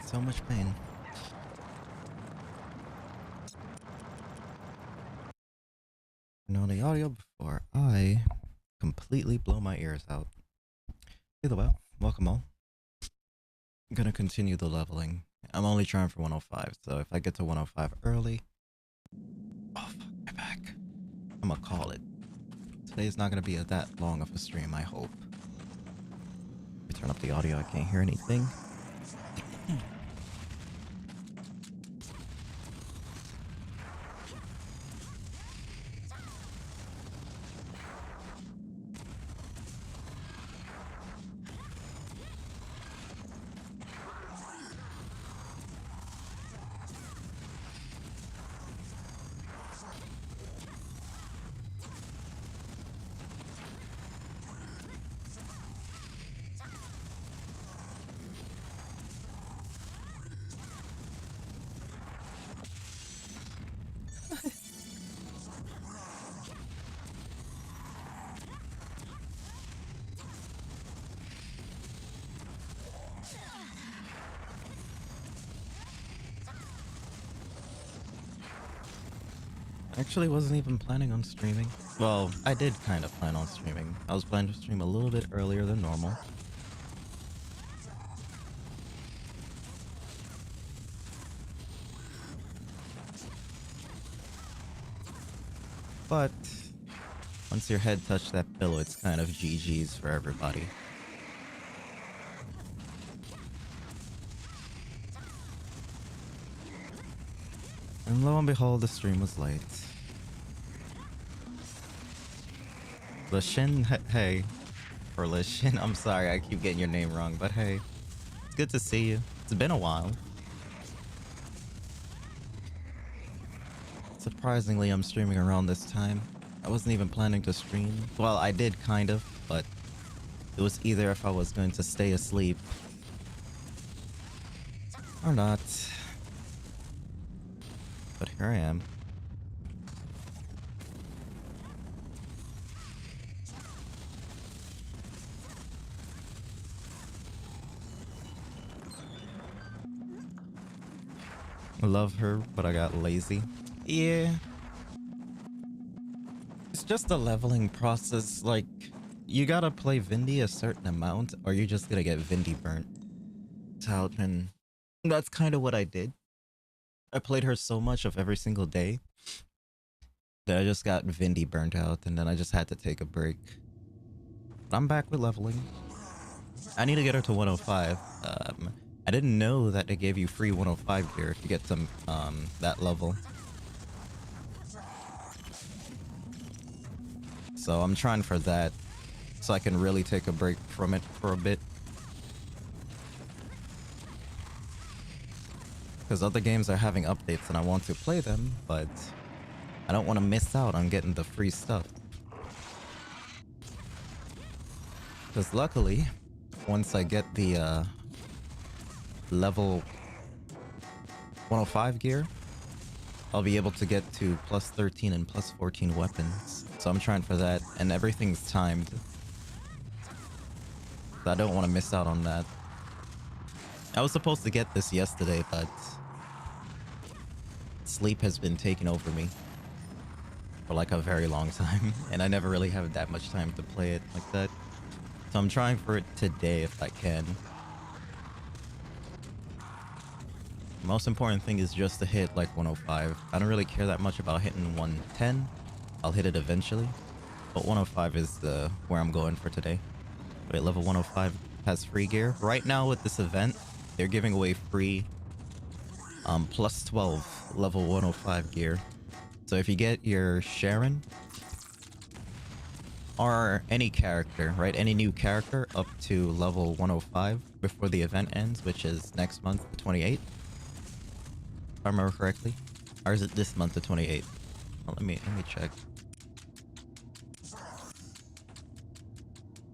so much pain. Know the audio before I completely blow my ears out. Either way, welcome all. I'm gonna continue the leveling. I'm only trying for 105, so if I get to 105 early... Oh fuck, my back. I'm gonna call it. Today's not gonna be that long of a stream, I hope. Let me turn up the audio, I can't hear anything. Actually wasn't even planning on streaming. Well, I did kind of plan on streaming. I was planning to stream a little bit earlier than normal. But once your head touched that pillow, it's kind of GG's for everybody. And lo and behold, the stream was late. Lishin, hey. Or Lishin, I'm sorry, I keep getting your name wrong, but hey. It's good to see you. It's been a while. Surprisingly, I'm streaming around this time. I wasn't even planning to stream. Well, I did kind of, but it was either if I was going to stay asleep or not. But here I am. I love her, but I got lazy. Yeah. It's just a leveling process. Like, you gotta play Vindy a certain amount, or you're just gonna get Vindy burnt out, and that's kind of what I did. I played her so much of every single day that I just got Vindy burnt out, and then I just had to take a break. But I'm back with leveling. I need to get her to 105. I didn't know that they gave you free 105 gear if you get to that level. So I'm trying for that, so I can really take a break from it for a bit. Because other games are having updates and I want to play them, but I don't want to miss out on getting the free stuff. Because luckily, once I get the level 105 gear, I'll be able to get to plus 13 and plus 14 weapons. So I'm trying for that, and everything's timed. So I don't want to miss out on that. I was supposed to get this yesterday, but sleep has been taking over me for like a very long time, and I never really have that much time to play it like that. So I'm trying for it today if I can. The most important thing is just to hit like 105. I don't really care that much about hitting 110. I'll hit it eventually, but 105 is where I'm going for today. But level 105 has free gear. Right now with this event, they're giving away free plus 12 level 105 gear. So if you get your Charon or any character, right, any new character up to level 105 before the event ends, which is next month, the 28th, if I remember correctly, or is it this month, the 28th? Well, let me check.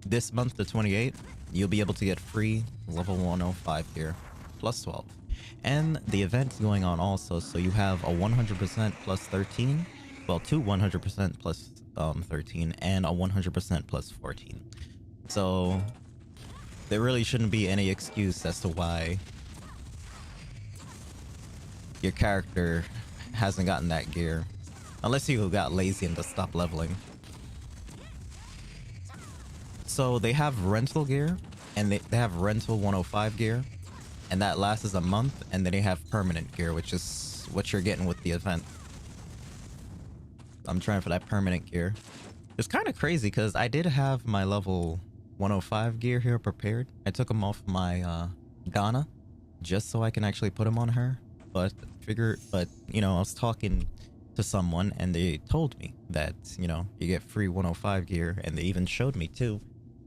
This month, the 28th, you'll be able to get free level 105 gear, plus 12. And the event's going on also, so you have a 100% plus 13, well, two 100% plus 13, and a 100% plus 14. So there really shouldn't be any excuse as to why your character hasn't gotten that gear. Unless you got lazy and just stopped leveling. So they have rental gear, and they have rental 105 gear, and that lasts a month, and then they have permanent gear, which is what you're getting with the event. I'm trying for that permanent gear. It's kind of crazy because I did have my level 105 gear here prepared. I took them off my Donna just so I can actually put them on her. But you know, I was talking to someone and they told me that, you know, you get free 105 gear, and they even showed me too.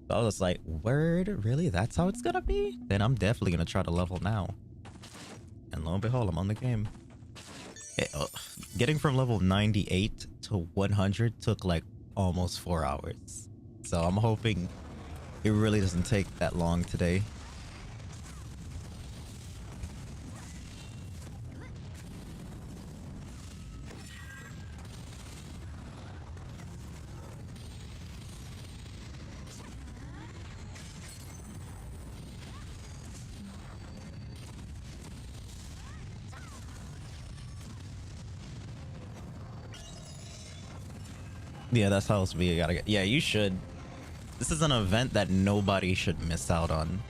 So I was like, word, really? That's how it's gonna be? Then I'm definitely gonna try to level now. And lo and behold, I'm on the game. Getting from level 98 to 100 took like almost 4 hours. So I'm hoping it really doesn't take that long today. Yeah, that's how it's be. You gotta get. Yeah, you should. This is an event that nobody should miss out on.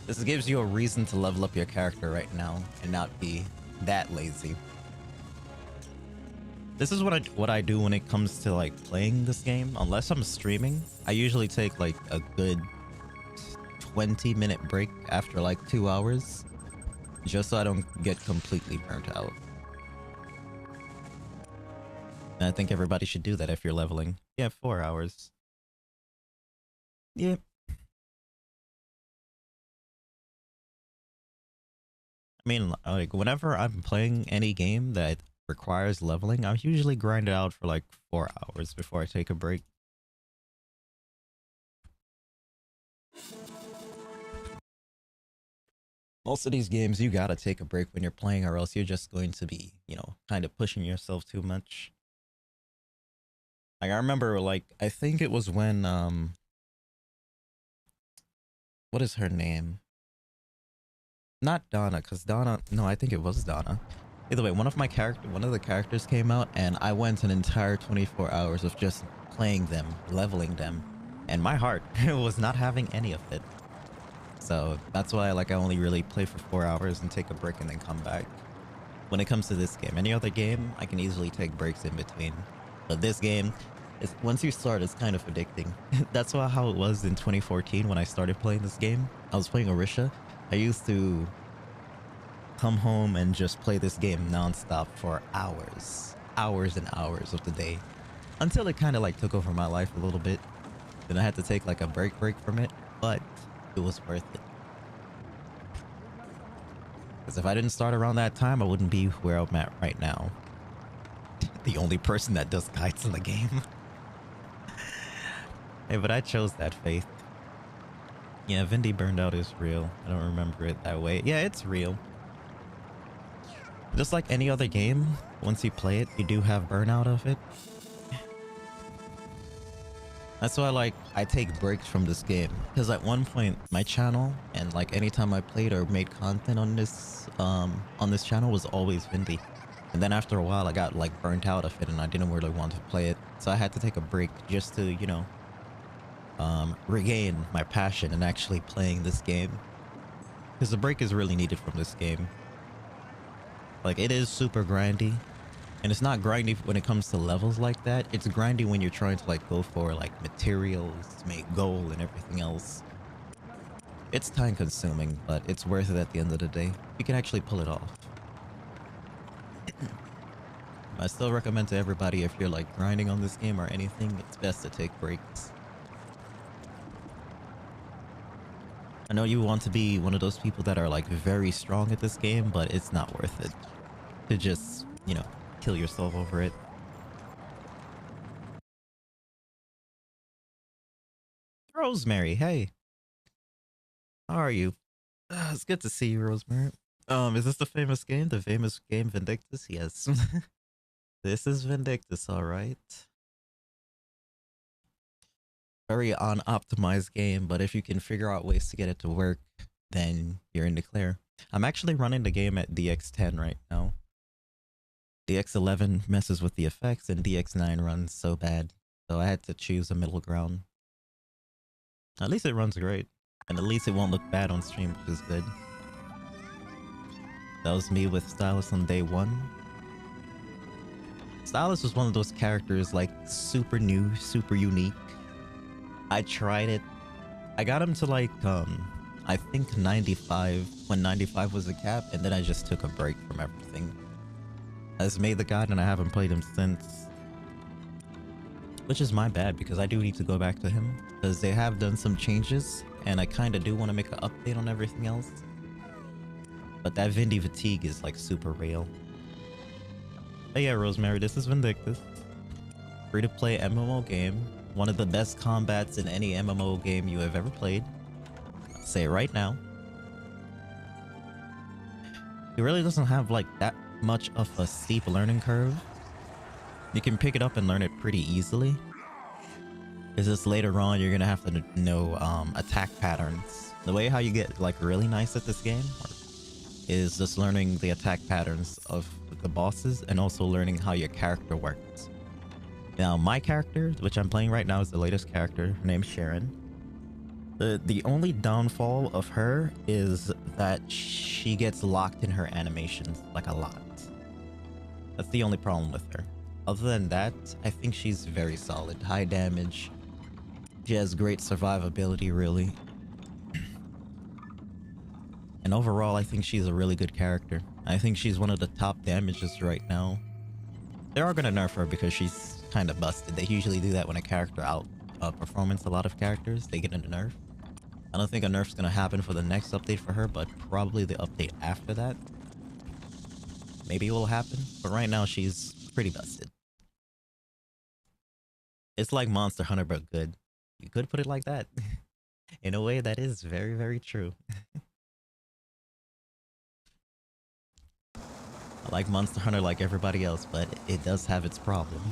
This gives you a reason to level up your character right now and not be that lazy. This is what I do when it comes to like playing this game. Unless I'm streaming, I usually take like a good 20-minute break after like 2 hours, just so I don't get completely burnt out. And I think everybody should do that if you're leveling. Yeah, 4 hours. Yep. I mean, like, whenever I'm playing any game that requires leveling, I usually grind it out for like 4 hours before I take a break. Most of these games, you gotta take a break when you're playing, or else you're just going to be, you know, kind of pushing yourself too much. Like, I remember, like, I think it was when, what is her name? Not Donna, because Donna, no, I think it was Donna. Either way, one of the characters came out, and I went an entire 24 hours of just playing them, leveling them, and my heart was not having any of it. So that's why, like, I only really play for 4 hours and take a break and then come back. When it comes to this game, any other game, I can easily take breaks in between. But this game, once you start, it's kind of addicting. That's how it was in 2014 when I started playing this game. I was playing Orisha. I used to come home and just play this game nonstop for hours and hours of the day, until it kind of like took over my life a little bit. Then I had to take like a break from it, but it was worth it. Because if I didn't start around that time, I wouldn't be where I'm at right now. The only person that does kites in the game. Hey, but I chose that faith. Yeah, Vindy burned out is real. I don't remember it that way. Yeah, it's real. Just like any other game, once you play it, you do have burnout of it. That's why, like, I take breaks from this game. Because at one point, my channel, and like anytime I played or made content on this channel, was always Vindy. And then after a while, I got like burnt out of it and I didn't really want to play it. So I had to take a break just to, you know, regain my passion in actually playing this game. Because the break is really needed from this game. Like, it is super grindy. And it's not grindy when it comes to levels like that. It's grindy when you're trying to like go for like materials, to make gold and everything else. It's time consuming, but it's worth it at the end of the day. You can actually pull it off. I still recommend to everybody, if you're like grinding on this game or anything, it's best to take breaks. I know you want to be one of those people that are like very strong at this game, but it's not worth it to just, you know, kill yourself over it. Rosemary, hey. How are you? It's good to see you, Rosemary. Is this the famous game? The famous game Vindictus? Yes. This is Vindictus, alright. Very unoptimized game, but if you can figure out ways to get it to work, then you're in the clear. I'm actually running the game at DX10 right now. DX11 messes with the effects and DX9 runs so bad. So I had to choose a middle ground. At least it runs great. And at least it won't look bad on stream, which is good. That was me with Stylus on day 1. Stylus was one of those characters like super new, super unique. I tried it. I got him to like, I think 95, when 95 was the cap, and then I just took a break from everything. I just made the god and I haven't played him since. Which is my bad, because I do need to go back to him. Because they have done some changes, and I kind of do want to make an update on everything else. But that Vindy fatigue is like super real. But yeah, Rosemary, this is Vindictus. Free to play MMO game. One of the best combats in any MMO game you have ever played. I'll say it right now. It really doesn't have like that much of a steep learning curve. You can pick it up and learn it pretty easily. It's just later on you're gonna have to know attack patterns. The way how you get like really nice at this game is just learning the attack patterns of the bosses and also learning how your character works. Now my character, which I'm playing right now, is the latest character. Her name's Charon. The only downfall of her is that she gets locked in her animations like a lot. That's the only problem with her. Other than that, I think she's very solid. High damage. She has great survivability, really. And overall, I think she's a really good character. I think she's one of the top damages right now. They are gonna nerf her because she's kind of busted. They usually do that when a character outperforms a lot of characters. They get a nerf. I don't think a nerf's gonna happen for the next update for her, but probably the update after that. Maybe it will happen. But right now, she's pretty busted. It's like Monster Hunter, but good. You could put it like that. In a way, that is very, very true. I like Monster Hunter like everybody else, but it does have its problems.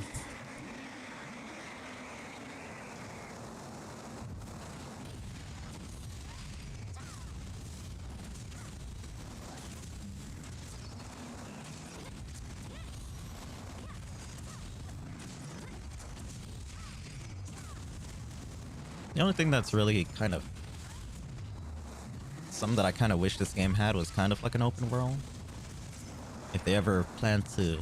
The only thing that's really kind of something that I kind of wish this game had was kind of like an open world. If they ever plan to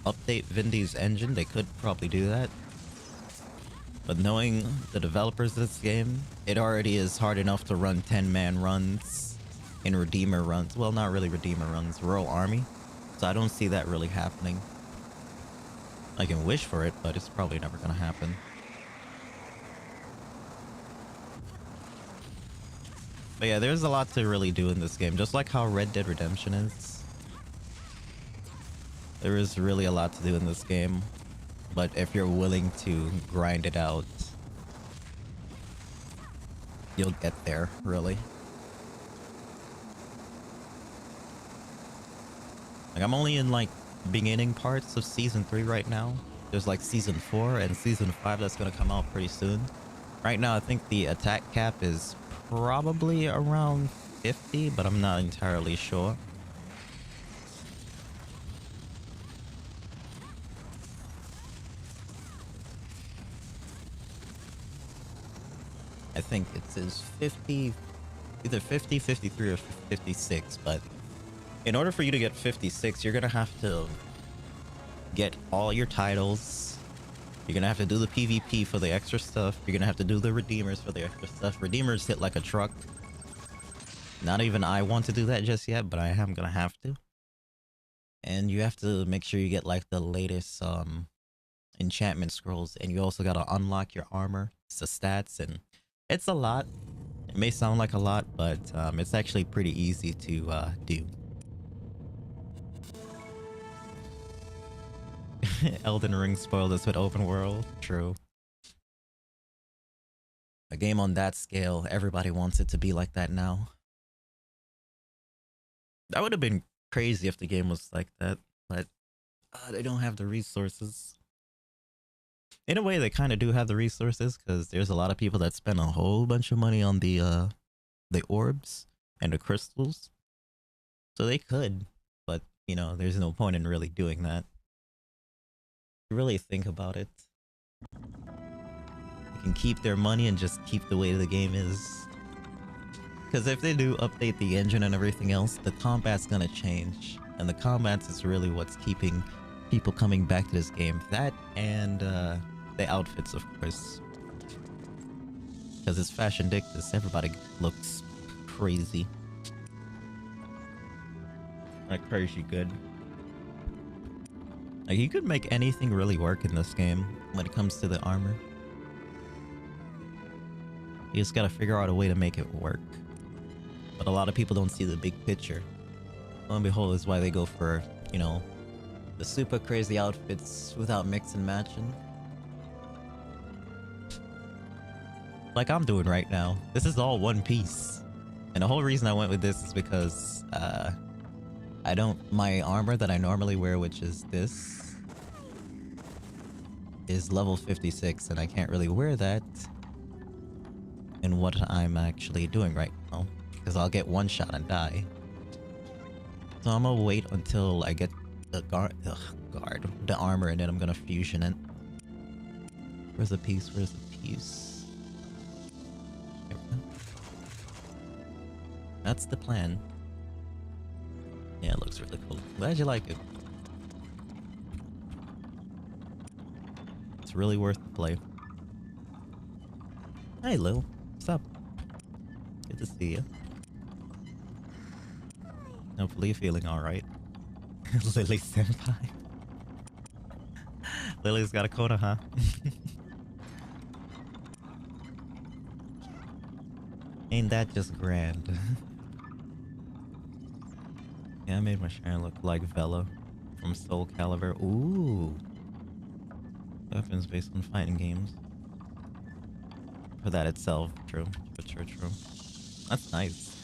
update Vindy's engine, they could probably do that. But knowing the developers of this game, it already is hard enough to run 10-man runs in Redeemer runs. Well, not really Redeemer runs, Royal Army. So I don't see that really happening. I can wish for it, but it's probably never gonna happen. But yeah, there's a lot to really do in this game, just like how Red Dead Redemption is. There is really a lot to do in this game, but if you're willing to grind it out, you'll get there, really. Like, I'm only in like beginning parts of season 3 right now. There's like season 4 and season 5 that's gonna come out pretty soon. Right now, I think the attack cap is probably around 50, but I'm not entirely sure. I think it says 50, either 50, 53, or 56, but in order for you to get 56, you're gonna have to get all your titles. You're gonna have to do the PvP for the extra stuff. You're gonna have to do the Redeemers for the extra stuff. Redeemers hit like a truck. Not even I want to do that just yet, but I am gonna have to. And you have to make sure you get like the latest enchantment scrolls, and you also gotta unlock your armor, it's the stats, and it's a lot. It may sound like a lot, but it's actually pretty easy to do. Elden Ring spoiled us with open world. True. A game on that scale, everybody wants it to be like that now. That would have been crazy if the game was like that, but they don't have the resources. In a way, they kind of do have the resources, because there's a lot of people that spend a whole bunch of money on the orbs and the crystals. So they could, but you know, there's no point in really doing that. Really think about it. They can keep their money and just keep the way the game is. Because if they do update the engine and everything else, the combat's gonna change. And the combat is really what's keeping people coming back to this game. That and the outfits, of course. Because it's Vindictus, everybody looks crazy. Like crazy good. Like you could make anything really work in this game when it comes to the armor. You just gotta figure out a way to make it work. But a lot of people don't see the big picture. Lo and behold is why they go for, you know, the super crazy outfits without mix and matching. Like I'm doing right now. This is all one piece. And the whole reason I went with this is because my armor that I normally wear, which is this, is level 56 and I can't really wear that in what I'm actually doing right now. Because I'll get one shot and die. So I'm gonna wait until I get the the armor, and then I'm gonna fusion it. Where's the piece? Where's the piece? There we go. That's the plan. Yeah, it looks really cool. Glad you like it. It's really worth the play. Hey Lil, what's up? Good to see you. Hopefully you're feeling alright. Lily senpai. Lily's got a Kona, huh? Ain't that just grand? Yeah, I made my Charon look like Vela from Soul Calibur. Ooh. Weapons based on fighting games. For that itself, true. True. That's nice.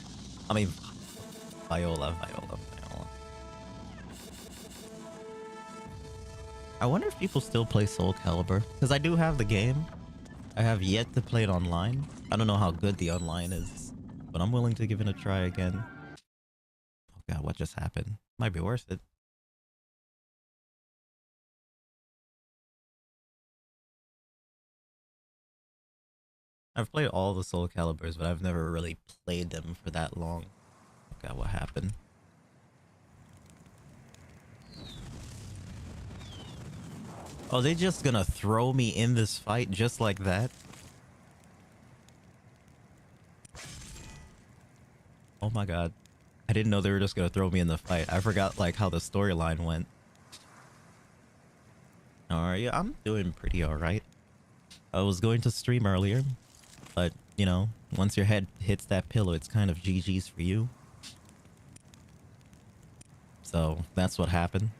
I mean, Viola. I wonder if people still play Soul Calibur. Because I do have the game. I have yet to play it online. I don't know how good the online is. But I'm willing to give it a try again. Oh god, what just happened? Might be worth it. I've played all the Soul Caliburs, but I've never really played them for that long. Oh god, what happened? Oh, they just gonna throw me in this fight just like that? Oh my god. I didn't know they were just gonna throw me in the fight. I forgot like how the storyline went. Alright, yeah, I'm doing pretty alright. I was going to stream earlier, but you know, once your head hits that pillow, it's kind of GG's for you. So that's what happened.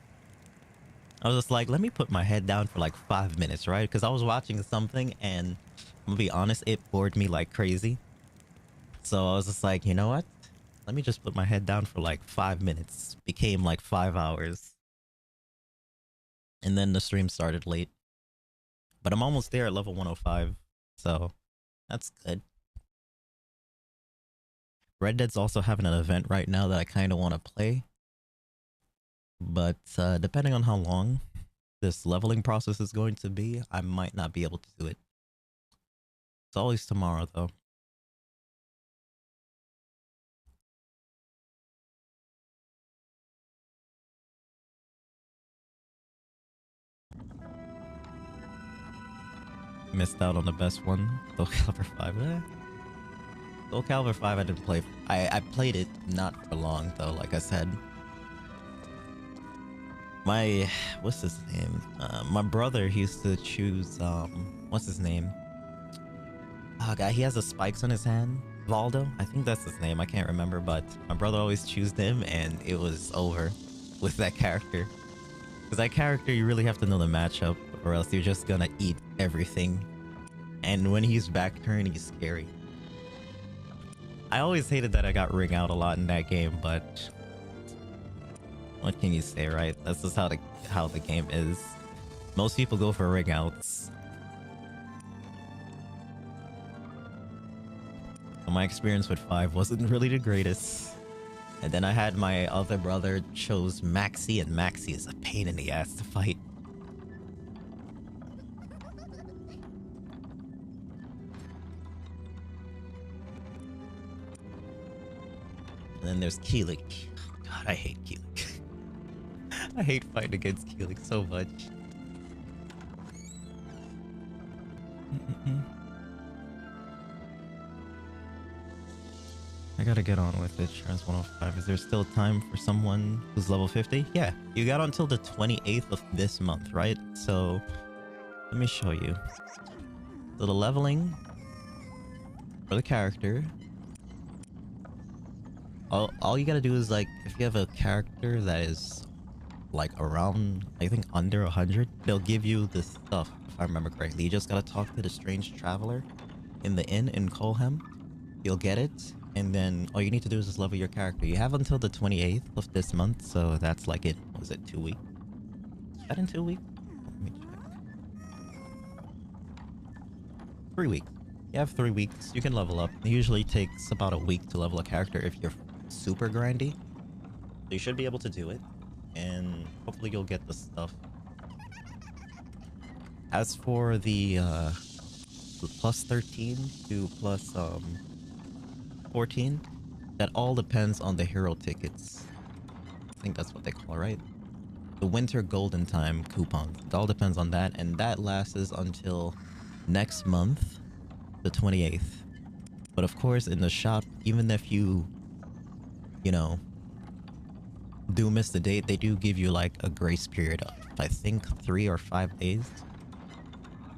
I was just like, let me put my head down for like 5 minutes, right? Because I was watching something and I'm gonna be honest, it bored me like crazy. So I was just like, you know what? Let me just put my head down for like 5 minutes. Became like 5 hours. And then the stream started late. But I'm almost there at level 105. So that's good. Red Dead's also having an event right now that I kind of want to play. But depending on how long this leveling process is going to be, I might not be able to do it. It's always tomorrow, though. Missed out on the best one. Soul Calibur 5. Soul Calibur 5 I didn't play. I played it not for long, though, like I said. What's his name? My brother, he used to choose, what's his name? Oh god, he has the spikes on his hand. Valdo? I think that's his name, I can't remember, but my brother always chose him and it was over with that character. Because that character, you really have to know the matchup or else you're just gonna eat everything. And when he's back turn, he's scary. I always hated that I got ring out a lot in that game, but what can you say, right? That's just how the game is. Most people go for ring outs. So my experience with 5 wasn't really the greatest. And then I had my other brother chose Maxi, and Maxi is a pain in the ass to fight. And then there's Keelik. Oh god, I hate Keelik. I hate fighting against Keelik so much. I gotta get on with it. Charon's 105. Is there still time for someone who's level 50? Yeah, you got until the 28th of this month, right? So, let me show you. So the leveling for the character. All you gotta do is, like, if you have a character that is like around, I think under 100, they'll give you this stuff, if I remember correctly. You just gotta talk to the strange traveler in the inn in Colham. You'll get it, and then all you need to do is just level your character. You have until the 28th of this month, so that's like in, was it 2 weeks? Is that in 2 weeks? Let me check. 3 weeks. You have 3 weeks. You can level up. It usually takes about a week to level a character if you're super grindy. So you should be able to do it, and hopefully you'll get the stuff. As for the plus 13 to plus 14, that all depends on the hero tickets. I think that's what they call it, right? The winter golden time coupons. It all depends on that, and that lasts until next month, the 28th. But of course, in the shop, even if you know, do miss the date, they do give you like a grace period of, I think, 3 or 5 days.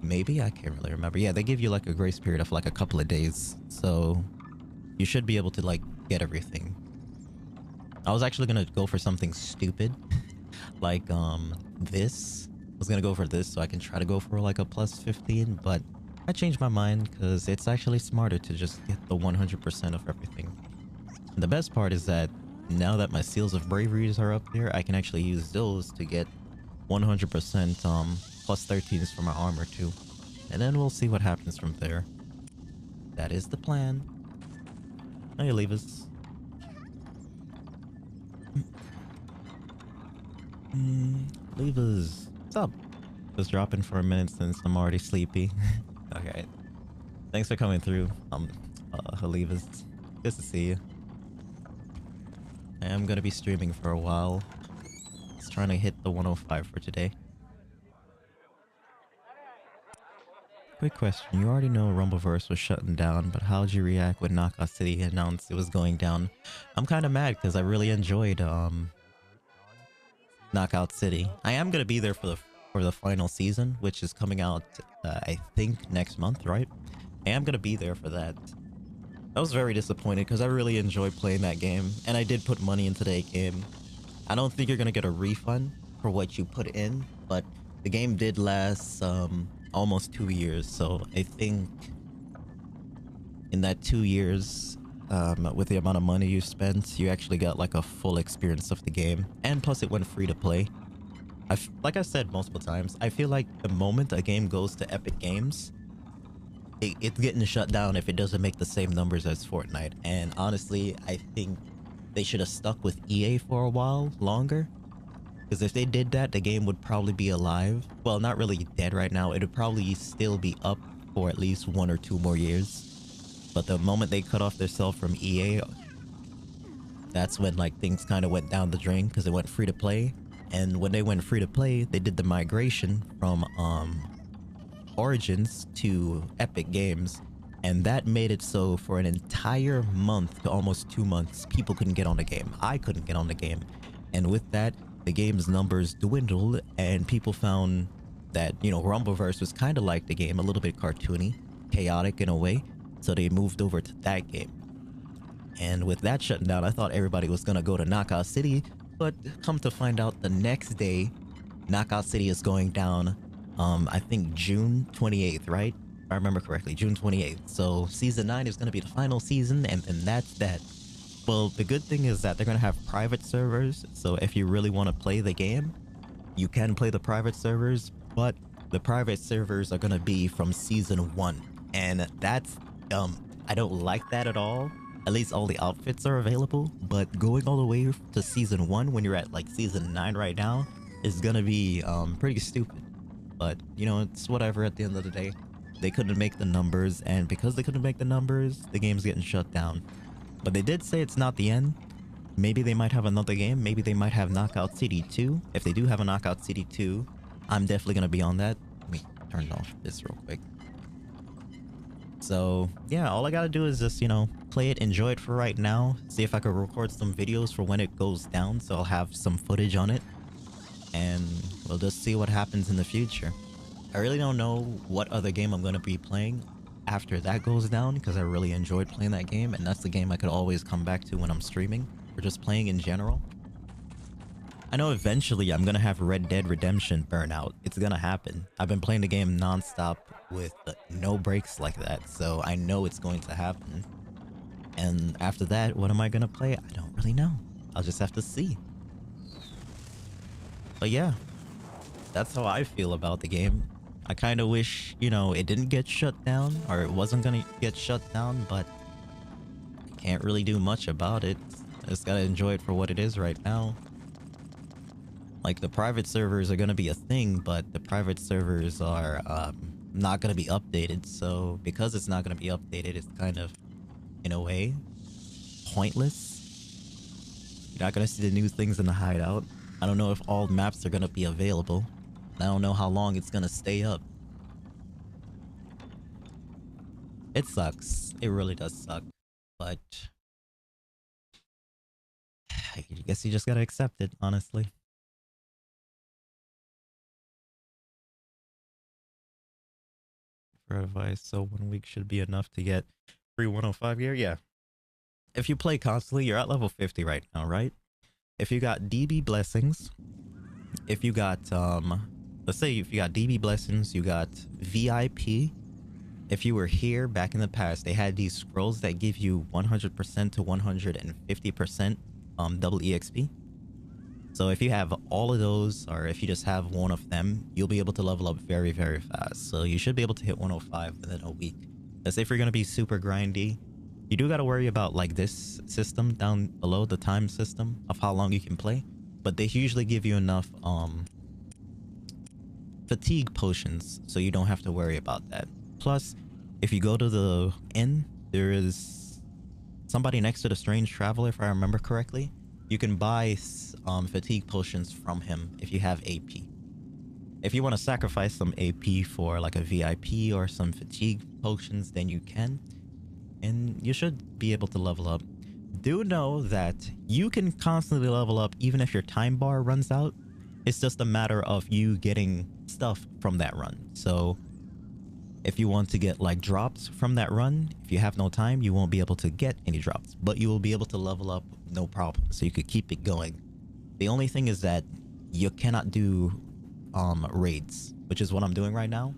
Maybe? I can't really remember. Yeah, they give you like a grace period of like a couple of days. So you should be able to like get everything. I was actually gonna go for something stupid. Like this. I was gonna go for this so I can try to go for like a plus 15, but I changed my mind because it's actually smarter to just get the 100% of everything. And the best part is that now that my Seals of Braveries are up there, I can actually use those to get 100% plus 13s for my armor too. And then we'll see what happens from there. That is the plan. Hey, Levis. Levis, what's up? Just dropping for a minute since I'm already sleepy. Okay. Thanks for coming through. Levis. Good to see you. I am gonna be streaming for a while. Just trying to hit the 105 for today. Quick question. You already know Rumbleverse was shutting down, but how'd you react when Knockout City announced it was going down? I'm kind of mad because I really enjoyed Knockout City. I am gonna be there for the final season, which is coming out I think next month, right? I am gonna be there for that. I was very disappointed because I really enjoyed playing that game, and I did put money into that game. I don't think you're gonna get a refund for what you put in, but the game did last almost 2 years, so I think in that 2 years, with the amount of money you spent, you actually got like a full experience of the game, and plus it went free to play. Like I said multiple times, I feel like the moment a game goes to Epic Games, it's getting shut down if it doesn't make the same numbers as Fortnite. And honestly, I think they should have stuck with EA for a while longer, because if they did that, the game would probably be alive. Well, not really dead right now. It would probably still be up for at least 1 or 2 more years. But the moment they cut off themselves from EA, that's when like things kind of went down the drain, because it went free to play. And when they went free to play, they did the migration from Origins to Epic Games, and that made it so for an entire month to almost 2 months, people couldn't get on the game. I couldn't get on the game, and with that, the game's numbers dwindled, and people found that, you know, Rumbleverse was kind of like the game, a little bit cartoony, chaotic in a way, so they moved over to that game. And with that shutting down, I thought everybody was gonna go to Knockout City, but come to find out, the next day, Knockout City is going down. I think June 28th, right? If I remember correctly, June 28th. So season 9 is going to be the final season, and that's that. Well, the good thing is that they're going to have private servers. So if you really want to play the game, you can play the private servers, but the private servers are going to be from season 1. And that's, I don't like that at all, at least all the outfits are available. But going all the way to season 1 when you're at like season 9 right now is gonna be pretty stupid. But you know, it's whatever at the end of the day. They couldn't make the numbers, and because they couldn't make the numbers, the game's getting shut down. But they did say it's not the end. Maybe they might have another game. Maybe they might have Knockout City 2. If they do have a Knockout City 2, I'm definitely gonna be on that. Let me turn off this real quick. So yeah, all I gotta do is just, you know, play it, enjoy it for right now. See if I could record some videos for when it goes down, so I'll have some footage on it. And we'll just see what happens in the future. I really don't know what other game I'm going to be playing after that goes down, because I really enjoyed playing that game, and that's the game I could always come back to when I'm streaming or just playing in general. I know eventually I'm going to have Red Dead Redemption burnout. It's going to happen. I've been playing the game non-stop with no breaks like that, so I know it's going to happen. And after that, what am I going to play? I don't really know. I'll just have to see. But yeah, that's how I feel about the game. I kind of wish, you know, it didn't get shut down, or it wasn't gonna get shut down, but I can't really do much about it. I just gotta enjoy it for what it is right now. Like, the private servers are gonna be a thing, but the private servers are not gonna be updated, so because it's not gonna be updated, it's kind of, in a way, pointless. You're not gonna see the new things in the hideout. I don't know if all maps are gonna be available. I don't know how long it's gonna stay up. It sucks. It really does suck. But I guess you just gotta accept it, honestly. For advice, so 1 week should be enough to get free 105 gear? Yeah. If you play constantly, you're at level 50 right now, right? If you got DB blessings, if you got let's say if you got DB blessings, you got VIP. If you were here back in the past, they had these scrolls that give you 100% to 150% double EXP. So if you have all of those, or if you just have one of them, you'll be able to level up very, very fast. So you should be able to hit 105 within a week. Let's say if you're going to be super grindy, you do got to worry about like this system down below, the time system of how long you can play. But they usually give you enough fatigue potions, so you don't have to worry about that. Plus, if you go to the inn, there is somebody next to the strange traveler, if I remember correctly. You can buy fatigue potions from him if you have AP. If you want to sacrifice some AP for like a VIP or some fatigue potions, then you can. And you should be able to level up. Do know that you can constantly level up even if your time bar runs out. It's just a matter of you getting stuff from that run. So if you want to get like drops from that run, if you have no time, you won't be able to get any drops, but you will be able to level up no problem. So you could keep it going. The only thing is that you cannot do raids, which is what I'm doing right now.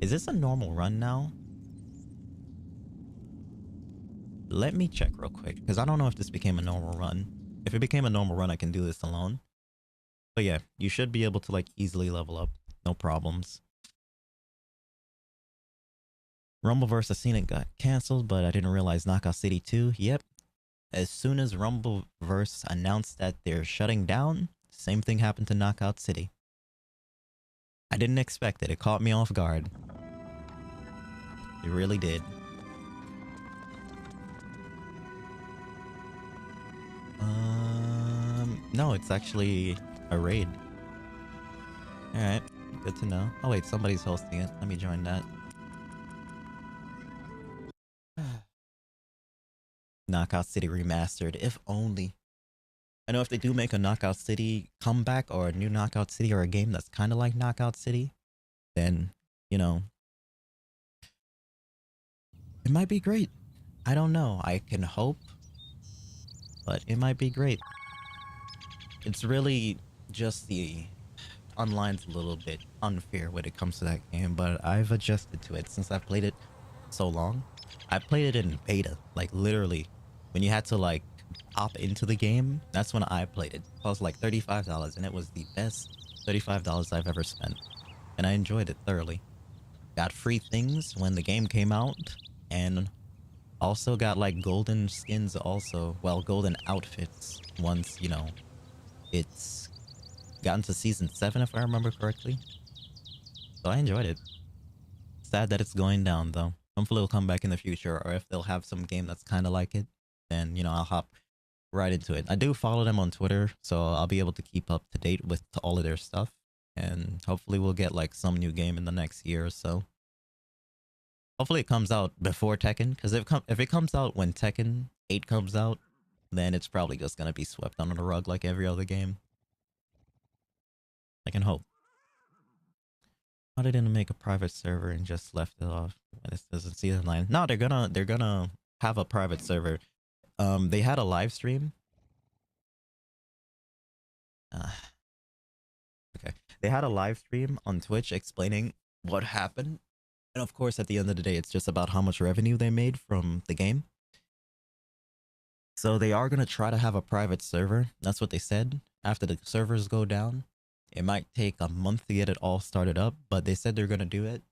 Is this a normal run now? Let me check real quick, because I don't know if this became a normal run. If it became a normal run, I can do this alone. But yeah, you should be able to like easily level up. No problems. Rumbleverse, I seen it got canceled, but I didn't realize Knockout City 2. Yep. As soon as Rumbleverse announced that they're shutting down, same thing happened to Knockout City. I didn't expect it. It caught me off guard. It really did. No, it's actually a raid. Alright, good to know. Oh wait, somebody's hosting it. Let me join that. Knockout City Remastered, if only. I know if they do make a Knockout City comeback or a new Knockout City or a game that's kind of like Knockout City, then, you know, it might be great. I don't know. I can hope, but it might be great. It's really just the online's a little bit unfair when it comes to that game, but I've adjusted to it since I've played it so long. I played it in beta, like literally when you had to like opt into the game. That's when I played it. It was like $35 and it was the best $35 I've ever spent, and I enjoyed it thoroughly. Got free things when the game came out, and Also got like golden skins also. Well, golden outfits once, you know, it's gotten to season 7 if I remember correctly. So I enjoyed it. Sad that it's going down though. Hopefully it'll come back in the future, or if they'll have some game that's kind of like it, then, you know, I'll hop right into it. I do follow them on Twitter, so I'll be able to keep up to date with all of their stuff. And hopefully we'll get like some new game in the next year or so. Hopefully it comes out before Tekken, because if it comes out when Tekken 8 comes out, then it's probably just gonna be swept under the rug like every other game. I can hope. Why they didn't make a private server and just left it off? This doesn't season 9. No, they're gonna have a private server. They had a live stream. Okay. They had a live stream on Twitch explaining what happened. And of course, at the end of the day, it's just about how much revenue they made from the game. So they are going to try to have a private server. That's what they said. After the servers go down, it might take a month to get it all started up, but they said they're going to do it.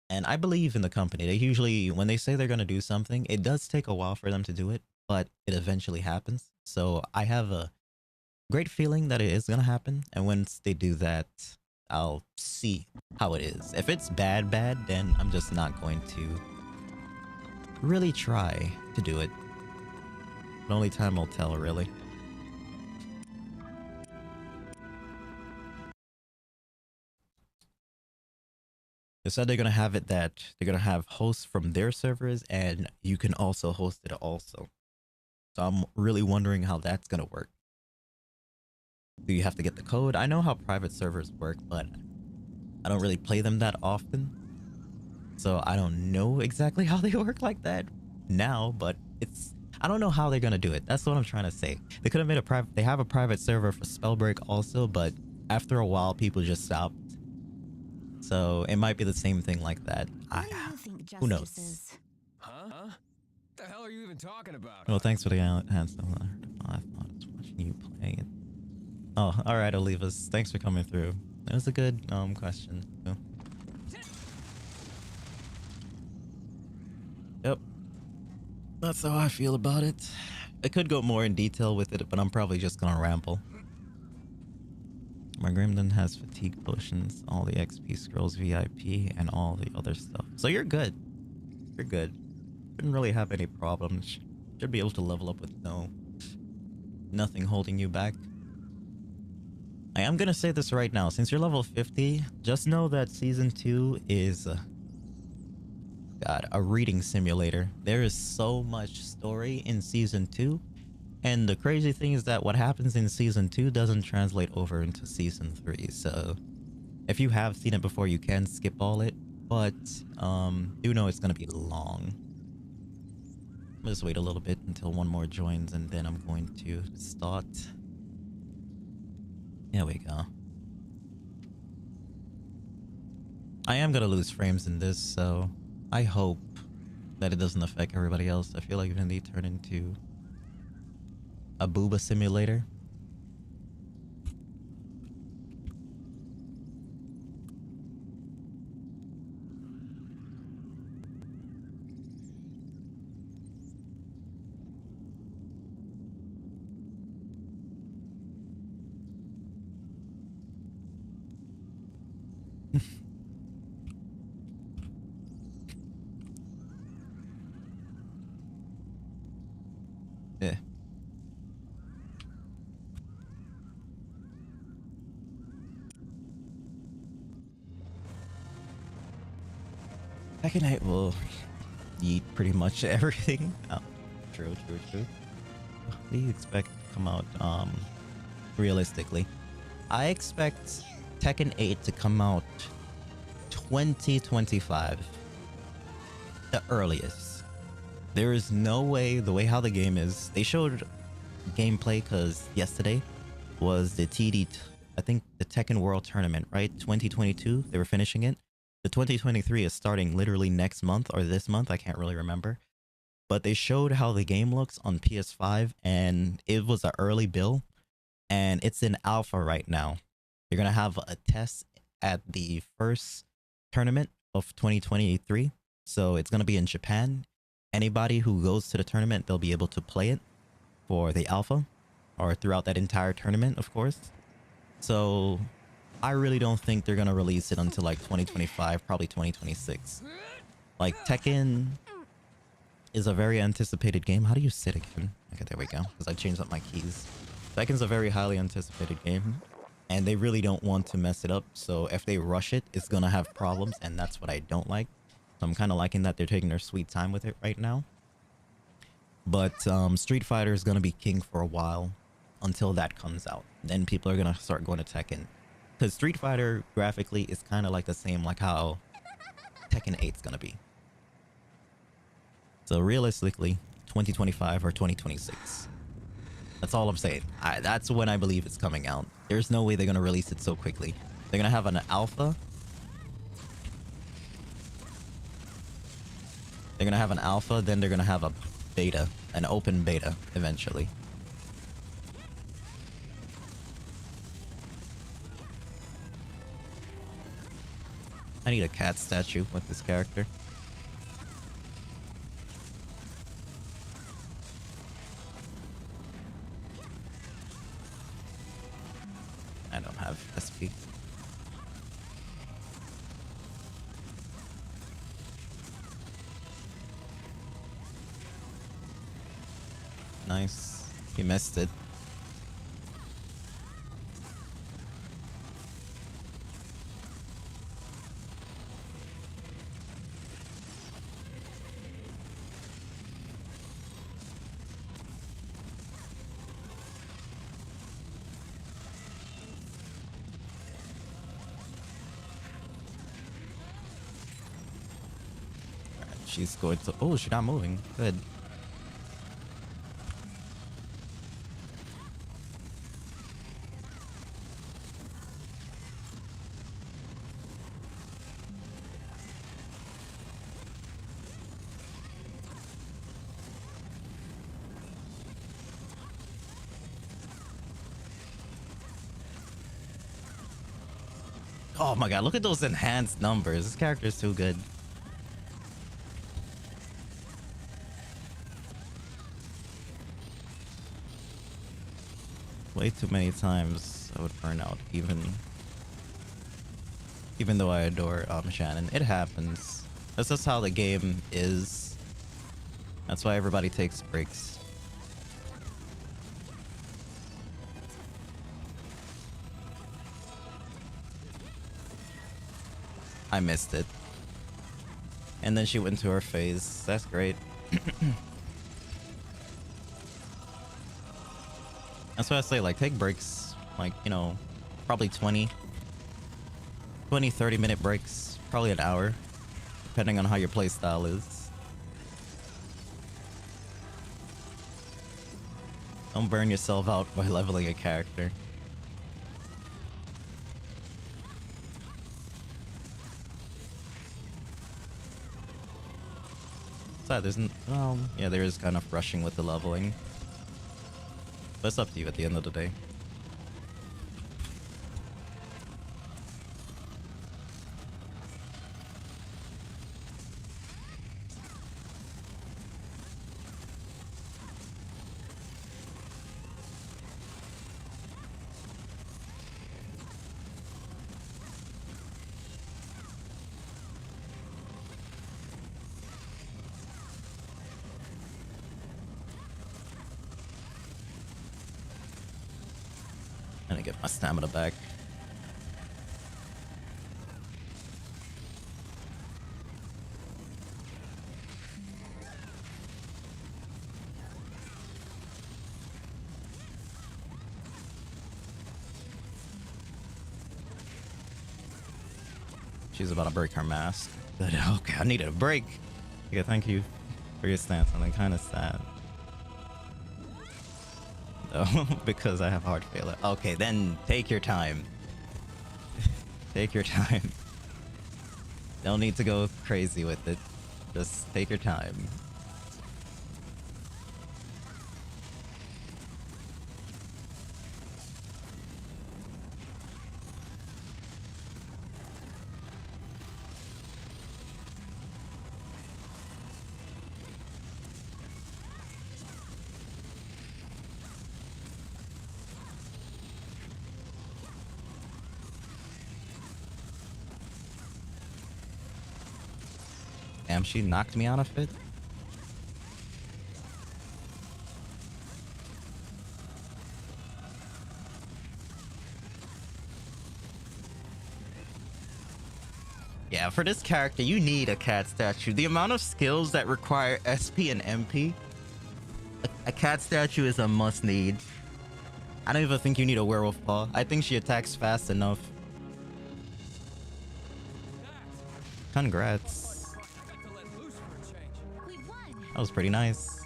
And I believe in the company. They usually, when they say they're going to do something, it does take a while for them to do it, but it eventually happens. So I have a great feeling that it is going to happen. And once they do that, I'll see how it is. If it's bad, then I'm just not going to really try to do it. But only time will tell, really. They said they're going to have it that they're going to have hosts from their servers, and you can also host it also. So I'm really wondering how that's going to work. Do you have to get the code? I know how private servers work, but I don't really play them that often. So I don't know exactly how they work like that now, but I don't know how they're going to do it. That's what I'm trying to say. They could have made they have a private server for Spellbreak also, but after a while people just stopped. So it might be the same thing like that. Who knows? Huh? The hell are you even talking about? Well, thanks for the answer. I thought I was watching you play it. Oh, all right, Olivas. Thanks for coming through. That was a good question. Too. Yep. That's how I feel about it. I could go more in detail with it, but I'm probably just gonna ramble. My Grimden has fatigue potions, all the XP scrolls VIP, and all the other stuff. So you're good. You're good. Shouldn't really have any problems. Should be able to level up with nothing holding you back. I am gonna say this right now. Since you're level 50, just know that Season 2 is... God, a reading simulator. There is so much story in Season 2. And the crazy thing is that what happens in Season 2 doesn't translate over into Season 3. So if you have seen it before, you can skip all it. But do know it's going to be long. I'll just wait a little bit until one more joins, and then I'm going to start. There we go. I am going to lose frames in this, so I hope that it doesn't affect everybody else. I feel like Vindy turned into a booba simulator. Yeah. Second night will eat pretty much everything. Oh, true. What do you expect to come out realistically? I expect Tekken 8 to come out 2025. The earliest. There is no way, the way how the game is, they showed gameplay because yesterday was the I think the Tekken World Tournament, right? 2022, they were finishing it. The 2023 is starting literally next month or this month, I can't really remember. But they showed how the game looks on PS5, and it was an early build, and it's in alpha right now. They're going to have a test at the first tournament of 2023. So it's going to be in Japan, anybody who goes to the tournament, they'll be able to play it for the alpha or throughout that entire tournament, of course. So I really don't think they're going to release it until like 2025, probably 2026. Like Tekken is a very anticipated game. How do you sit again? Okay, there we go. Because I changed up my keys. Tekken's a very highly anticipated game. And they really don't want to mess it up. So if they rush it, it's going to have problems. And that's what I don't like. So I'm kind of liking that they're taking their sweet time with it right now. But Street Fighter is going to be king for a while until that comes out. Then people are going to start going to Tekken. Because Street Fighter graphically is kind of like the same like how Tekken 8 is going to be. So realistically, 2025 or 2026. That's all I'm saying. That's when I believe it's coming out. There's no way they're going to release it so quickly. They're going to have an alpha. They're going to have an alpha, then they're going to have a beta, an open beta eventually. I need a cat statue with this character. I don't have SP. Nice. He missed it. She's going to... Oh, she's not moving. Good. Oh my god, look at those enhanced numbers. This character is too good. Way too many times I would burn out, even though I adore Shannon. It happens. That's just how the game is. That's why everybody takes breaks. I missed it. And then she went to her phase. That's great. That's why I say, like, take breaks. Like, you know, probably 20, 30 minute breaks. Probably an hour. Depending on how your play style is. Don't burn yourself out by leveling a character. So there's well, yeah, there is kind of rushing with the leveling. But it's up to you at the end of the day. And I get my stamina back. She's about to break her mask. But okay, I needed a break. Okay, thank you for your stance. I'm kind of sad. Because I have heart failure. Okay, then take your time. Take your time. Don't need to go crazy with it. Just take your time. Damn, she knocked me out of it. Yeah, for this character, you need a cat statue. The amount of skills that require SP and MP, a cat statue is a must need. I don't even think you need a werewolf paw. I think she attacks fast enough. Congrats. That was pretty nice.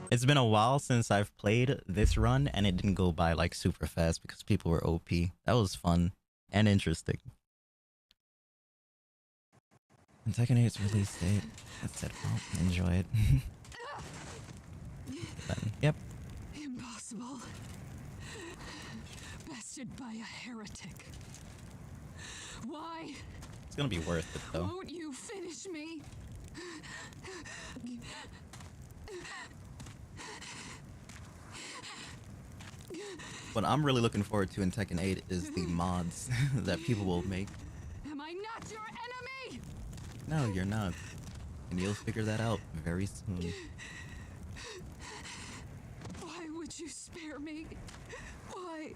It's been a while since I've played this run, and it didn't go by like super fast because people were OP. That was fun and interesting. And Tekken 8's release date. That's it. Well, enjoy it. Then, yep. Impossible. Bested by a heretic. Why? It's gonna be worth it though. Won't you finish me? What I'm really looking forward to in Tekken 8 is the mods that people will make. Am I not your enemy? No, you're not. And you'll figure that out very soon. Why would you spare me? Why?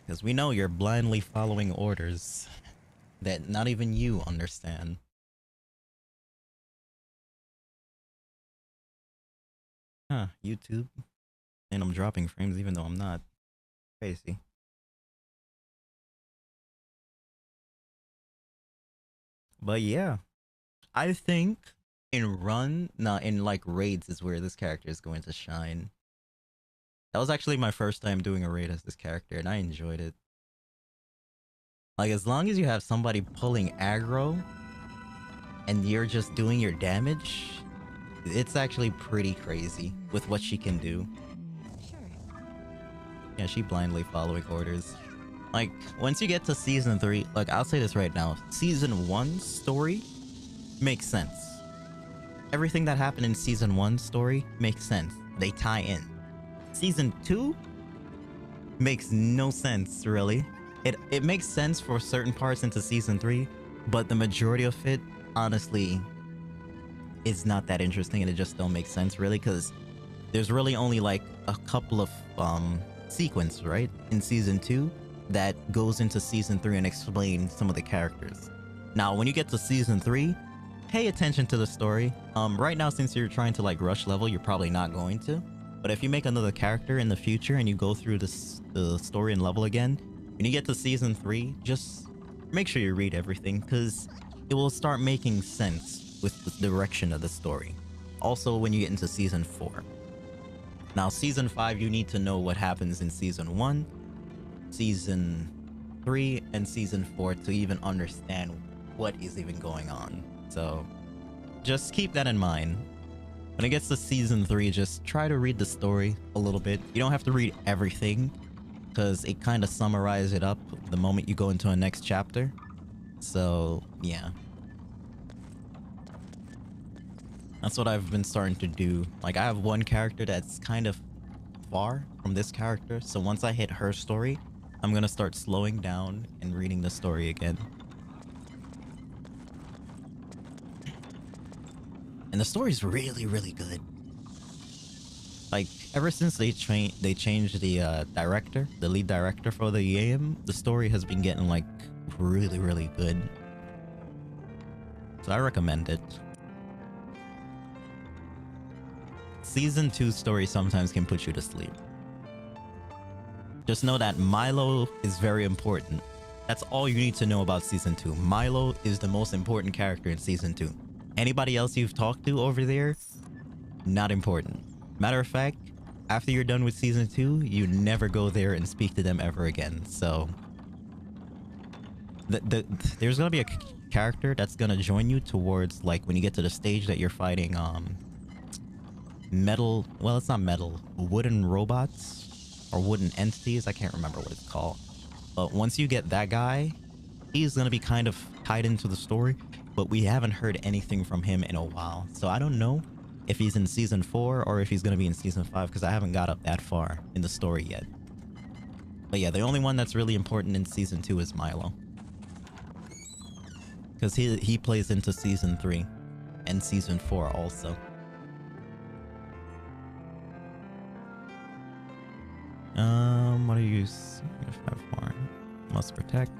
Because we know you're blindly following orders that not even you understand. Huh, YouTube. And I'm dropping frames even though I'm not. Crazy. But yeah, I think in like raids is where this character is going to shine. That was actually my first time doing a raid as this character, and I enjoyed it. Like, as long as you have somebody pulling aggro and you're just doing your damage, it's actually pretty crazy with what she can do. Sure. Yeah, she blindly following orders. Like, once you get to season 3, like, I'll say this right now, season 1 story makes sense. Everything that happened in season 1 story makes sense. They tie in. Season 2 makes no sense, really. It makes sense for certain parts into season 3, but the majority of it, honestly, is not that interesting, and it just don't make sense, really, because there's really only like a couple of sequence, right, in season 2 that goes into season 3 and explain some of the characters. Now, when you get to season 3, pay attention to the story. Right now, since you're trying to like rush level, you're probably not going to. But if you make another character in the future and you go through the story and level again, when you get to season 3, just make sure you read everything, because it will start making sense with the direction of the story. Also, when you get into season 4. Now, season 5, you need to know what happens in season 1, season 3, and season 4 to even understand what is even going on. So, just keep that in mind. When it gets to season 3, just try to read the story a little bit. You don't have to read everything, because it kind of summarizes it up the moment you go into a next chapter. So, yeah. That's what I've been starting to do. Like, I have one character that's kind of far from this character, so once I hit her story, I'm gonna start slowing down and reading the story again. And the story's really, really good. Like, ever since they changed the director, the lead director for the game, the story has been getting like really, really good. So I recommend it. Season 2 story sometimes can put you to sleep. Just know that Milo is very important. That's all you need to know about season 2. Milo is the most important character in season 2. Anybody else you've talked to over there, not important. Matter of fact, after you're done with season 2, you never go there and speak to them ever again. So there's gonna be a character that's gonna join you towards, like, when you get to the stage that you're fighting metal, well, it's not metal, wooden robots or wooden entities. I can't remember what it's called. But once you get that guy, he's gonna be kind of tied into the story, but we haven't heard anything from him in a while. So I don't know if he's in season 4 or if he's gonna be in season 5, because I haven't got up that far in the story yet. But yeah, the only one that's really important in season 2 is Milo. Because he plays into season 3 and season 4 also. What do you use? 5 more. Must protect.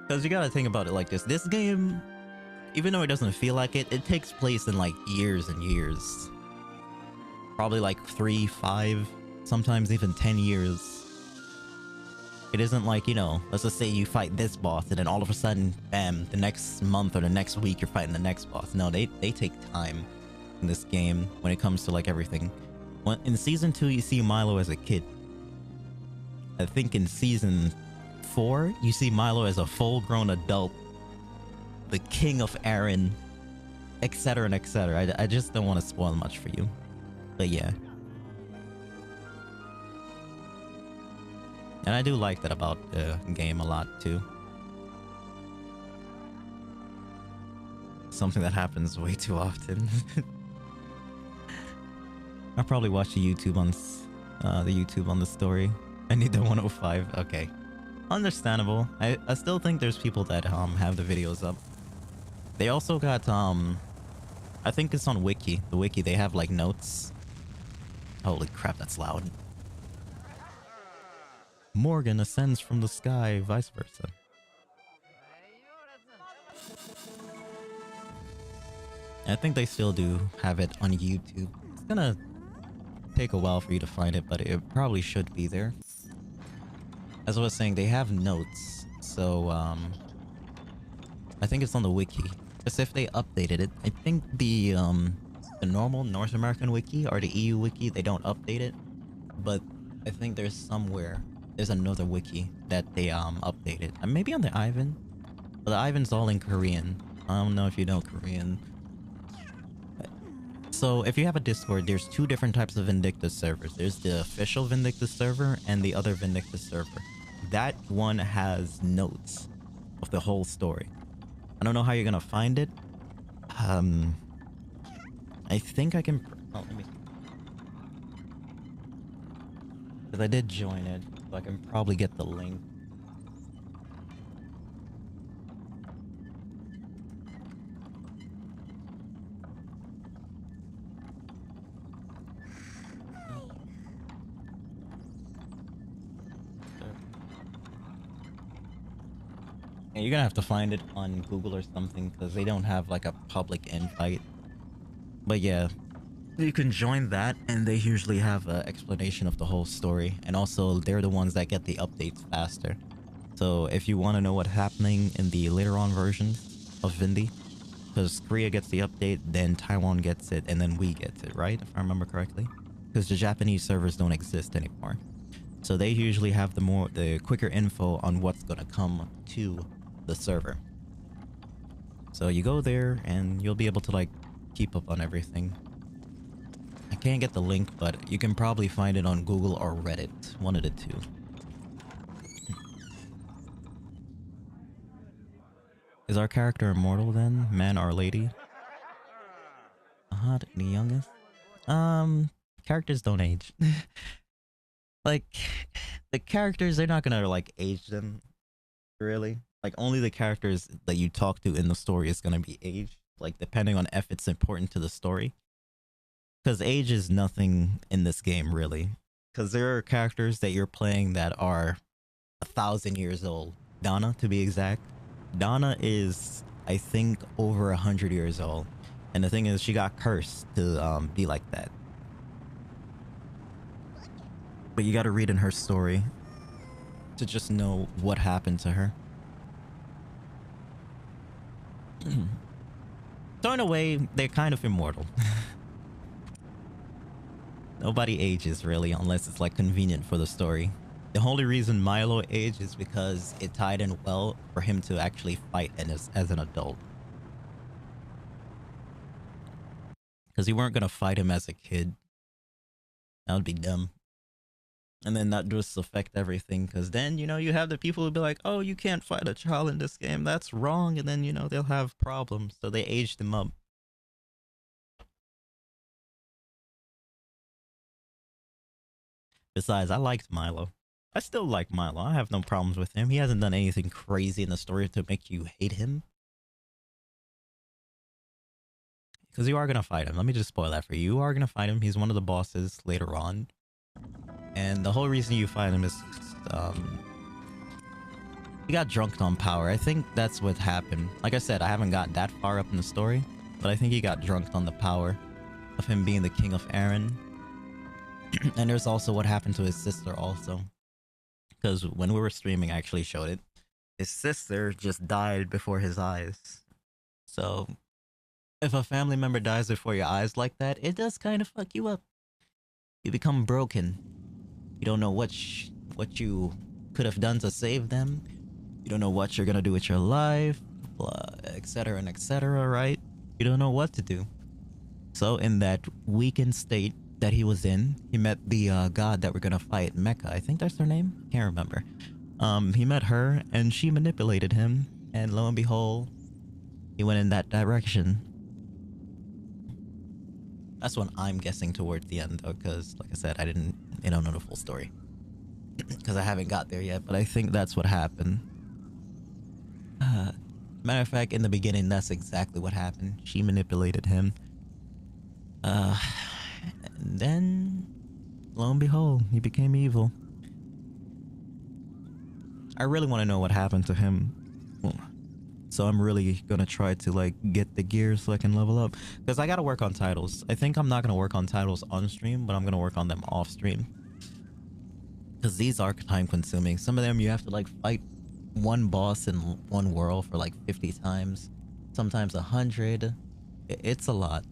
Because you gotta think about it like this. This game, even though it doesn't feel like it, it takes place in like years and years. Probably like 3, 5, sometimes even 10 years. It isn't like, you know, let's just say you fight this boss and then all of a sudden, bam, the next month or the next week you're fighting the next boss. No, they take time in this game when it comes to like everything. When, in season 2, you see Milo as a kid. I think in season 4, you see Milo as a full-grown adult, the king of Aaron, etc. and etc. I just don't want to spoil much for you. But yeah. And I do like that about the game a lot too. Something that happens way too often. I'll probably watch the YouTube on the story. I need the 105. Okay. Understandable. I still think there's people that have the videos up. They also got I think it's on Wiki. The Wiki, they have like notes. Holy crap, that's loud. Morgan ascends from the sky, vice versa. I think they still do have it on YouTube. It's gonna take a while for you to find it, but it probably should be there. As I was saying, they have notes, so I think it's on the wiki. Just if they updated it. I think the normal North American wiki or the EU wiki, they don't update it, but I think there's another wiki that they updated. And maybe on the Ivan, but the Ivan's all in Korean. I don't know if you know Korean. So if you have a Discord, there's 2 different types of Vindictus servers. There's the official Vindictus server and the other Vindictus server. That one has notes of the whole story. I don't know how you're gonna find it. I think I can... Oh, let me see. Because I did join it, so I can probably get the link. Yeah, you're gonna have to find it on Google or something because they don't have like a public invite. But yeah, you can join that and they usually have an explanation of the whole story. And also they're the ones that get the updates faster. So if you want to know what's happening in the later on versions of Vindy, because Korea gets the update, then Taiwan gets it, and then we get it, right? If I remember correctly. Because the Japanese servers don't exist anymore. So they usually have the quicker info on what's gonna come to the server. So you go there and you'll be able to like keep up on everything. I can't get the link, but you can probably find it on Google or Reddit. One of the two. Is our character immortal then? Man or lady? The youngest? Characters don't age. Like, the characters, they're not gonna like age them, really. Like, only the characters that you talk to in the story is gonna be aged, like, depending on if it's important to the story. Because age is nothing in this game, really. Because there are characters that you're playing that are 1,000 years old. Donna, to be exact. Donna is, I think, over 100 years old. And the thing is, she got cursed to be like that. But you gotta read in her story to just know what happened to her. So in a way, they're kind of immortal. Nobody ages, really, unless it's like convenient for the story. The only reason Milo aged is because it tied in well for him to actually fight as an adult. Because you weren't gonna fight him as a kid. That would be dumb. And then that just affect everything, because then, you know, you have the people who be like, oh, you can't fight a child in this game, that's wrong, and then, you know, they'll have problems, so they aged him up. Besides, I liked Milo. I still like Milo. I have no problems with him. He hasn't done anything crazy in the story to make you hate him. Because you are going to fight him. Let me just spoil that for you. You are going to fight him. He's one of the bosses later on. And the whole reason you fight him is... he got drunk on power. I think that's what happened. Like I said, I haven't got that far up in the story. But I think he got drunk on the power of him being the king of Charon. And there's also what happened to his sister also. Because when we were streaming, I actually showed it. His sister just died before his eyes. So... if a family member dies before your eyes like that, it does kind of fuck you up. You become broken. You don't know what you could have done to save them. You don't know what you're gonna do with your life, etc. and etc. Right? You don't know what to do. So in that weakened state that he was in, he met the god that we're gonna fight, Mecha. I think that's her name. Can't remember. He met her, and she manipulated him, and lo and behold, he went in that direction. That's what I'm guessing towards the end, though, because, like I said, I don't know the full story. Because I haven't got there yet, but I think that's what happened. Matter of fact, in the beginning, that's exactly what happened. She manipulated him. And then, lo and behold, he became evil. I really want to know what happened to him. So I'm really gonna try to like get the gear so I can level up, because I gotta work on titles. I think I'm not gonna work on titles on stream, but I'm gonna work on them off stream, because these are time consuming. Some of them you have to like fight one boss in one world for like 50 times, sometimes 100. It's a lot,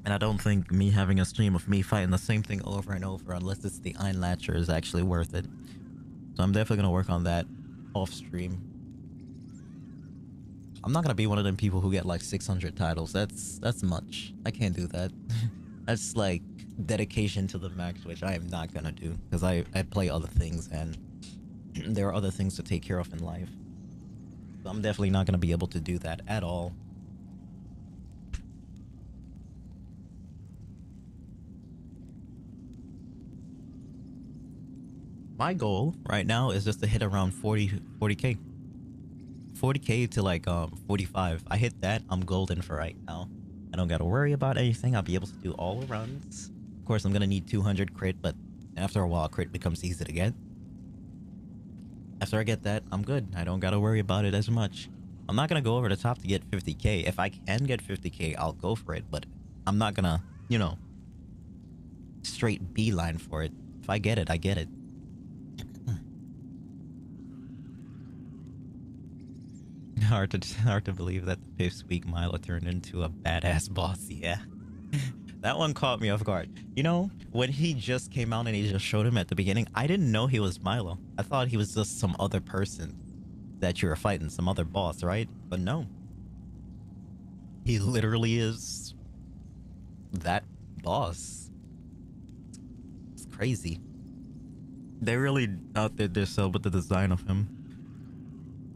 and I don't think me having a stream of me fighting the same thing over and over, unless it's the Einlatcher, is actually worth it. So I'm definitely gonna work on that off stream. I'm not gonna be one of them people who get like 600 titles. That's much. I can't do that. That's like dedication to the max, which I am not gonna do, because I play other things and there are other things to take care of in life. So I'm definitely not gonna be able to do that at all. My goal right now is just to hit around 40k. 40k to like 45. I hit that, I'm golden for right now. I don't gotta worry about anything. I'll be able to do all the runs. Of course, I'm gonna need 200 crit, but after a while, crit becomes easy to get. After I get that, I'm good. I don't gotta worry about it as much. I'm not gonna go over the top to get 50k. If I can get 50k, I'll go for it, but I'm not gonna, you know, straight beeline for it. If I get it, I get it. Hard to believe that the 5th week Milo turned into a badass boss. Yeah. That one caught me off guard. You know, when he just came out and he just showed him at the beginning, I didn't know he was Milo. I thought he was just some other person that you were fighting, some other boss, right? But no. He literally is that boss. It's crazy. They really outdid themselves with the design of him.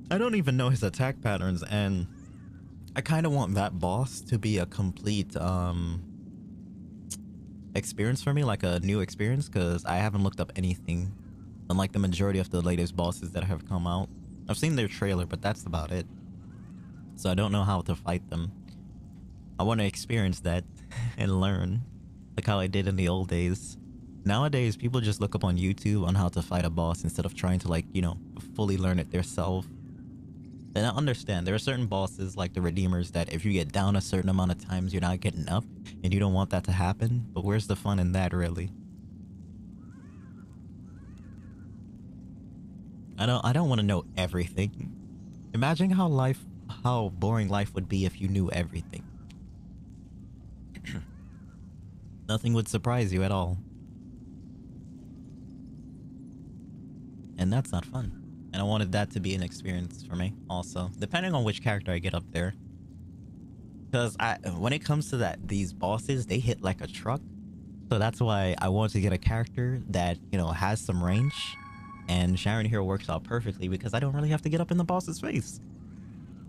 I don't even know his attack patterns, and I kind of want that boss to be a complete experience for me, like a new experience, because I haven't looked up anything, unlike the majority of the latest bosses that have come out. I've seen their trailer, but that's about it. So I don't know how to fight them. I want to experience that and learn, like how I did in the old days. Nowadays, people just look up on YouTube on how to fight a boss instead of trying to, like, you know, fully learn it themselves. And I understand there are certain bosses like the Redeemers that if you get down a certain amount of times, you're not getting up, and you don't want that to happen. But where's the fun in that, really? I don't want to know everything. Imagine how boring life would be if you knew everything. Nothing would surprise you at all. And that's not fun. And I wanted that to be an experience for me also, depending on which character I get up there. Because when it comes to these bosses, they hit like a truck. So that's why I want to get a character that, you know, has some range. And Charon here works out perfectly because I don't really have to get up in the boss's face.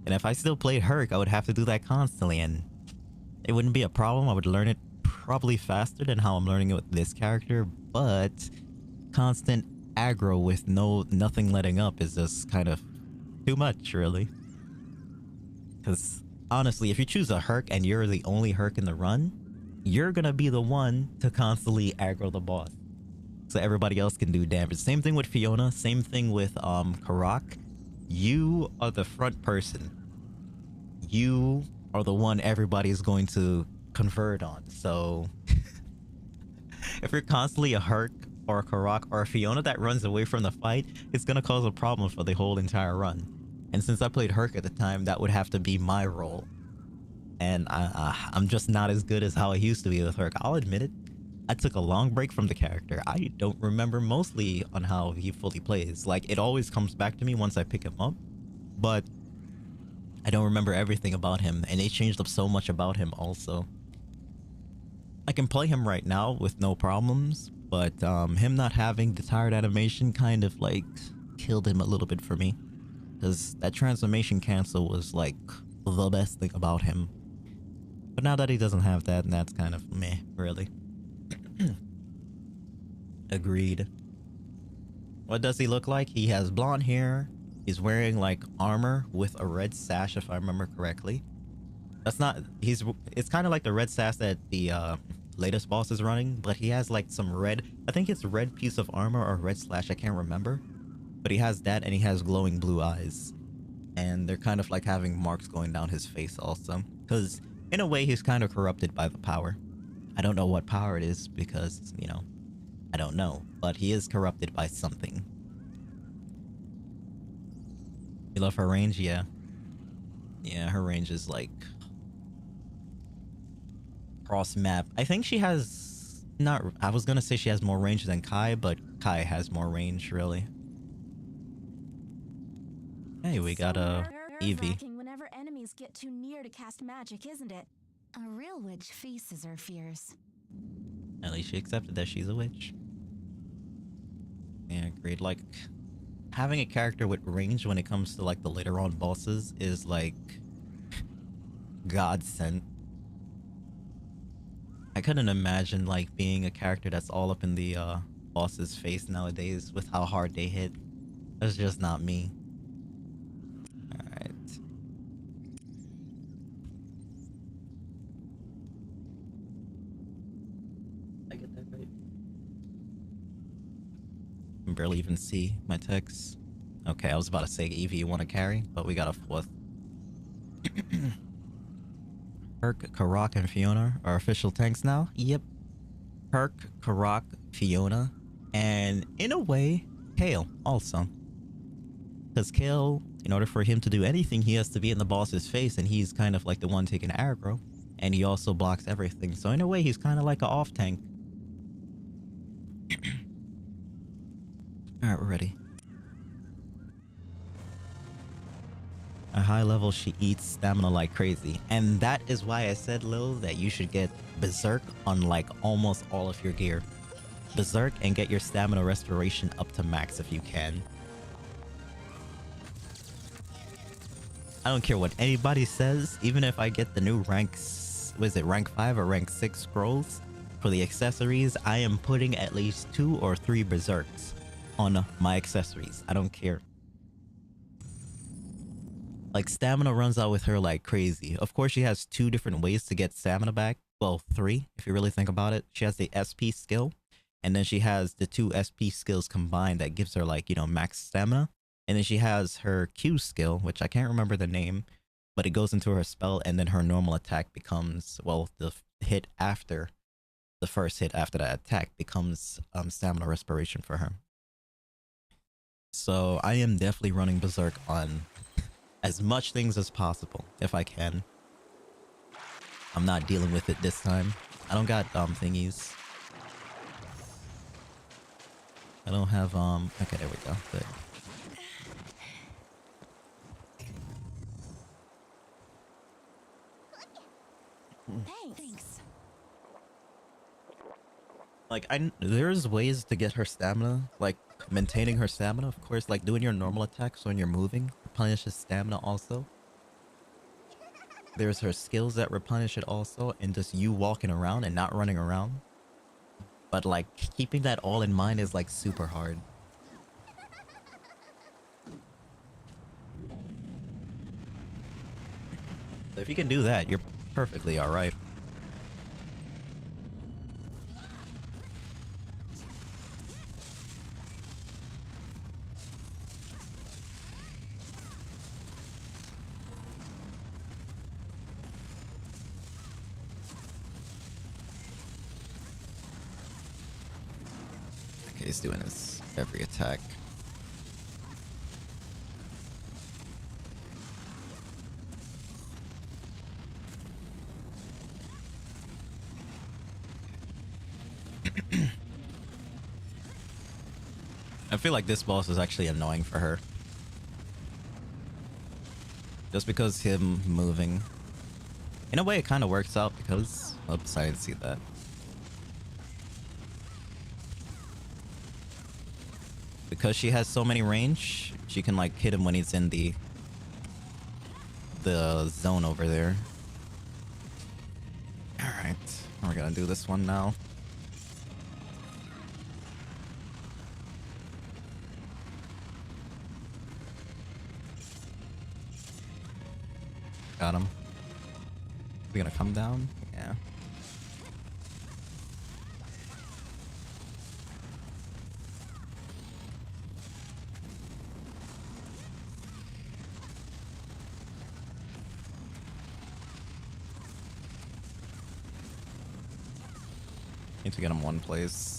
And if I still played Herc, I would have to do that constantly, and it wouldn't be a problem. I would learn it probably faster than how I'm learning it with this character, but constant aggro with nothing letting up is just kind of too much, really. Because honestly, if you choose a Herc and you're the only Herc in the run, you're gonna be the one to constantly aggro the boss, so everybody else can do damage. Same thing with Fiona, same thing with Karak. You are the front person. You are the one everybody's going to convert on. So if you're constantly a Herc or a Karak or a Fiona that runs away from the fight, it's gonna cause a problem for the whole entire run. And since I played Herc at the time, that would have to be my role. And I'm just not as good as how I used to be with Herc. I'll admit it. I took a long break from the character. I don't remember mostly on how he fully plays. Like, it always comes back to me once I pick him up, but I don't remember everything about him, and they changed up so much about him also. I can play him right now with no problems, but him not having the tired animation kind of like killed him a little bit for me, because that transformation cancel was like the best thing about him. But now that he doesn't have that, and that's kind of meh, really. Agreed. What does he look like? He has blonde hair. He's wearing like armor with a red sash, if I remember correctly. That's not, it's kind of like the red sash that the latest boss is running, but he has like some red, I think it's red piece of armor or red slash, I can't remember. But he has that, and he has glowing blue eyes. And they're kind of like having marks going down his face also. Because in a way, he's kind of corrupted by the power. I don't know what power it is because, you know, I don't know. But he is corrupted by something. You love her range? Yeah. Yeah, her range is like cross map. I think she has not, I was gonna say she has more range than Kai, but Kai has more range, really. Hey, we got a Eevee. Whenever enemies get too near to cast magic, isn't it? A real witch faces her fears. At least she accepted that she's a witch. Yeah, agreed. Like, having a character with range when it comes to like the later on bosses is like godsend. I couldn't imagine like being a character that's all up in the boss's face nowadays with how hard they hit. That's just not me. Alright. I get that right? I can barely even see my text. Okay, I was about to say Eevee you want to carry, but we got a fourth. Herc, Karak, and Fiona are official tanks now. Yep. Herc, Karak, Fiona, and in a way, Kale also. Because Kale, in order for him to do anything, he has to be in the boss's face, and he's kind of like the one taking aggro. And he also blocks everything. So in a way, he's kind of like an off tank. Alright, we're ready. At high level, she eats stamina like crazy. And that is why I said, Lil, that you should get Berserk on like almost all of your gear. Berserk and get your stamina restoration up to max if you can. I don't care what anybody says, even if I get the new ranks, was it rank 5 or rank 6 scrolls? For the accessories, I am putting at least 2 or 3 Berserks on my accessories. I don't care. Like, stamina runs out with her like crazy. Of course, she has 2 different ways to get stamina back. Well, 3, if you really think about it. She has the SP skill, and then she has the 2 SP skills combined that gives her, like, you know, max stamina. And then she has her Q skill, which I can't remember the name, but it goes into her spell, and then her normal attack becomes, well, the hit after, the first hit after that attack becomes stamina respiration for her. So I am definitely running Berserk on as much things as possible, if I can. I'm not dealing with it this time. I don't got thingies. I don't have okay, there we go. Good. Thanks. Like, there's ways to get her stamina, like maintaining her stamina, of course, like doing your normal attacks when you're moving replenishes stamina also. There's her skills that replenish it also, and just you walking around and not running around. But like keeping that all in mind is like super hard. So if you can do that, you're perfectly alright. Okay, he's doing his every attack. I feel like this boss is actually annoying for her. Just because him moving. In a way, it kind of works out because... Oops, I didn't see that. Because she has so many range, she can like hit him when he's in the zone over there. Alright, we're gonna do this one now. Got him. We gonna come down? Yeah. Need to get him one place.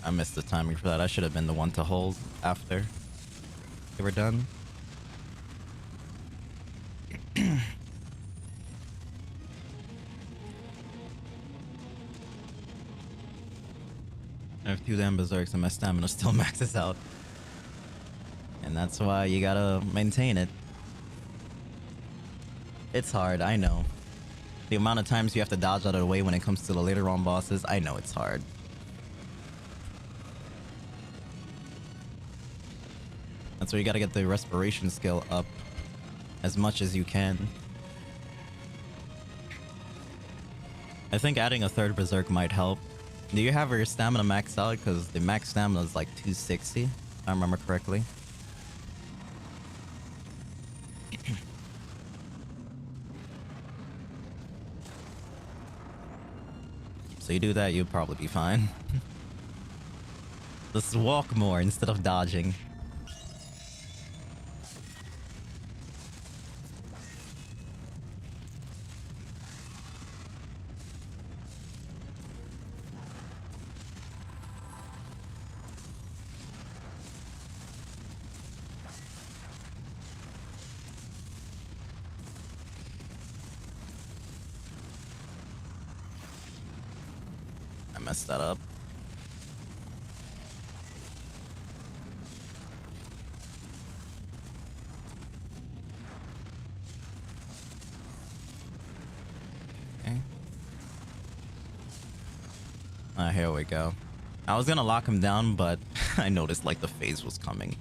I missed the timing for that. I should have been the one to hold after they were done. I have 2 damn berserks and my stamina still maxes out. And that's why you gotta maintain it. It's hard, I know. The amount of times you have to dodge out of the way when it comes to the later on bosses, I know it's hard. That's where you gotta get the respiration skill up as much as you can. I think adding a 3rd berserk might help. Do you have your stamina maxed out? Because the max stamina is like 260, if I remember correctly. So you do that, you'll probably be fine. Just walk more instead of dodging. I messed that up. Okay. Here we go. I was gonna lock him down, but I noticed like the phase was coming.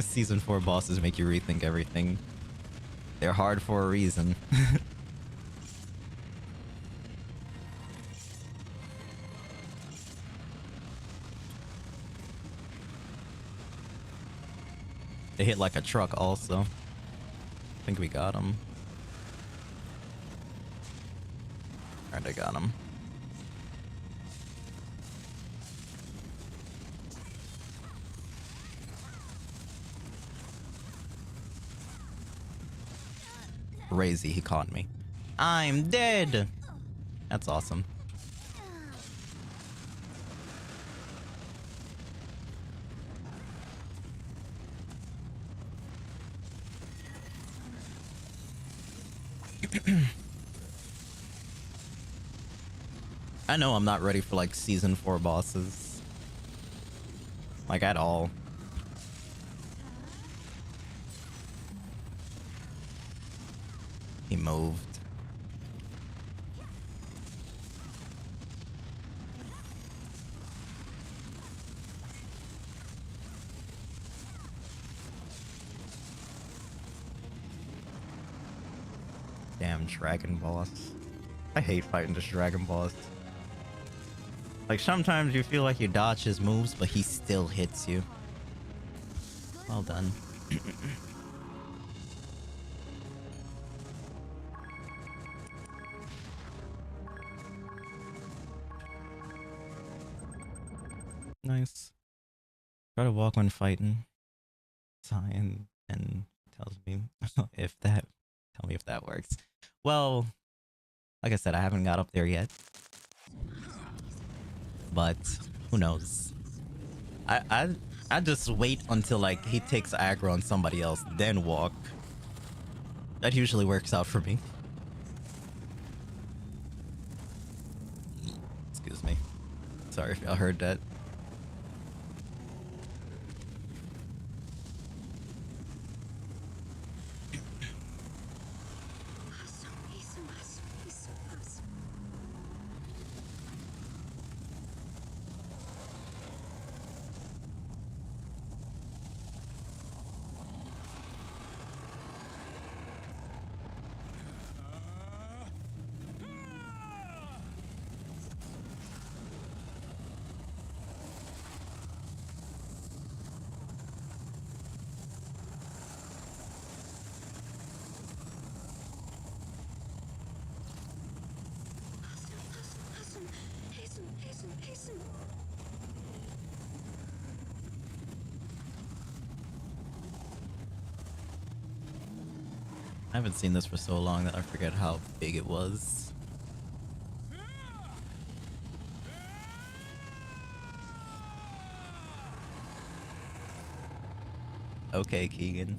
Season 4 bosses make you rethink everything. They're hard for a reason. They hit like a truck also. I think we got him. Alright, I got him. Crazy, he caught me. I'm dead! That's awesome. I know I'm not ready for like season 4 bosses. Like at all. He moved. Damn dragon boss. I hate fighting this dragon boss. Like sometimes you feel like you dodge his moves, but he still hits you. Well done. Nice. Try to walk when fighting. Sign and tells me if that. Tell me if that works. Well, like I said, I haven't got up there yet. But who knows? I just wait until like he takes aggro on somebody else, then walk. That usually works out for me. Excuse me. Sorry if y'all heard that. I haven't seen this for so long that I forget how big it was. Okay, Keegan.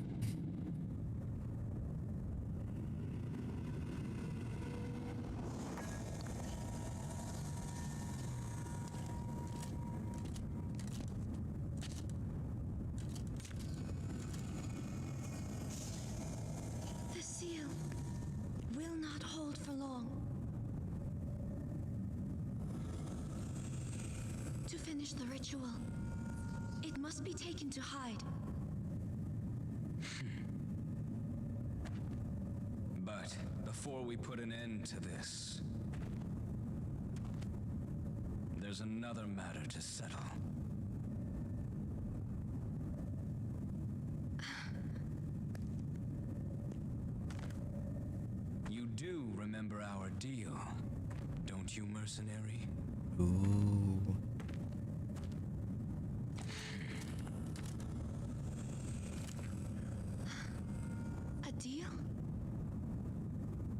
The ritual. It must be taken to hide. But before we put an end to this, there's another matter to settle. You do remember our deal, don't you, mercenary? Ooh.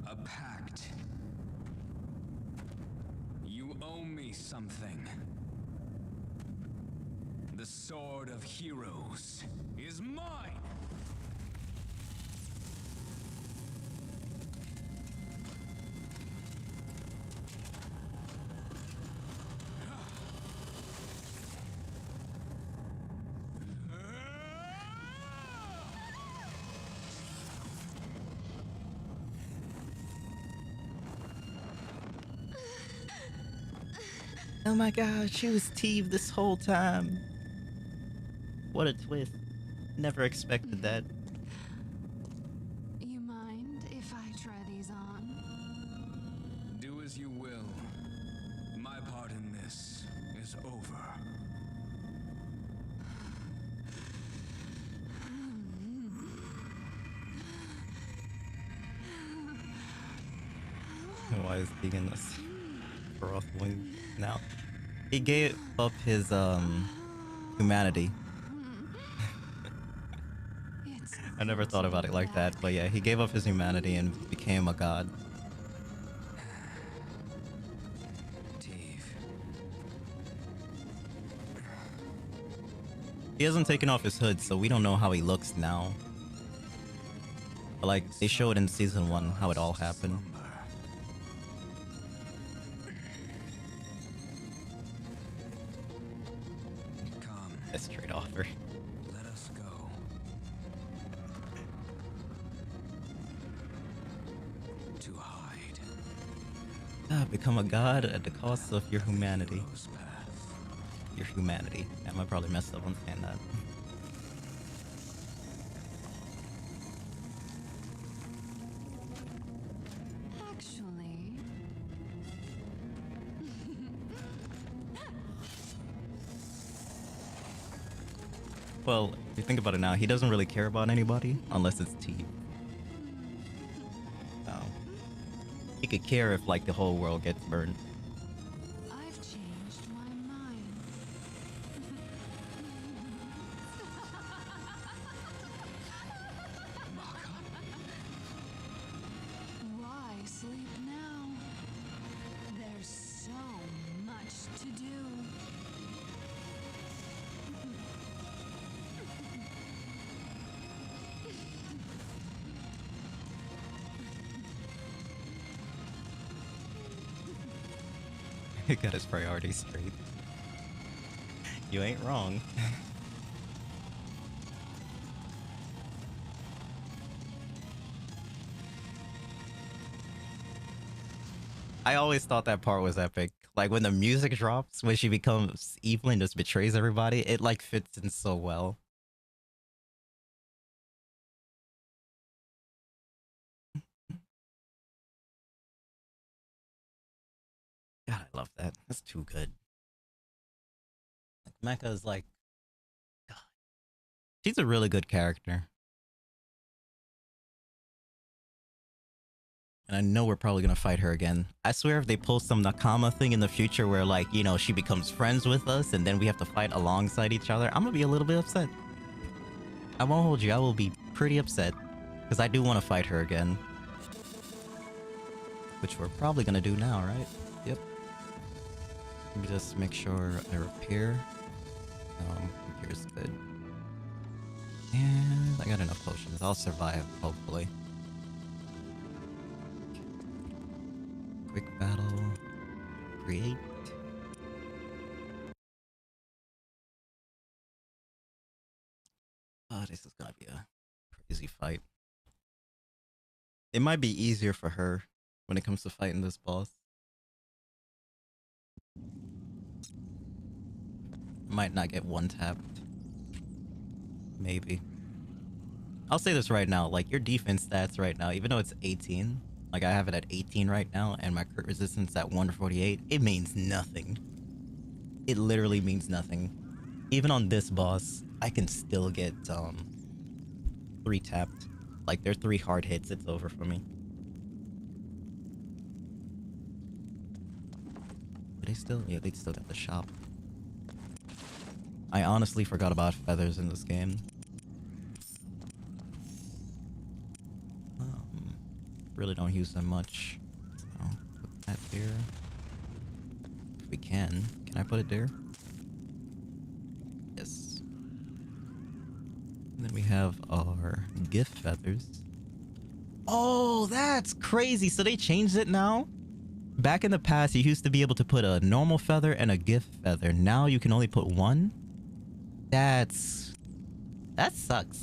A pact. You owe me something. The Sword of Heroes is mine! Oh my god, she was Teve this whole time. What a twist. Never expected that. You mind if I try these on? Do as you will. My part in this is over. Why is Keegan this brothling now? He gave up his humanity. I never thought about it like that, but yeah, he gave up his humanity and became a god. He hasn't taken off his hood, so we don't know how he looks now. But like, they showed in season 1 how it all happened. Come, That's trade offer. let us go. To hide. Become a god at the cost of your humanity. Hero's path. Your humanity. Damn, I probably messed up on saying that. Actually, Well, if you think about it now, he doesn't really care about anybody unless it's tea. So, he could care if like the whole world gets burned. I've changed my mind. Why sleep now? There's so much to do. He got his priorities straight. You ain't wrong. I always thought that part was epic. Like when the music drops, when she becomes evil and just betrays everybody, it like fits in so well. God, I love that. That's too good. Like, Mecha is like, God, she's a really good character. And I know we're probably gonna fight her again. I swear if they pull some Nakama thing in the future where like, you know, she becomes friends with us and then we have to fight alongside each other, I'm gonna be a little bit upset. I won't hold you, I will be pretty upset. Because I do want to fight her again. Which we're probably gonna do now, right? Yep. Let me just make sure I repair. Repair's good. And I got enough potions. I'll survive, hopefully. Quick battle. Create. Oh, this is gonna be a crazy fight. It might be easier for her when it comes to fighting this boss. Might not get one tapped. Maybe. I'll say this right now, like your defense stats right now, even though it's 18, like I have it at 18 right now, and my crit resistance at 148, it means nothing. It literally means nothing. Even on this boss, I can still get 3 tapped. Like they're 3 hard hits, it's over for me. Do they still? Yeah, they still got the shop. I honestly forgot about feathers in this game. Really don't use them much. So, put that there. If we can. Can I put it there? Yes. And then we have our gift feathers. Oh, that's crazy. So they changed it now? Back in the past, you used to be able to put a normal feather and a gift feather. Now you can only put one? That sucks.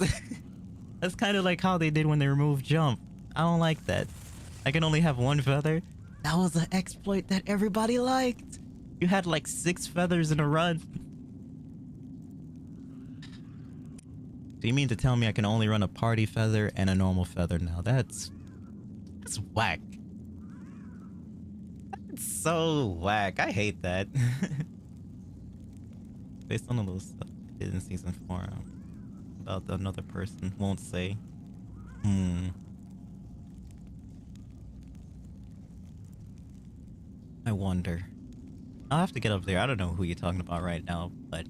That's kind of like how they did when they removed jump. I don't like that. I can only have one feather. That was an exploit that everybody liked. You had like 6 feathers in a run. Do you mean to tell me I can only run a party feather and a normal feather now? That's whack. That's so whack. I hate that. Based on a little stuff I did in season 4 about another person. Won't say. I wonder. I'll have to get up there. I don't know who you're talking about right now, but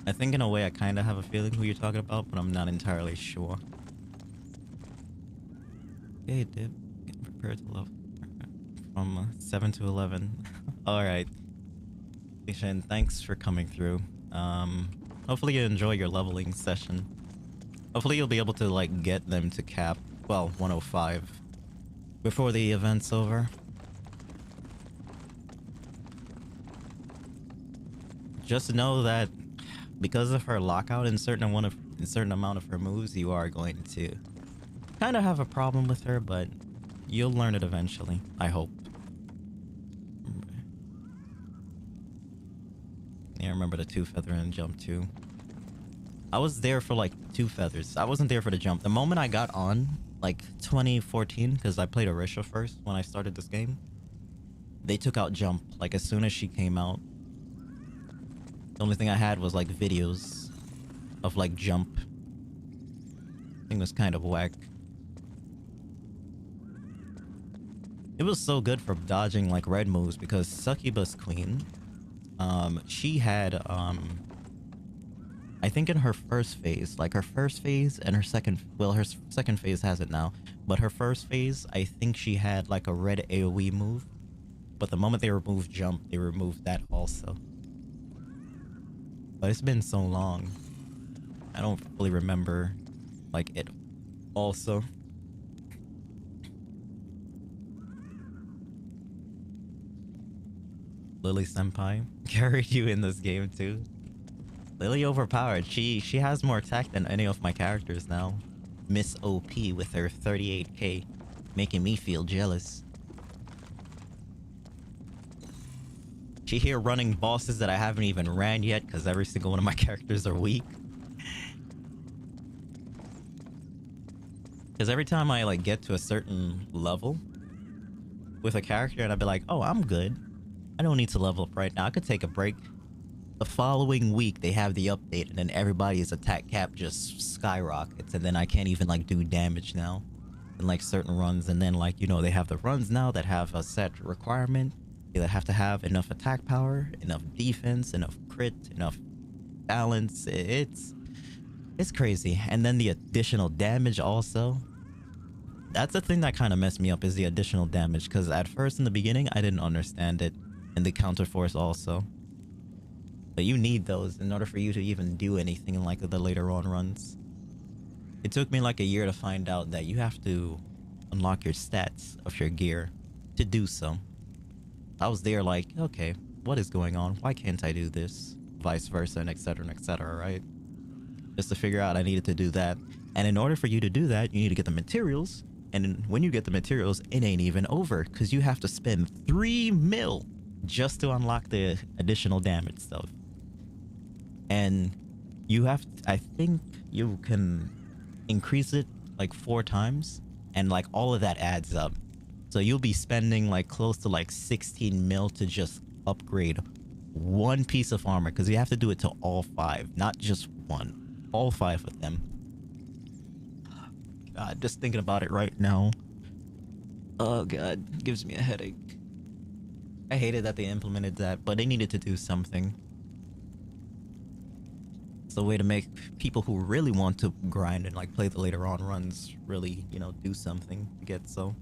I think in a way I kind of have a feeling who you're talking about, but I'm not entirely sure. Okay, Dip. Getting prepared to love. From 7 to 11. Alright. Shen, thanks for coming through. Hopefully you enjoy your leveling session. Hopefully you'll be able to like get them to cap Well, 105. Before the event's over. Just know that because of her lockout in certain amount of her moves, you are going to kind of have a problem with her, but you'll learn it eventually, I hope. Yeah, remember the 2 feather and jump too. I was there for like 2 feathers. I wasn't there for the jump. The moment I got on, like 2014, because I played Arisha first when I started this game, they took out jump like as soon as she came out. The only thing I had was like videos of like jump. I think it was kind of whack. It was so good for dodging like red moves because Succubus Queen, she had I think in her first phase, like her first phase and her second, well, her second phase has it now, but her first phase, I think she had like a red AoE move, but the moment they removed jump, they removed that also. But it's been so long, I don't fully remember like it also. Lily Senpai carried you in this game too. Lily overpowered. She has more attack than any of my characters now. Miss OP with her 38k, making me feel jealous. She here running bosses that I haven't even ran yet because every single one of my characters are weak. Because every time I like get to a certain level with a character and I'd be like, oh, I'm good. I don't need to level up right now. I could take a break. The following week, they have the update, and then everybody's attack cap just skyrockets, and then I can't even like do damage now in like certain runs. And then like, you know, they have the runs now that have a set requirement. They have to have enough attack power, enough defense, enough crit, enough balance. It's crazy. And then the additional damage also. That's the thing that kind of messed me up, is the additional damage, because at first in the beginning I didn't understand it, and the counter force also. But you need those in order for you to even do anything in like the later on runs. It took me like a year to find out that you have to unlock your stats of your gear to do so. I was there like, okay, what is going on? Why can't I do this? Vice versa, and etc, right? Just to figure out I needed to do that. And in order for you to do that, you need to get the materials. And when you get the materials, it ain't even over, because you have to spend 3 mil just to unlock the additional damage stuff. And you have, I think you can increase it like 4 times, and like all of that adds up. So you'll be spending like close to like 16 mil to just upgrade 1 piece of armor, because you have to do it to all 5, not just 1, all 5 of them. God, just thinking about it right now, oh god, gives me a headache. I hated that they implemented that, but they needed to do something. It's a way to make people who really want to grind and like play the later on runs really, you know, do something to get so.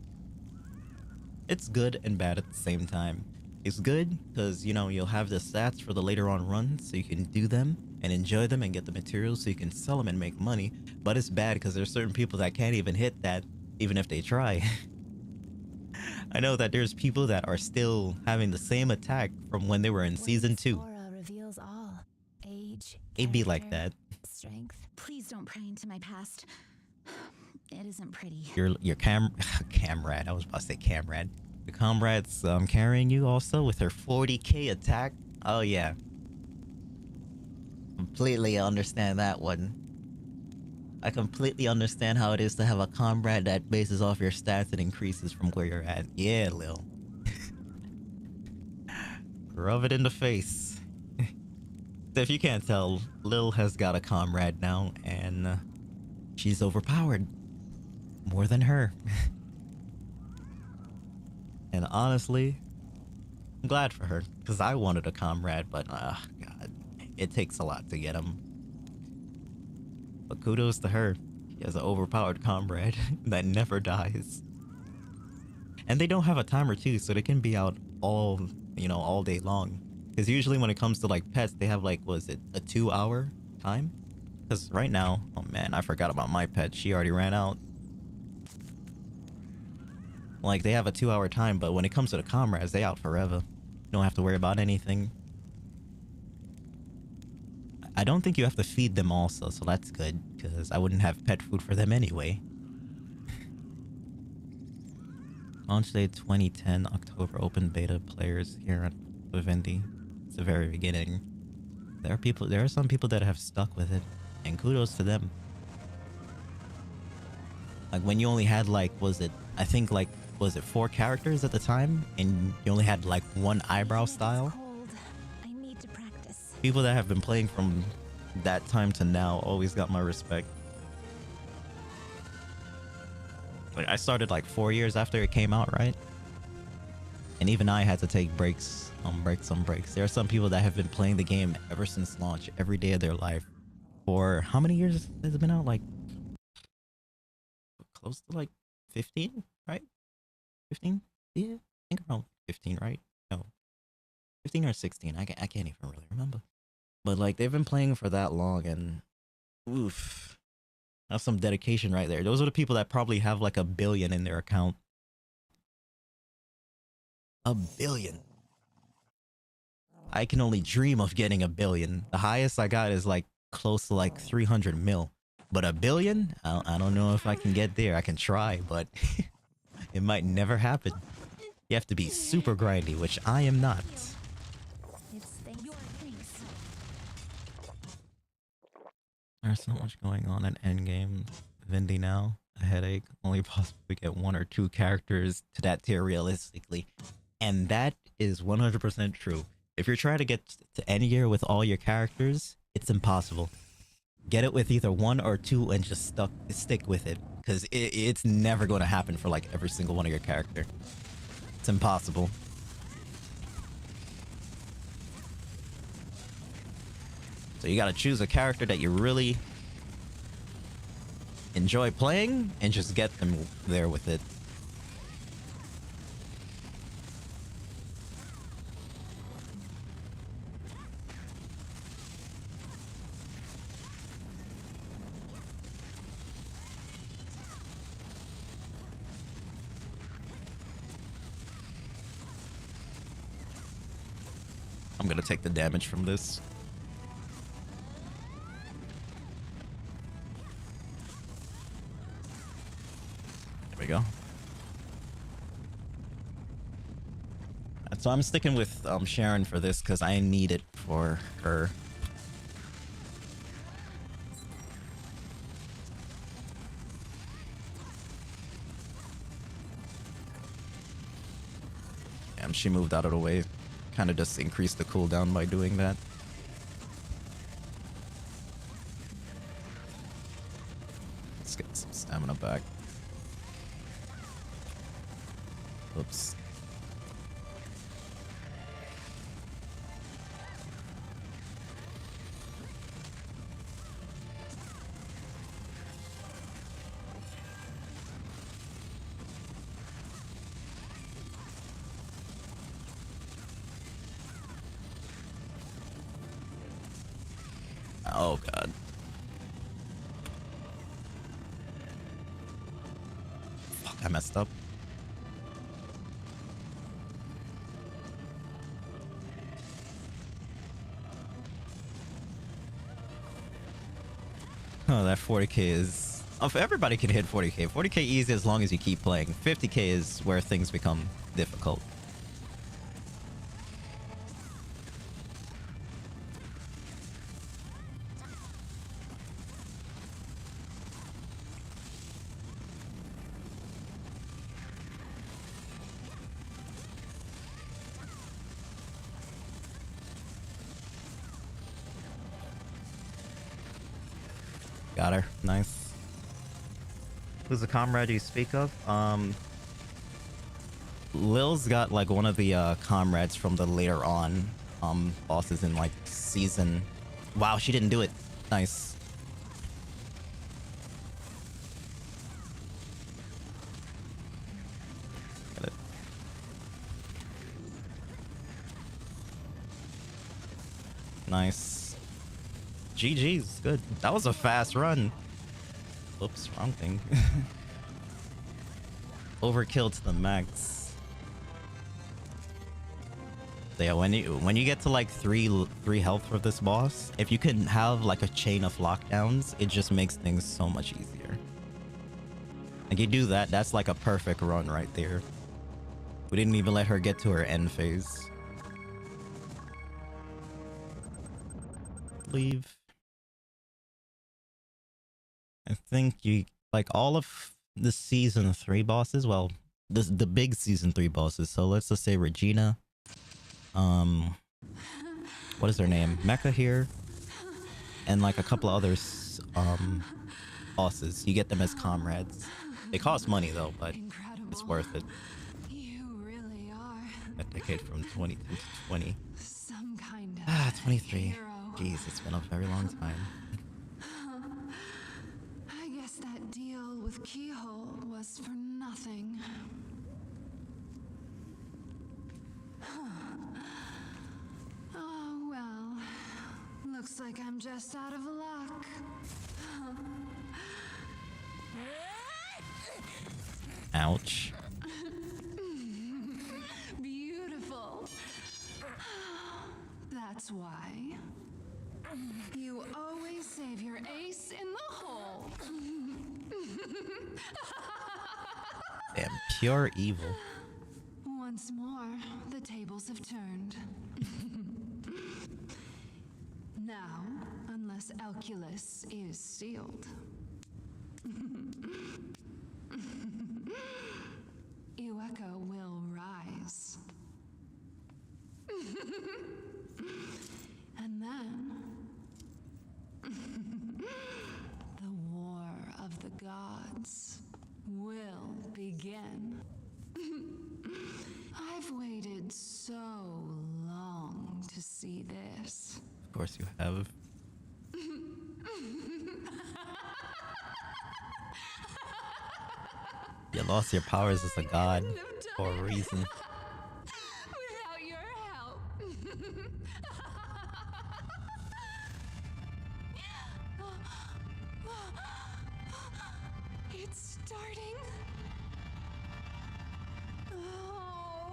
It's good and bad at the same time. It's good because, you know, you'll have the stats for the later on runs, so you can do them and enjoy them and get the materials so you can sell them and make money. But it's bad because there's certain people that can't even hit that, even if they try. I know that there's people that are still having the same attack from when they were in season 2. Reveals all. Age, It'd be like that. strength. Please don't pry into my past. It isn't pretty. Your camrad. I was about to say camrad. Your comrade's carrying you also with her 40k attack. Oh yeah. Completely understand that one. I completely understand how it is to have a comrade that bases off your stats and increases from where you're at. Yeah, Lil. Rub it in the face. So if you can't tell, Lil has got a comrade now, and she's overpowered. More than her. And honestly, I'm glad for her, because I wanted a comrade, but god, it takes a lot to get him. But kudos to her. She has an overpowered comrade that never dies. And they don't have a timer too, so they can be out all, you know, all day long. Because usually when it comes to like pets, they have like, was it a 2-hour time? Because right now, oh man, I forgot about my pet. She already ran out. Like, they have a 2-hour time, but when it comes to the comrades, they out forever. You don't have to worry about anything. I don't think you have to feed them also, so that's good, because I wouldn't have pet food for them anyway. Launch date 2010, October, open beta players here at Vivendi. It's the very beginning. There are some people that have stuck with it, and kudos to them. Like, when you only had, like, was it 4 characters at the time, and you only had, like, one eyebrow style? I need to practice. People that have been playing from that time to now always got my respect. Like, I started like 4 years after it came out, right? And even I had to take breaks on breaks. There are some people that have been playing the game ever since launch, every day of their life. For how many years has it been out? Like, close to like 15, right? 15? Yeah, I think around 15, right? No, 15 or 16. I can't even really remember. But like, they've been playing for that long, and oof, that's some dedication right there. Those are the people that probably have like 1 billion in their account. 1 billion. I can only dream of getting 1 billion. The highest I got is like close to like 300 mil. But 1 billion? I don't know if I can get there. I can try, but it might never happen. You have to be super grindy, which I am not. There's not much going on in endgame. Vindy now, a headache. Only possible to get 1 or 2 characters to that tier realistically. And that is 100% true. If you're trying to get to end gear with all your characters, it's impossible. Get it with either 1 or 2 and just stick with it. Because it's never going to happen for like every single one of your character. It's impossible. So you gotta choose a character that you really enjoy playing and just get them there with it. I'm gonna take the damage from this. There we go. So I'm sticking with Charon for this because I need it for her. Damn, she moved out of the way. Kind of just increased the cooldown by doing that. Let's get some stamina back. Oops. Oh god. Fuck, I messed up. Oh, that 40k is... Oh, everybody can hit 40k. 40k easy as long as you keep playing. 50k is where things become difficult. Got her. Nice. Who's the comrade you speak of? Lil's got like one of the comrades from the later on bosses in like season. Wow, she didn't do it. Nice. Get it. Nice. GG's, good. That was a fast run. Oops, wrong thing. overkill to the max. So yeah, when you get to like three health for this boss, if you can have like a chain of lockdowns, it just makes things so much easier. Like you do that, that's like a perfect run right there. We didn't even let her get to her end phase. Leave. I think you like all of the season 3 bosses. Well, the big season 3 bosses. So let's just say Regina. What is her name? Mecha here, and like a couple of others. Bosses. You get them as comrades. They cost money though, but it's worth it. You really are. A decade from 20 to 20. Some kind of 23. hero. Jeez, it's been a very long time. I guess that deal with Keyhole was for nothing. Oh well. Looks like I'm just out of luck. Ouch. Beautiful. That's why. You always save your ace in the hole. Damn, pure evil. Once more, the tables have turned. Now, unless Elculus is sealed. Iweko will rise. And then the war of the gods will begin. I've waited so long to see this. Of course you have. You lost your powers as a god for a reason. Without your help. It's starting. Oh.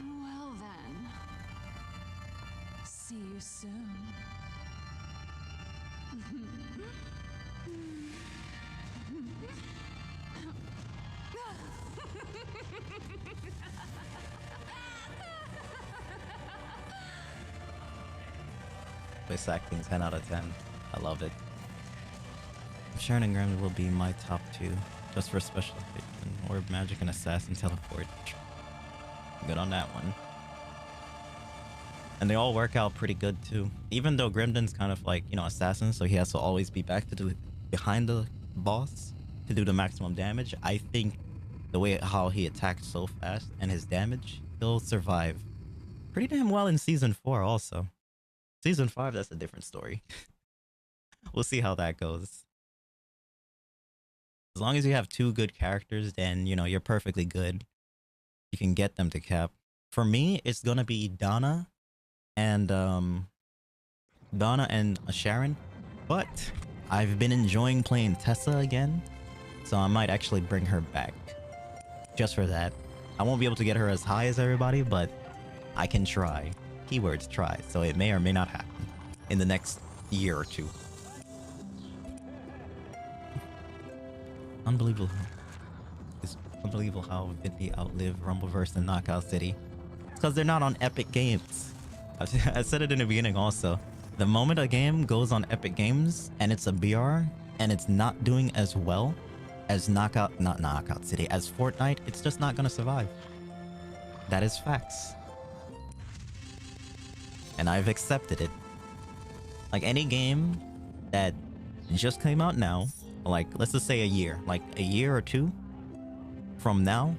Well then, see you soon. Voice acting 10 out of 10. I love it. Charon and Graham will be my top 2, just for special effects, or magic and assassin teleport. Good on that one. And they all work out pretty good too. Even though Grimden's kind of like, you know, assassin, so he has to always be back to do behind the boss to do the maximum damage. I think the way how he attacks so fast and his damage, he'll survive pretty damn well in season 4 also. Season 5, that's a different story. We'll see how that goes. As long as you have 2 good characters, then, you know, you're perfectly good. You can get them to cap. For me, it's gonna be Donna and Charon. But I've been enjoying playing Tessa again, so I might actually bring her back. Just for that. I won't be able to get her as high as everybody, but I can try. Keywords try, so it may or may not happen in the next year or 2. Unbelievable. It's unbelievable how Vindy outlived Rumbleverse and Knockout City. It's because they're not on Epic Games. I said it in the beginning also. The moment a game goes on Epic Games and it's a BR and it's not doing as well as not Knockout City, as Fortnite, it's just not gonna survive. That is facts. And I've accepted it. Like any game that just came out now, like let's just say a year or 2 from now.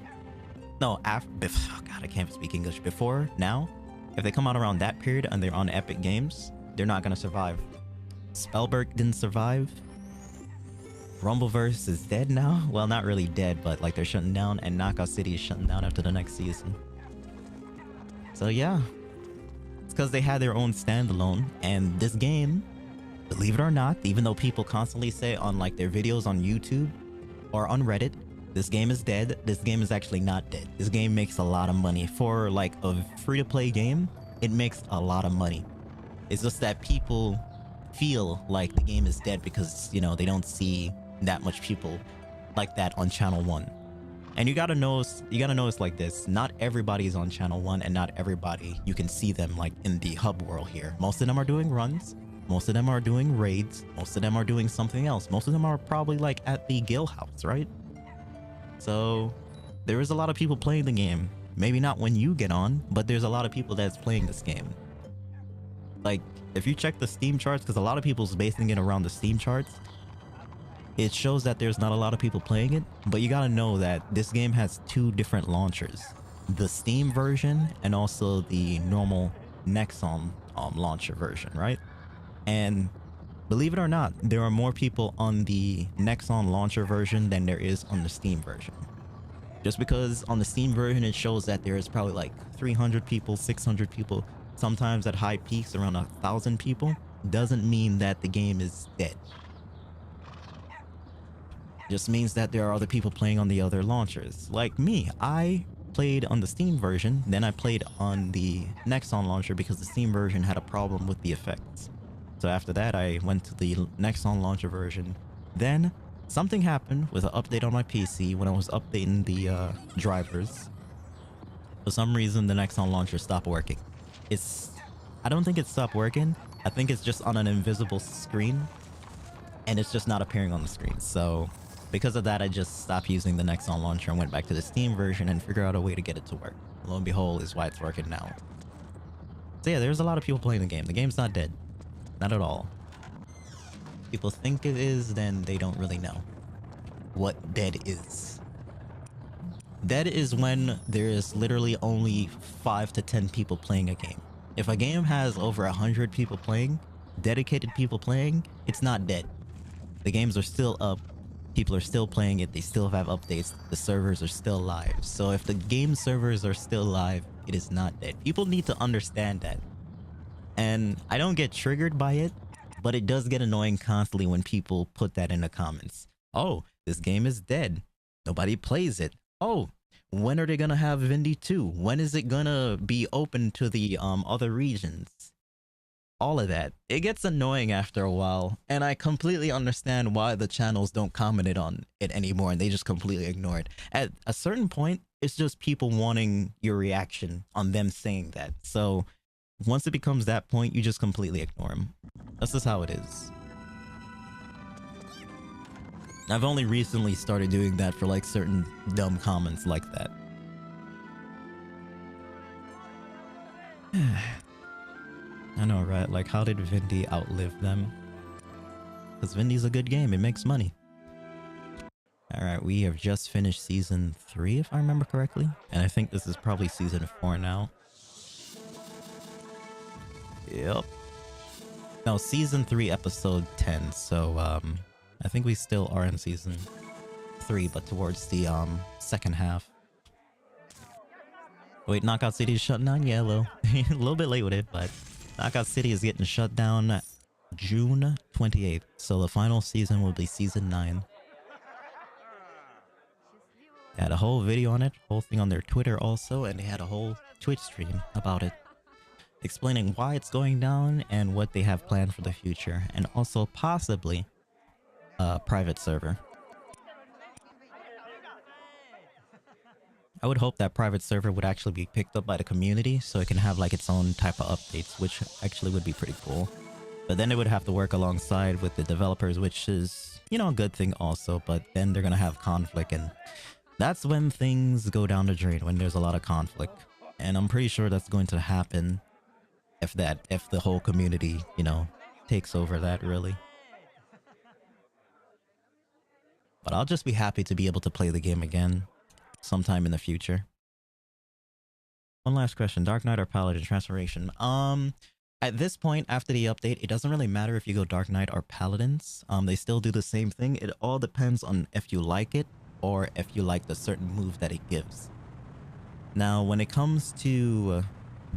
No, after, oh God, I can't speak English. Before now, if they come out around that period and they're on Epic Games, they're not gonna survive. Spellberg didn't survive. Rumbleverse is dead now. Well, not really dead, but like they're shutting down, and Knockout City is shutting down after the next season. So yeah, it's because they had their own standalone, and this game, believe it or not, even though people constantly say on like their videos on YouTube or on Reddit, this game is dead, this game is actually not dead. This game makes a lot of money. For like a free-to-play game, it makes a lot of money. It's just that people feel like the game is dead because, you know, they don't see that much people like that on channel 1. And you gotta notice like this, not everybody is on channel 1, and not everybody you can see them like in the hub world here. Most of them are doing runs, most of them are doing raids, most of them are doing something else, most of them are probably like at the guild house, right? So there is a lot of people playing the game. Maybe not when you get on, but there's a lot of people that's playing this game. Like, if you check the Steam charts, because a lot of people's basing it around the Steam charts, it shows that there's not a lot of people playing it, but you gotta know that this game has 2 different launchers. The Steam version and also the normal Nexon launcher version, right? And believe it or not, there are more people on the Nexon launcher version than there is on the Steam version. Just because on the Steam version it shows that there is probably like 300 people, 600 people, sometimes at high peaks around 1,000 people, doesn't mean that the game is dead. Just means that there are other people playing on the other launchers. Like me, I played on the Steam version, then I played on the Nexon launcher because the Steam version had a problem with the effects. So after that, I went to the Nexon launcher version. Then something happened with an update on my PC when I was updating the drivers. For some reason, the Nexon launcher stopped working. I don't think it stopped working. I think it's just on an invisible screen and it's just not appearing on the screen. So because of that, I just stopped using the Nexon launcher and went back to the Steam version and figured out a way to get it to work. Lo and behold is why it's working now. So yeah, there's a lot of people playing the game. The game's not dead. Not at all. People think it is, then they don't really know what dead is. Dead is when there is literally only 5 to 10 people playing a game. If a game has over 100 people playing, dedicated people playing, it's not dead. The games are still up, people are still playing it, they still have updates, the servers are still live. So if the game servers are still live, it is not dead. People need to understand that. And I don't get triggered by it, but it does get annoying constantly when people put that in the comments. Oh, this game is dead. Nobody plays it. Oh, when are they gonna have Vindy 2? When is it gonna be open to the other regions? All of that. It gets annoying after a while, and I completely understand why the channels don't comment on it anymore and they just completely ignore it. At a certain point, it's just people wanting your reaction on them saying that. So once it becomes that point, you just completely ignore them. That's just how it is. I've only recently started doing that for like certain dumb comments like that. I know, right? Like, how did Vindy outlive them? Because Vindy's a good game, it makes money. Alright, we have just finished season 3 if I remember correctly. And I think this is probably season 4 now. Yep. No, season 3 episode 10, so I think we still are in season 3, but towards the second half. Wait, Knockout City is shutting down? Yeah, a little bit late with it, but Knockout City is getting shut down June 28th, so the final season will be season 9. They had a whole video on it, whole thing on their Twitter also, and they had a whole Twitch stream about it, explaining why it's going down and what they have planned for the future, and also possibly a private server. I would hope that private server would actually be picked up by the community so it can have like its own type of updates, which actually would be pretty cool. But then it would have to work alongside with the developers, which is, you know, a good thing also, but then they're gonna have conflict, and that's when things go down the drain, when there's a lot of conflict. And I'm pretty sure that's going to happen if the whole community, you know, takes over that, really. But I'll just be happy to be able to play the game again sometime in the future. One last question, Dark Knight or Paladin transformation? At this point, after the update, it doesn't really matter if you go Dark Knight or Paladins. They still do the same thing. It all depends on if you like it or if you like the certain move that it gives. Now, when it comes to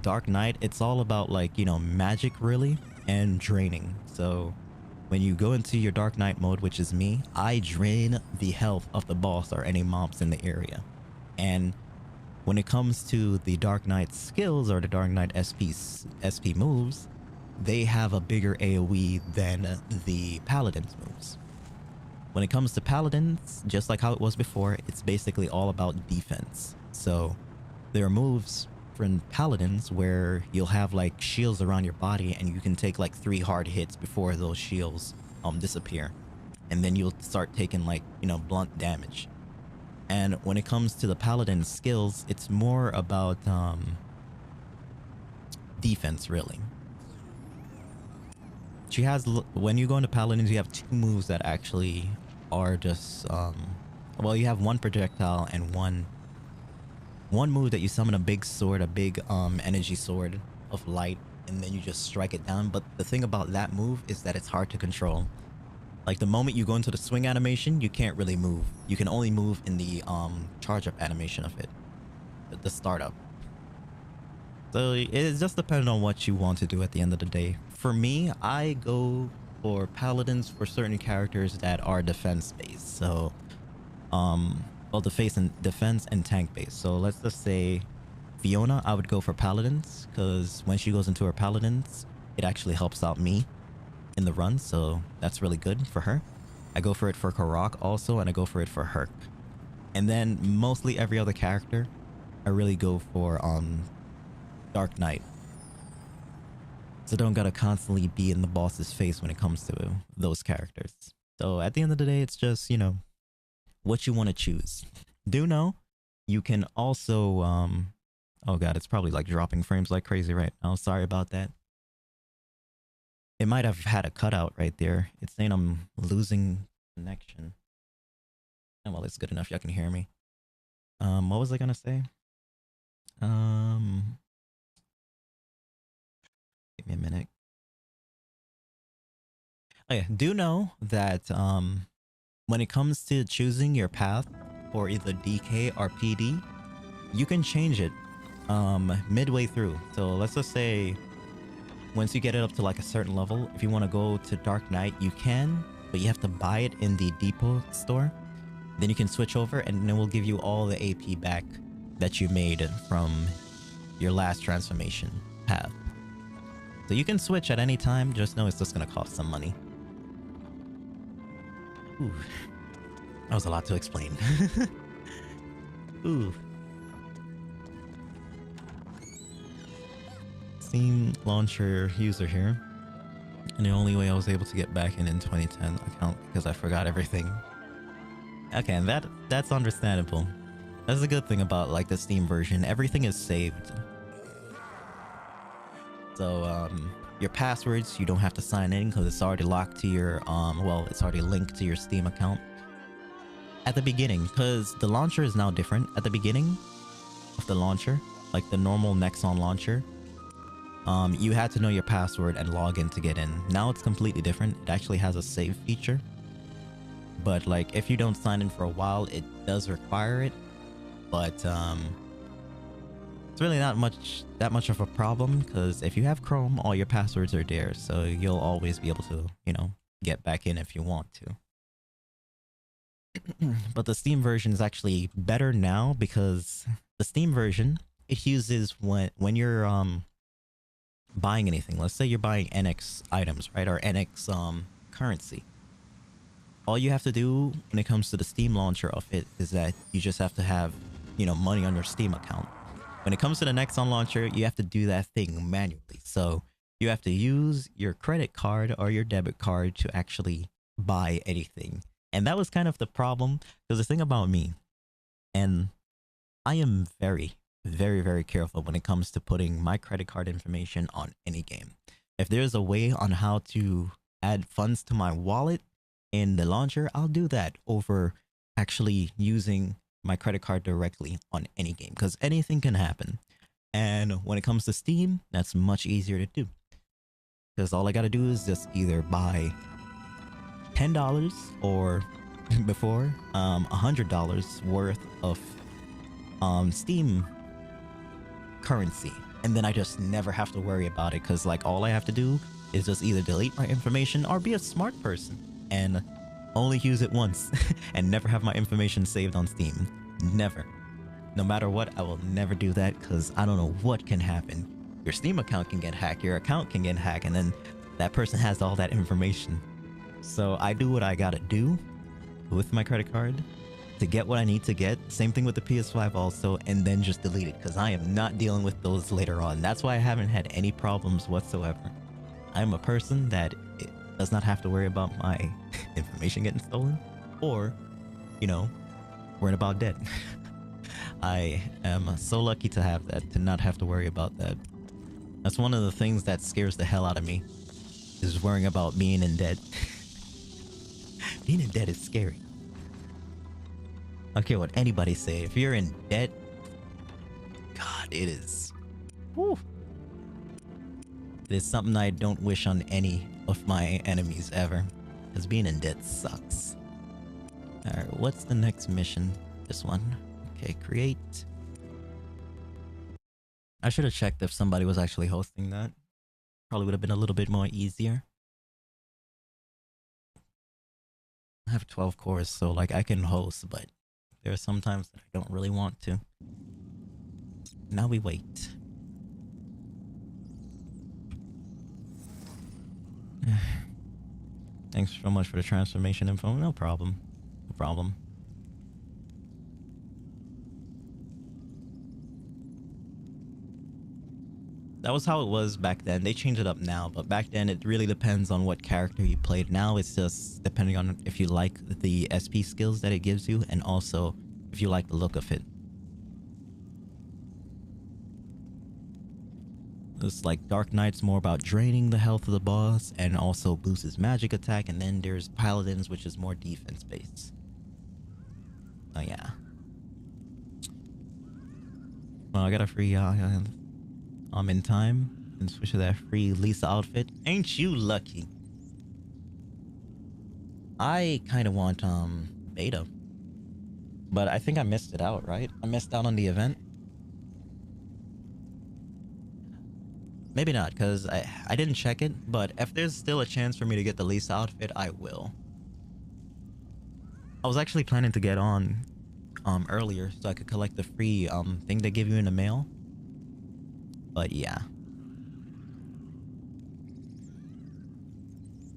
Dark Knight, it's all about like, you know, magic really and draining. So when you go into your Dark Knight mode, which is me, I drain the health of the boss or any mobs in the area. And when it comes to the Dark Knight skills or the Dark Knight SP moves, they have a bigger AoE than the Paladin's moves. When it comes to Paladins, just like how it was before, it's basically all about defense. So there are moves from Paladins where you'll have like shields around your body and you can take like 3 hard hits before those shields disappear. And then you'll start taking like, you know, blunt damage. And when it comes to the Paladin skills, it's more about defense really. She has, when you go into Paladins, you have 2 moves that actually are just well, you have 1 projectile and one move that you summon a big sword, a big energy sword of light, and then you just strike it down. But the thing about that move is that it's hard to control. Like the moment you go into the swing animation, you can't really move. You can only move in the charge up animation of it, the startup. So it just depends on what you want to do at the end of the day. For me, I go for Paladins for certain characters that are defense based. So well, defense and tank based. So let's just say Fiona, I would go for Paladins because when she goes into her Paladins, it actually helps out me in the run. So that's really good for her. I go for it for Karak also, and I go for it for Herc. And then mostly every other character, I really go for Dark Knight. So don't gotta constantly be in the boss's face when it comes to those characters. So at the end of the day, it's just, you know, what you want to choose. Do know you can also oh god, it's probably like dropping frames like crazy right now. Sorry about that. It might have had a cutout right there. It's saying I'm losing connection. Oh, well, it's good enough. Y'all can hear me. What was I gonna say? Give me a minute. Oh yeah, do know that when it comes to choosing your path for either DK or PD, you can change it midway through. So let's just say once you get it up to like a certain level, if you want to go to Dark Knight, you can, but you have to buy it in the depot store. Then you can switch over and it will give you all the AP back that you made from your last transformation path. So you can switch at any time, just know it's just gonna cost some money. Ooh, that was a lot to explain. Ooh. Steam launcher user here. And the only way I was able to get back in 2010 account because I forgot everything. Okay, and that's understandable. That's a good thing about like the Steam version. Everything is saved. So your passwords, you don't have to sign in because it's already locked to your well, it's already linked to your Steam account. At the beginning, because the launcher is now different. At the beginning of the launcher, like the normal Nexon launcher, you had to know your password and log in to get in. Now it's completely different. It actually has a save feature. But like if you don't sign in for a while, it does require it. But it's really not that much of a problem because if you have Chrome, all your passwords are there. So you'll always be able to, you know, get back in if you want to. But the Steam version is actually better now because the Steam version, it uses when you're buying anything. Let's say you're buying NX items, right? Or NX currency. All you have to do when it comes to the Steam launcher of it is that you just have to have, you know, money on your Steam account. When it comes to the Nexon launcher, you have to do that thing manually. So you have to use your credit card or your debit card to actually buy anything. And that was kind of the problem. Because the thing about me, and I am very, very, very careful when it comes to putting my credit card information on any game. If there's a way on how to add funds to my wallet in the launcher, I'll do that over actually using my credit card directly on any game because anything can happen. And when it comes to Steam, that's much easier to do because all I gotta do is just either buy $10 or before $100 worth of Steam currency, and then I just never have to worry about it, because like all I have to do is just either delete my information or be a smart person and only use it once and never have my information saved on Steam. Never. No matter what, I will never do that, because I don't know what can happen. Your Steam account can get hacked, your account can get hacked, and then that person has all that information. So I do what I gotta do with my credit card to get what I need to get. Same thing with the PS5 also, and then just delete it, because I am not dealing with those later on. That's why I haven't had any problems whatsoever. I'm a person that does not have to worry about my information getting stolen or, you know, worrying about debt. I am so lucky to have that, to not have to worry about that. That's one of the things that scares the hell out of me, is worrying about being in debt. Being in debt is scary. I don't care what anybody say. If you're in debt, God, it is. Woo. It is something I don't wish on any of my enemies ever, because being in debt sucks. Alright, what's the next mission? This one. Okay, create. I should have checked if somebody was actually hosting that. Probably would have been a little bit more easier. I have 12 cores, so like I can host, but there are some times that I don't really want to. Now we wait. Thanks so much for the transformation info. No problem. No problem. That was how it was back then. They changed it up now, but back then it really depends on what character you played. Now it's just depending on if you like the SP skills that it gives you, and also if you like the look of it. It's like Dark Knight's more about draining the health of the boss and also boosts his magic attack, and then there's Paladins, which is more defense based. Oh yeah. Well, I got a free I'm in time and switch to that free Lisa outfit. Ain't you lucky? I kind of want beta, but I think I missed it out, right? I missed out on the event. Maybe not, because I didn't check it, but if there's still a chance for me to get the Lisa outfit, I will. I was actually planning to get on earlier so I could collect the free thing they give you in the mail. But yeah.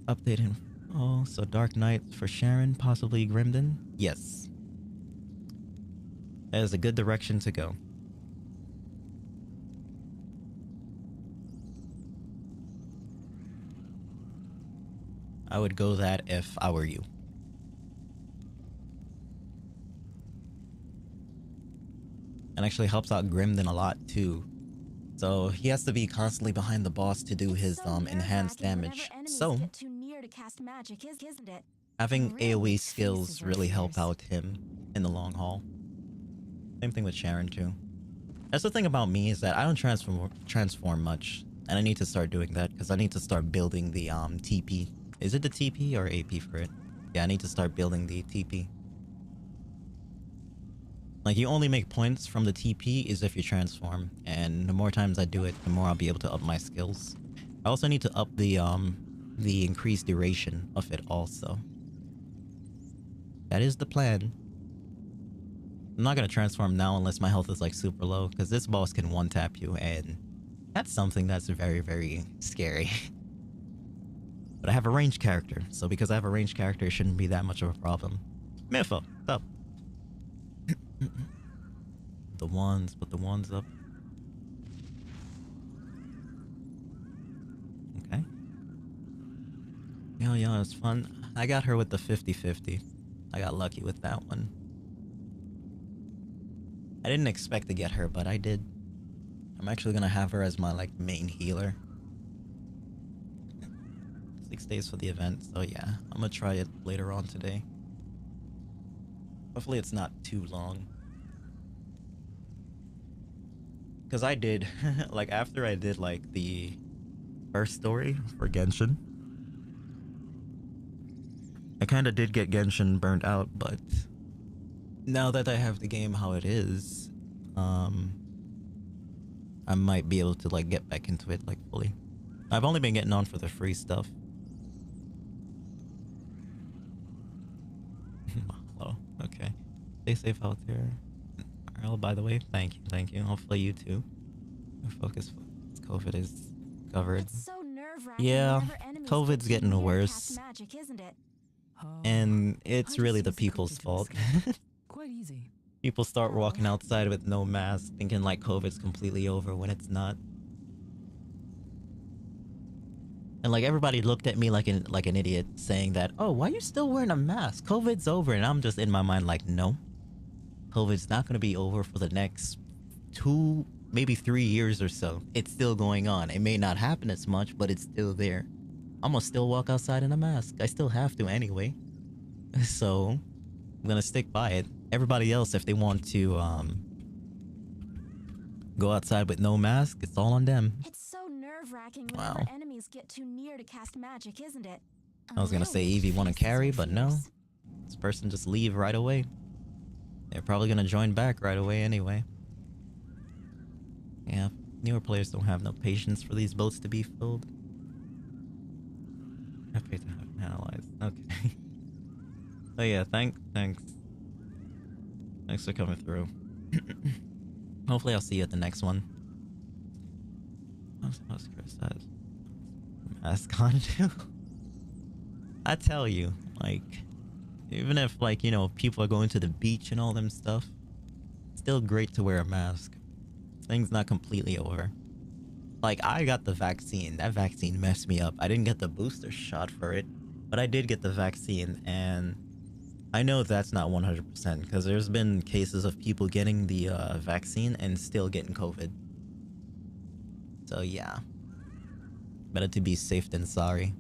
Updating. Oh, so Dark Knight for Charon, possibly Grimden? Yes. That is a good direction to go. I would go that if I were you. And actually helps out Grimden a lot too. So he has to be constantly behind the boss to do his enhanced damage. So having AoE skills really help out him in the long haul. Same thing with Charon too. That's the thing about me, is that I don't transform much, and I need to start doing that because I need to start building the TP. Is it the TP or AP for it? Yeah, I need to start building the TP. Like, you only make points from the TP is if you transform, and the more times I do it, the more I'll be able to up my skills. I also need to up the increased duration of it also. That is the plan. I'm not gonna transform now unless my health is like super low, because this boss can one-tap you, and that's something that's very, very scary. But I have a ranged character, so because I have a ranged character, it shouldn't be that much of a problem. Miffo, what's up? The wands, put the wands up. Okay. Yeah, it's fun. I got her with the 50-50. I got lucky with that one. I didn't expect to get her, but I did. I'm actually gonna have her as my like main healer. 6 days for the event, so yeah, I'm gonna try it later on today. Hopefully it's not too long. Because I did, like after I did like the first story for Genshin, I kind of did get Genshin burnt out, but now that I have the game how it is, I I might be able to like get back into it like fully. I've only been getting on for the free stuff. Hello. Okay. Stay safe out there. Earl, by the way, thank you. Hopefully you too. Focus. COVID is covered. It's so nerve-wracking Yeah, whenever enemies COVID's get too getting near to worse. cast magic, isn't it? And it's really the people's fault. Quite easy. People start walking outside with no mask, thinking like COVID's completely over when it's not. And like everybody looked at me like an idiot, saying that, "Oh, why are you still wearing a mask? COVID's over." And I'm just in my mind like, no, COVID's not gonna be over for the next 2, maybe 3 years or so. It's still going on. It may not happen as much, but it's still there. I'm gonna still walk outside in a mask. I still have to anyway. So I'm gonna stick by it. Everybody else, if they want to go outside with no mask, it's all on them. It's so nerve-wracking whenever enemies get too near to cast magic, isn't it? I was gonna say Evie want to carry, but no. This person just leave right away. They're probably gonna join back right away anyway. Yeah, newer players don't have no patience for these boats to be filled. Happy to have them analyzed. Okay. So yeah, thanks for coming through. Hopefully I'll see you at the next one. What's Chris says? Mask on too. I tell you, like, even if like, you know, people are going to the beach and all them stuff, it's still great to wear a mask. Thing's not completely over. Like, I got the vaccine. That vaccine messed me up. I didn't get the booster shot for it, but I did get the vaccine, and I know that's not 100% because there's been cases of people getting the vaccine and still getting COVID. So yeah, better to be safe than sorry.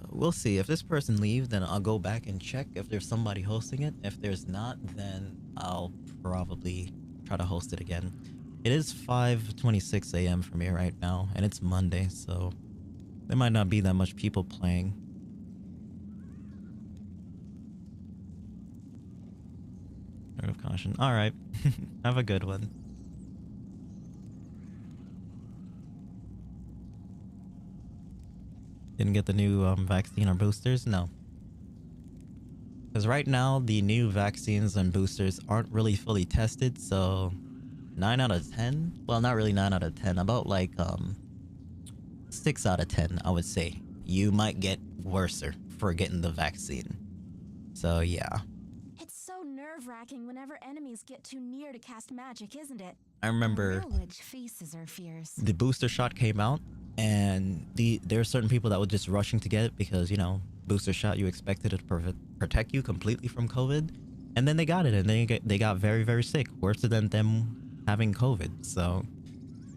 We'll see. If this person leaves, then I'll go back and check if there's somebody hosting it. If there's not, then I'll probably try to host it again. It is 5:26 a.m. for me right now, and it's Monday, so there might not be that much people playing. Word of caution. Alright. Have a good one. Didn't get the new vaccine or boosters? No. Because right now, the new vaccines and boosters aren't really fully tested, so 9 out of 10? Well, not really 9 out of 10. About like 6 out of 10, I would say. You might get worser for getting the vaccine. So yeah. It's so nerve-wracking whenever enemies get too near to cast magic, isn't it? I remember Which faces our fears. the booster shot came out, and there are certain people that were just rushing to get it because, you know, booster shot, you expected it to protect you completely from COVID, and then they got it and they got very, very sick, worse than them having COVID. So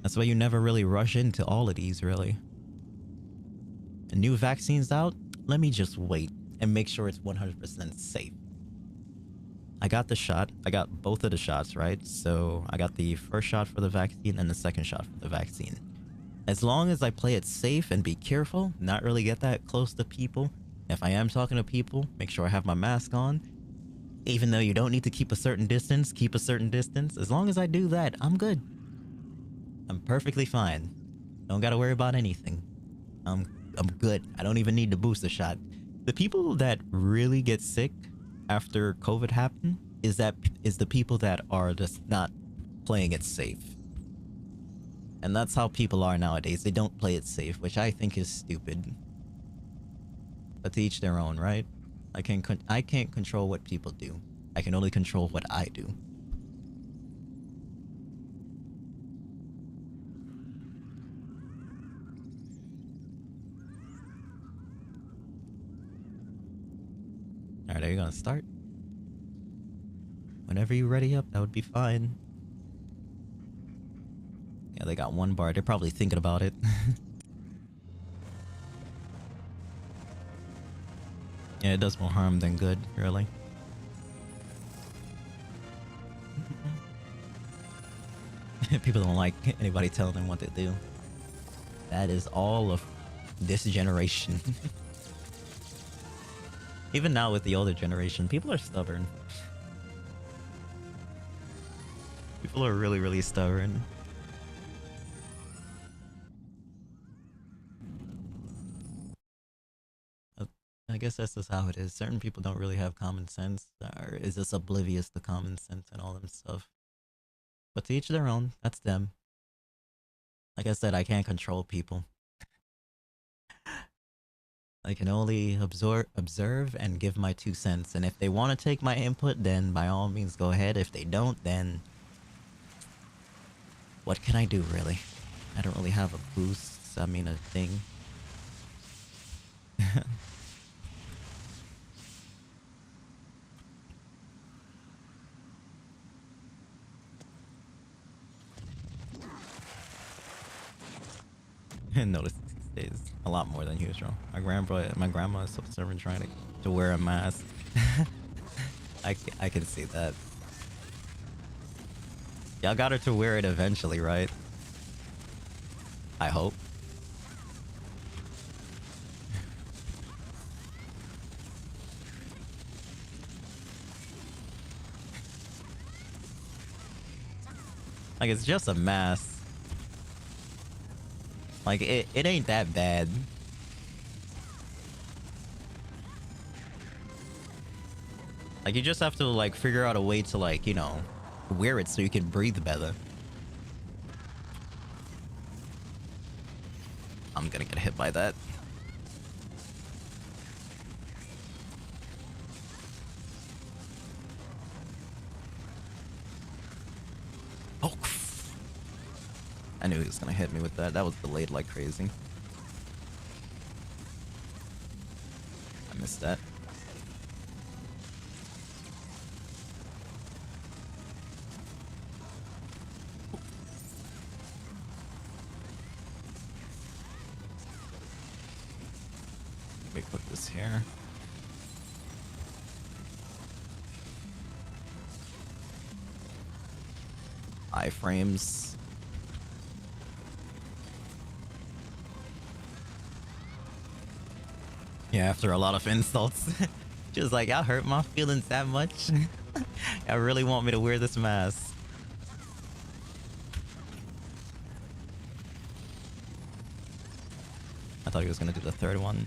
that's why you never really rush into all of these, really. A new vaccine's out, let me just wait and make sure it's 100% safe. I got the shot. I got both of the shots, right? So I got the first shot for the vaccine and the second shot for the vaccine. As long as I play it safe and be careful, not really get that close to people. If I am talking to people, make sure I have my mask on. Even though you don't need to keep a certain distance, keep a certain distance. As long as I do that, I'm good. I'm perfectly fine. Don't gotta worry about anything. I'm good. I don't even need the booster shot. The people that really get sick after COVID happened is the people that are just not playing it safe. And that's how people are nowadays. They don't play it safe, which I think is stupid. But to each their own, right? I can't control what people do. I can only control what I do. Alright, are you gonna start? Whenever you ready up, that would be fine. Yeah, they got one bar. They're probably thinking about it. Yeah, it does more harm than good, really. People don't like anybody telling them what to do. That is all of this generation. Even now with the older generation, people are stubborn. People are really, really stubborn. I guess that's just how it is. Certain people don't really have common sense, or is just oblivious to common sense and all them stuff. But to each their own, that's them. Like I said, I can't control people. I can only observe and give my 2 cents. And if they want to take my input, then by all means go ahead. If they don't, then what can I do, really? I don't really have a boost. I mean, a thing. Notice these days a lot more than usual. My grandma is so stubborn trying to wear a mask. I can see that. Y'all got her to wear it eventually, right? I hope. Like, it's just a mask. Like, it ain't that bad. Like, you just have to, like, figure out a way to, like, you know, wear it so you can breathe better. I'm gonna get hit by that. Oh, I knew he was gonna hit me with that. That was delayed like crazy. I missed that. Let me put this here. Iframes. Yeah, after a lot of insults. She was like, y'all hurt my feelings that much? Y'all really want me to wear this mask? I thought he was gonna do the third one.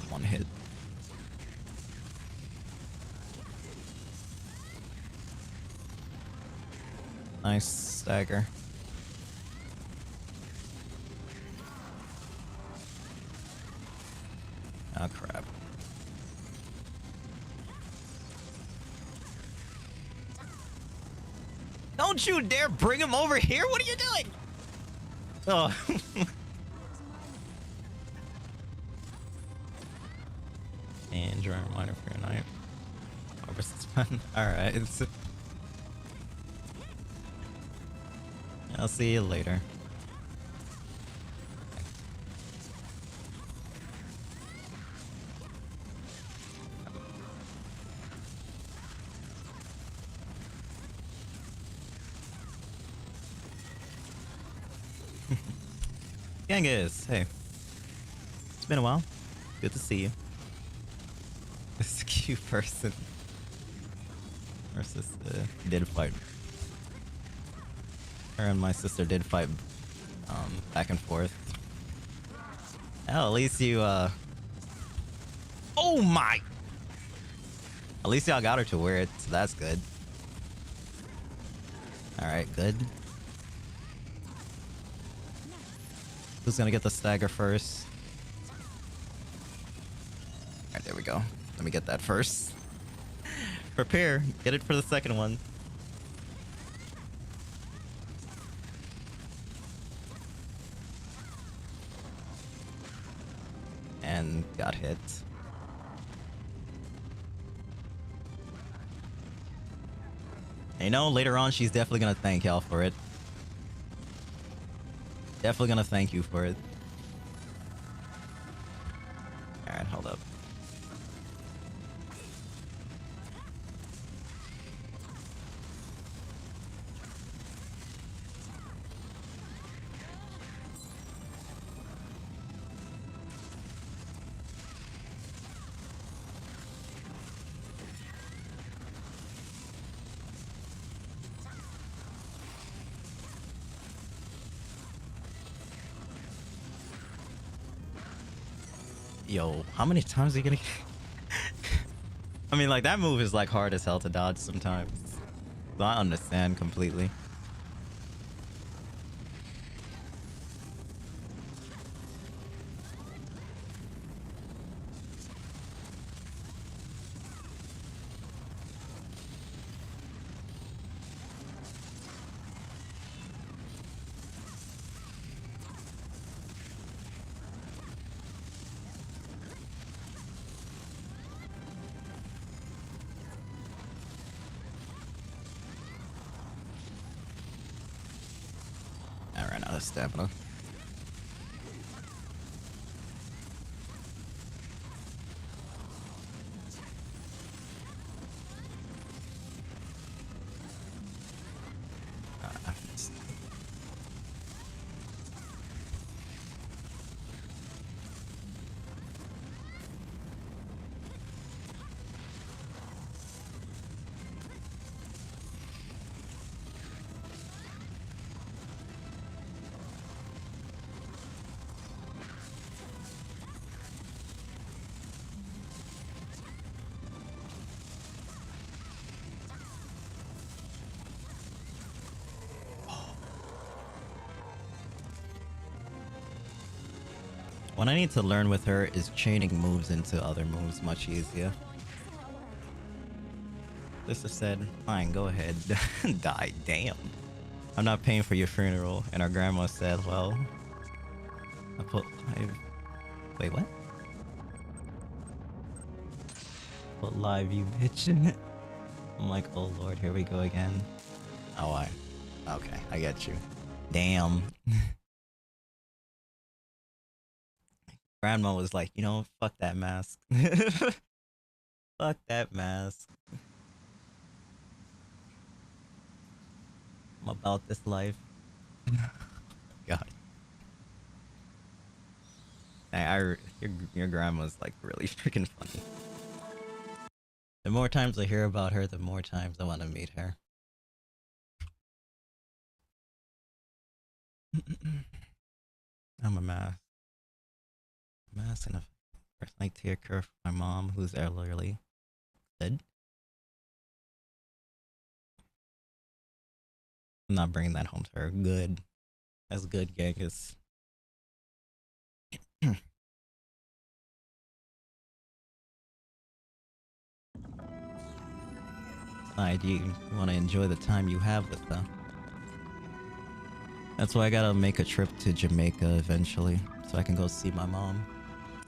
One hit. Nice stagger. Oh crap. Don't you dare bring him over here! What are you doing? Oh. And drawing a reminder for your night. Harvest is fun. Alright. I'll see you later. Genghis, hey. It's been a while. Good to see you. This cute person. Our sister did fight. Her and my sister did fight back and forth. Hell, at least you oh my! At least y'all got her to wear it, so that's good. Alright, good. Who's gonna get the stagger first? Alright, there we go. Let me get that first. Prepare. Get it for the second one. and got hit. And you know, later on, she's definitely gonna thank y'all for it. Definitely gonna thank you for it. Alright, hold up. Yo, how many times are you gonna... I mean, like, that move is, like, hard as hell to dodge sometimes. So I understand completely. I ran out of stamina. What I need to learn with her is chaining moves into other moves much easier. Sister said, fine, go ahead. Die, damn. I'm not paying for your funeral. And our grandma said, well... Wait, what? Put live, you bitch. I'm like, oh lord, here we go again. Oh, okay, I get you. Damn. Grandma was like, you know, fuck that mask. Fuck that mask. I'm about this life. God. Your grandma's like really freaking funny. The more times I hear about her, the more times I want to meet her. I'm a mask. Mask and a first night tear care for my mom, who's elderly. Dead. I'm not bringing that home to her. Good. That's good, Genghis. You want to enjoy the time you have with them. That's why I gotta make a trip to Jamaica eventually, so I can go see my mom.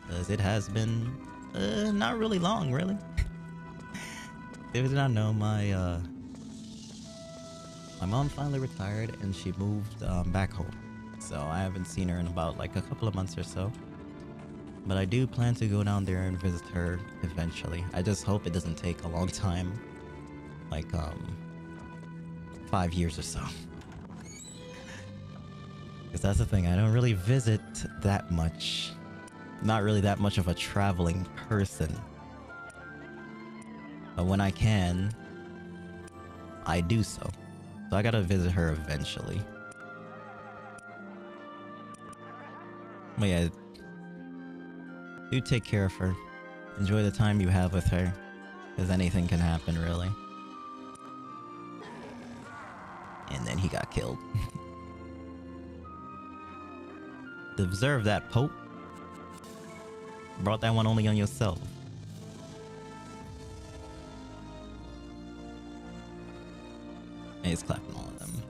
Because it has been not really long, really. If you did not know, my mom finally retired and she moved back home. So I haven't seen her in about like a couple of months or so. But I do plan to go down there and visit her eventually. I just hope it doesn't take a long time. Like 5 years or so. Because that's the thing, I don't really visit that much. Not really that much of a traveling person. But when I can, I do so. So I gotta visit her eventually. But yeah, do take care of her. Enjoy the time you have with her. Because anything can happen, really. And then he got killed. Deserve that, Pope. Brought that one only on yourself. And he's clapping all of them.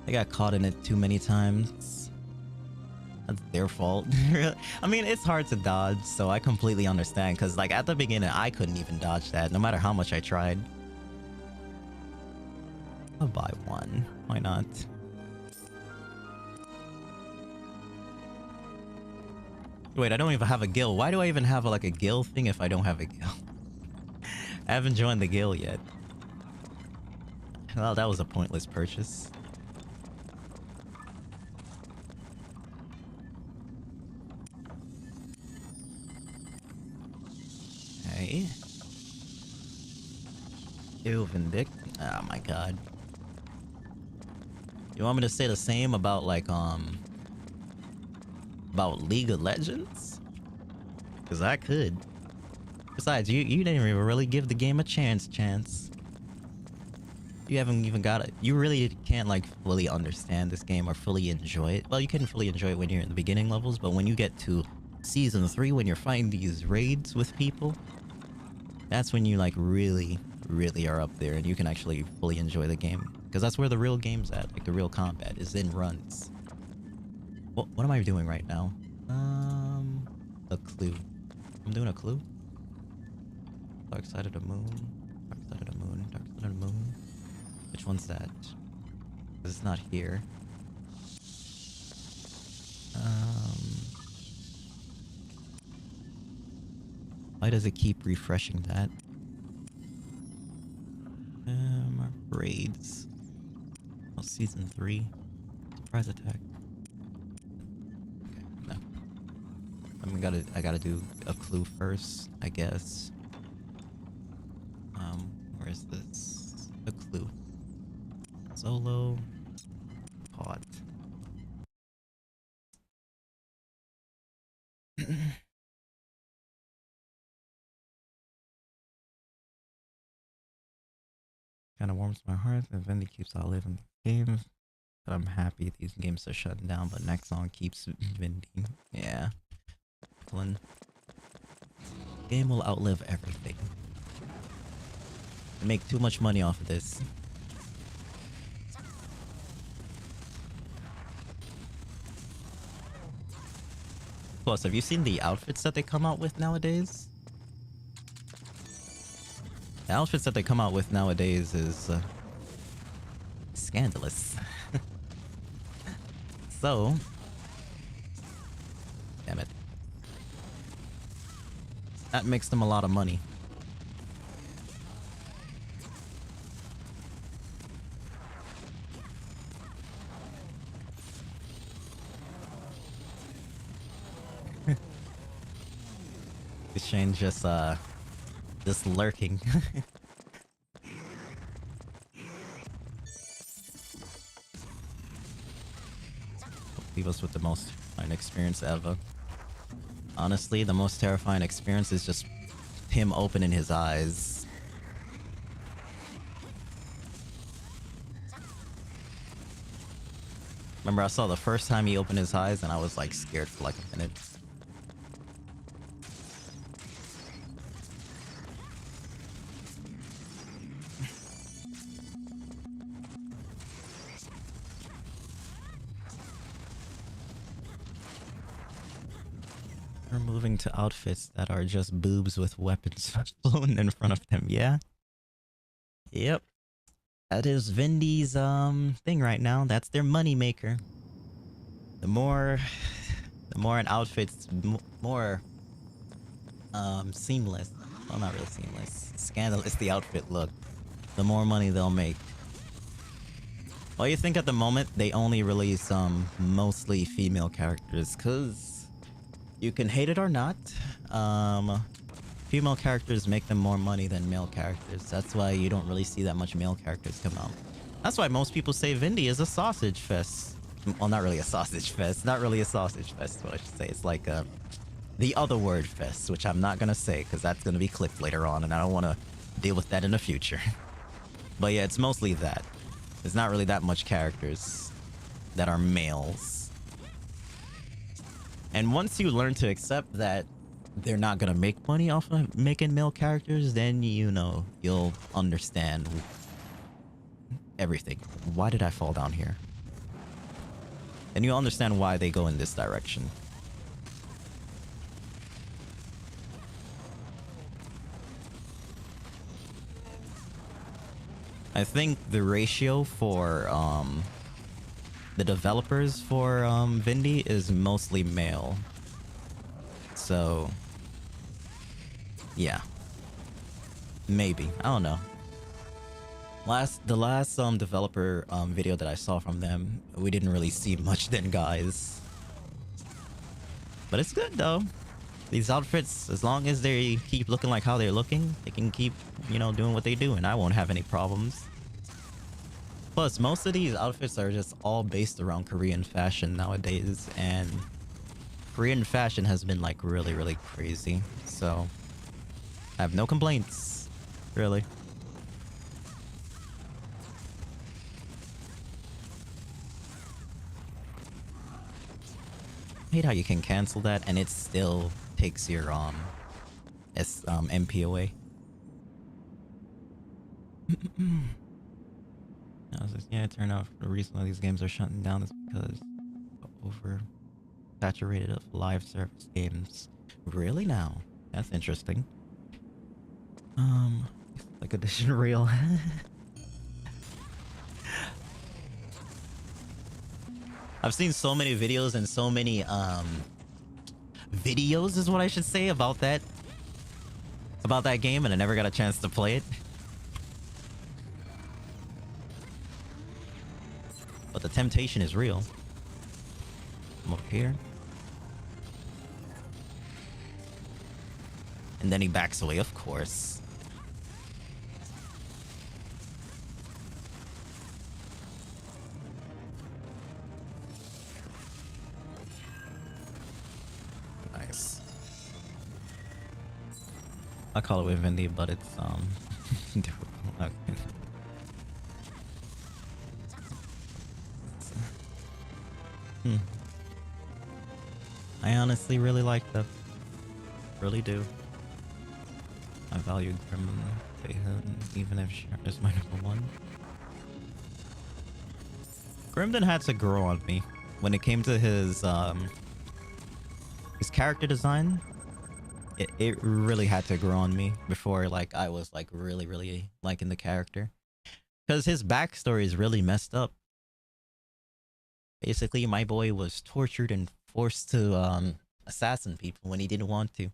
They got caught in it too many times. That's their fault. I mean, it's hard to dodge, so I completely understand. Because, like, at the beginning, I couldn't even dodge that, no matter how much I tried. I'll buy one. Why not? Wait, I don't even have a guild. Why do I even have, like, a guild thing if I don't have a guild? I haven't joined the guild yet. Well, that was a pointless purchase. Okay. Ew, Vindictus. Oh my god. You want me to say the same about, like, about League of Legends? Because I could. Besides, you didn't even really give the game a chance. You haven't even got it. You really can't, like, fully understand this game or fully enjoy it. Well, you can fully enjoy it when you're in the beginning levels, but when you get to Season 3, when you're fighting these raids with people, that's when you, like, really are up there and you can actually fully enjoy the game. Because that's where the real game's at. Like, the real combat is in runs. What am I doing right now? A clue. I'm doing a clue? Dark side of the moon. Dark side of the moon. Dark side of the moon. Which one's that? Because it's not here. Why does it keep refreshing that? Raids. Oh, Season 3. Surprise attack. Okay, no. I gotta do a clue first, I guess. Where is this? A clue. Solo. Pot. Kind of warms my heart that Vindy keeps outliving the games. But I'm happy these games are shutting down, but next song keeps Vindy. Yeah. Game will outlive everything. Make too much money off of this. Plus, have you seen the outfits that they come out with nowadays? The outfits that they come out with nowadays is scandalous. So, damn it. That makes them a lot of money. Shane's just lurking. Leave us with the most terrifying experience ever. Honestly, the most terrifying experience is just him opening his eyes. Remember, I saw the first time he opened his eyes and I was like scared for like a minute. We're moving to outfits that are just boobs with weapons flown in front of them, yeah? Yep. That is Vindy's thing right now. That's their money maker. The more an outfit's more seamless. Well, not really seamless. Scandalous the outfit look, the more money they'll make. Well, you think at the moment they only release mostly female characters, cause you can hate it or not, female characters make them more money than male characters. That's why you don't really see that much male characters come out. That's why most people say Vindy is a sausage fest. Well, not really a sausage fest. Not really a sausage fest, what I should say. It's like the other word fest, which I'm not gonna say because that's gonna be clipped later on, and I don't want to deal with that in the future. But yeah, it's mostly that. There's not really that much characters that are males. And once you learn to accept that they're not gonna make money off of making male characters, then you know, you'll understand everything. Why did I fall down here? and you understand why they go in this direction. I think the ratio for the developers for Vindy is mostly male. So yeah. Maybe. I don't know. The last developer video that I saw from them, we didn't really see much than guys. But it's good though. These outfits, as long as they keep looking like how they're looking, they can keep, you know, doing what they do, and I won't have any problems. Plus, most of these outfits are just all based around Korean fashion nowadays, and Korean fashion has been like really crazy. So I have no complaints, really. I hate how you can cancel that and it still takes your MP away. I was like, yeah, it turned out the reason why these games are shutting down is because over saturated of live service games. Really now? That's interesting. Like edition real. I've seen so many videos and so many videos is what I should say about that game, and I never got a chance to play it. But the temptation is real. I'm over here. And then he backs away, of course. Nice. I call it with Vindy, but it's okay. I honestly really like them. Really do. I value Grim even if Sharon is my #1. Grimden had to grow on me when it came to his character design. It really had to grow on me before like I was like really liking the character, because his backstory is really messed up. Basically, my boy was tortured and forced to assassinate people when he didn't want to,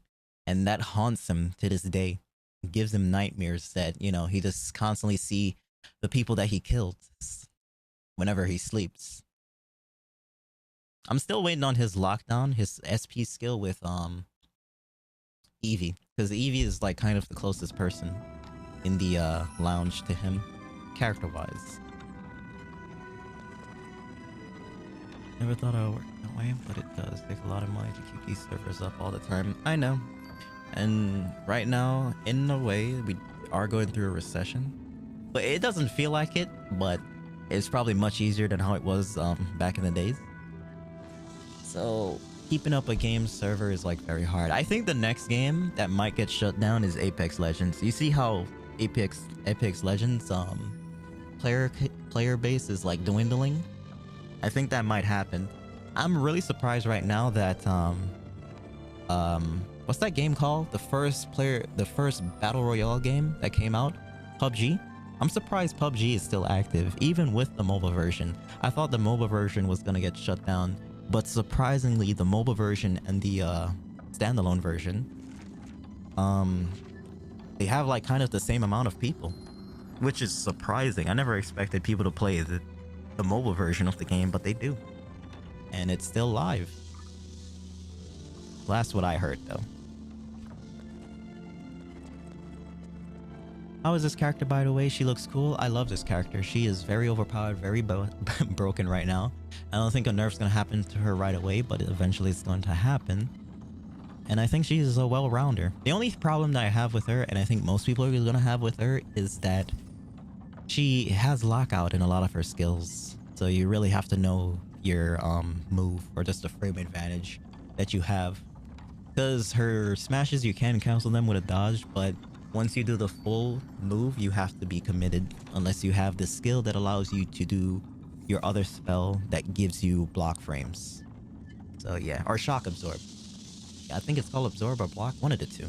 and that haunts him to this day. It gives him nightmares that, you know, he just constantly see the people that he killed whenever he sleeps. I'm still waiting on his lockdown, his SP skill with Evie, because Evie is like kind of the closest person in the lounge to him, character-wise. Never thought I would work that way, but it does take a lot of money to keep these servers up all the time. I know. And right now, in a way, we are going through a recession. But it doesn't feel like it, but it's probably much easier than how it was back in the days. So keeping up a game server is like very hard. I think the next game that might get shut down is Apex Legends. You see how Apex Legends player base is like dwindling? I think that might happen. I'm really surprised right now that what's that game called? The first battle royale game that came out, PUBG. I'm surprised PUBG is still active even with the mobile version. I thought the mobile version was gonna get shut down, but surprisingly the mobile version and the standalone version, they have like kind of the same amount of people, which is surprising. I never expected people to play the mobile version of the game, but they do, and it's still live. Well, that's what I heard though. How is this character, by the way? She looks cool. I love this character. She is very overpowered, very broken right now. I don't think a nerf's gonna happen to her right away, but eventually it's going to happen. And I think she's a well-rounder. The only problem that I have with her, and I think most people are gonna have with her, is that she has lockout in a lot of her skills. So you really have to know your move, or just the frame advantage that you have. Because her smashes, you can cancel them with a dodge, but once you do the full move, you have to be committed, unless you have the skill that allows you to do your other spell that gives you block frames. So yeah, or shock absorb. Yeah, I think it's called absorb or block, one of the two.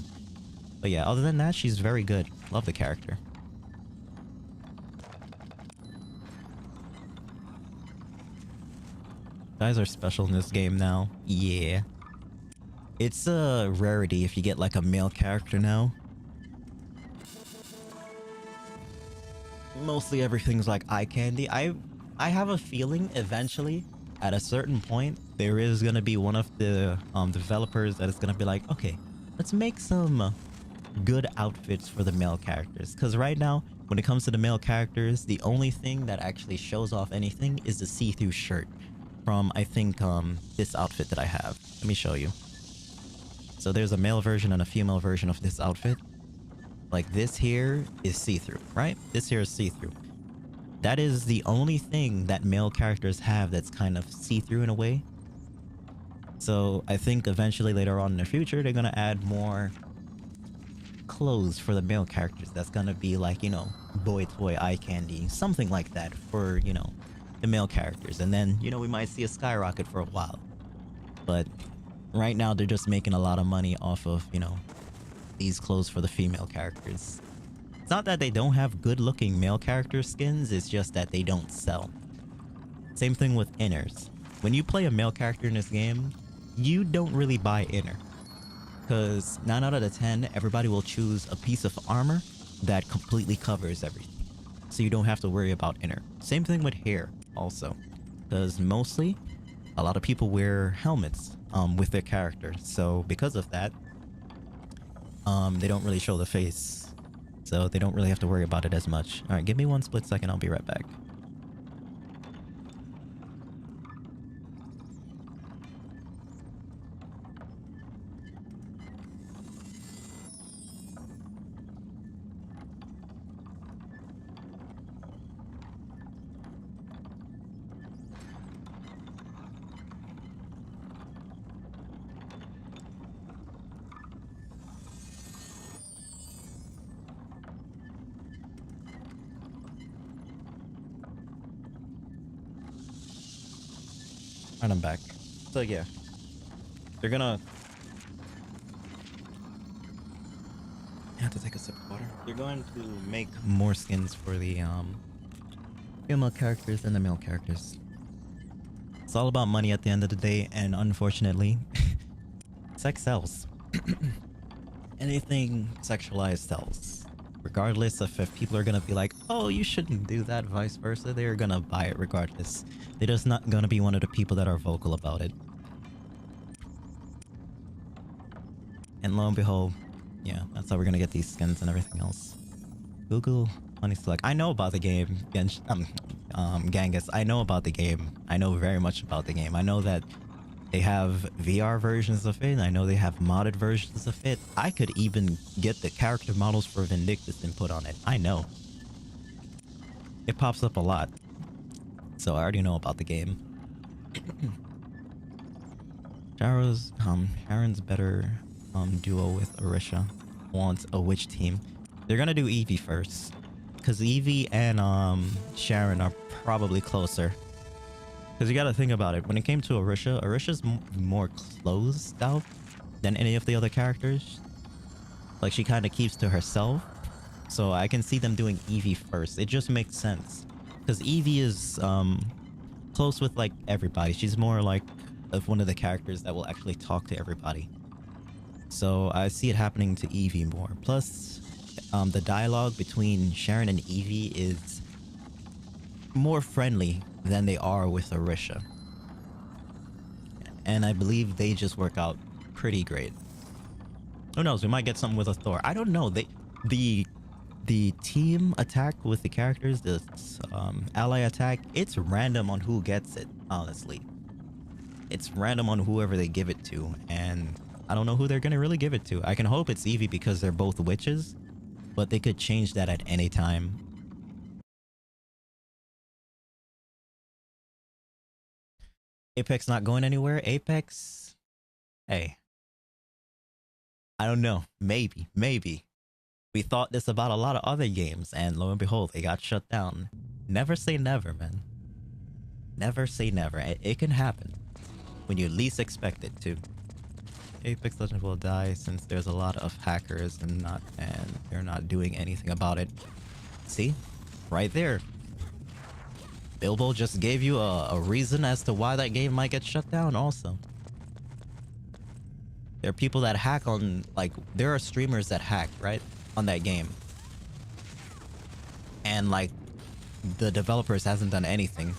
But yeah, other than that, she's very good. Love the character. Guys are special in this game now. Yeah. It's a rarity if you get like a male character now. Mostly everything's like eye candy. I have a feeling eventually at a certain point there is gonna be one of the developers that is gonna be like, okay, let's make some good outfits for the male characters. Because right now, when it comes to the male characters, the only thing that actually shows off anything is the see-through shirt from, I think, this outfit that I have. Let me show you. So there's a male version and a female version of this outfit. Like this here is see-through, right? This here is see-through. That is the only thing that male characters have that's kind of see-through in a way. So I think eventually later on in the future, they're gonna add more clothes for the male characters. That's gonna be like, you know, boy toy eye candy, something like that for, you know, the male characters. And then, you know, we might see a skyrocket for a while. But right now they're just making a lot of money off of, you know, these clothes for the female characters. It's not that they don't have good looking male character skins, it's just that they don't sell. Same thing with inners. When you play a male character in this game, you don't really buy inner. Because 9 out of the 10, everybody will choose a piece of armor that completely covers everything. So you don't have to worry about inner. Same thing with hair also. Because mostly, a lot of people wear helmets with their character. So because of that, they don't really show the face. So they don't really have to worry about it as much. Alright, give me one split second, I'll be right back. And I'm back. So yeah, they're gonna... I have to take a sip of water. They're going to make more skins for the female characters and the male characters. It's all about money at the end of the day, and unfortunately, sex sells. Anything sexualized sells. Regardless of if people are gonna be like, oh, you shouldn't do that, vice versa, they're gonna buy it regardless. They're just not gonna be one of the people that are vocal about it. And lo and behold, yeah, that's how we're gonna get these skins and everything else. Google Honey Select. I know about the game, Genghis. I know about the game. I know very much about the game. I know that they have VR versions of it. I know they have modded versions of it. I could even get the character models for Vindictus and put on it. I know. It pops up a lot. So I already know about the game. Charon's better duo with Orisha wants a witch team. They're gonna do Eevee first. Because Eevee and Charon are probably closer. Because you gotta think about it. When it came to Orisha, Orisha's more closed out than any of the other characters. Like, she kind of keeps to herself. So I can see them doing Eevee first. It just makes sense. Because Eevee is close with, like, everybody. She's more like of one of the characters that will actually talk to everybody. So I see it happening to Eevee more. Plus, the dialogue between Charon and Eevee is more friendly than they are with Orisha. And I believe they just work out pretty great. Who knows, we might get something with a Thor. I don't know. The team attack with the characters, the ally attack, it's random on who gets it, honestly. It's random on whoever they give it to, and I don't know who they're gonna really give it to. I can hope it's Eevee because they're both witches, but they could change that at any time. Apex not going anywhere? Apex? Hey. I don't know. Maybe. We thought this about a lot of other games, and lo and behold, they got shut down. Never say never, man. Never say never. It can happen when you least expect it to. Apex Legends will die since there's a lot of hackers and they're not doing anything about it. See? Right there. Bilbo just gave you a reason as to why that game might get shut down also. There are people that hack on, like, there are streamers that hack, right? On that game. And, like, the developers hasn't done anything.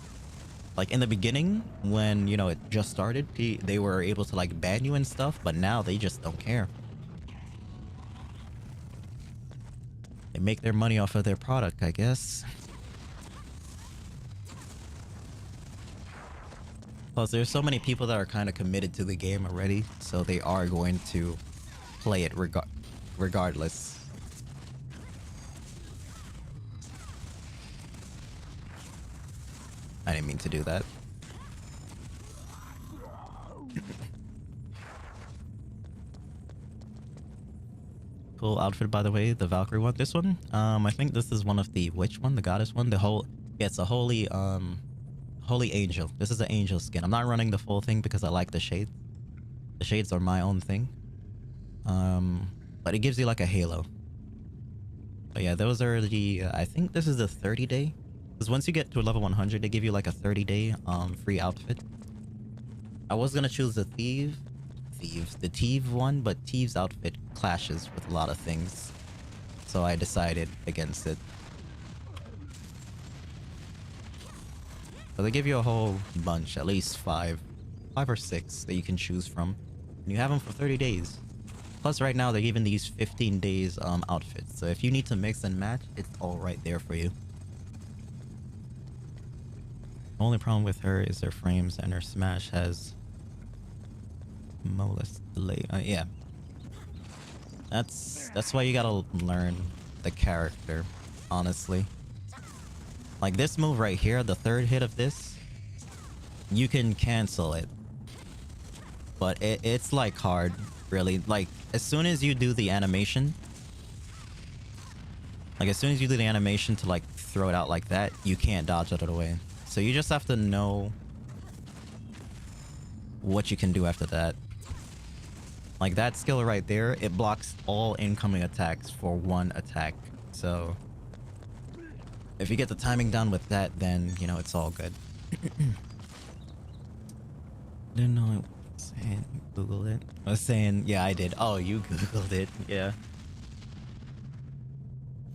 Like, in the beginning, when, you know, it just started, they were able to, like, ban you and stuff, but now they just don't care. They make their money off of their product, I guess. Plus, there's so many people that are kind of committed to the game already, so they are going to play it regardless. I didn't mean to do that. Cool outfit, by the way, the Valkyrie one. This one, I think this is one of the witch one, the goddess one. Yeah, it's a holy angel. This is an angel skin. I'm not running the full thing because I like the shades. The shades are my own thing. But it gives you like a halo. But yeah, those are the, I think this is the 30-day. Because once you get to level 100, they give you like a 30-day free outfit. I was gonna choose the Thieves, the Thief one, but Thieves outfit clashes with a lot of things. So I decided against it. So they give you a whole bunch, at least five or six that you can choose from. And you have them for 30 days. Plus right now they're giving these 15 days outfits. So if you need to mix and match, it's all right there for you. The only problem with her is her frames and her smash has molest delay. Yeah. That's why you gotta learn the character, honestly. Like this move right here, the third hit of this, you can cancel it. But it's like hard, really. Like as soon as you do the animation, to like throw it out like that, you can't dodge it away. So you just have to know what you can do after that. Like that skill right there, it blocks all incoming attacks for one attack. So if you get the timing down with that, then, you know, it's all good. Didn't know it was saying. Googled it. I was saying, yeah, I did. Oh, you Googled it. Yeah.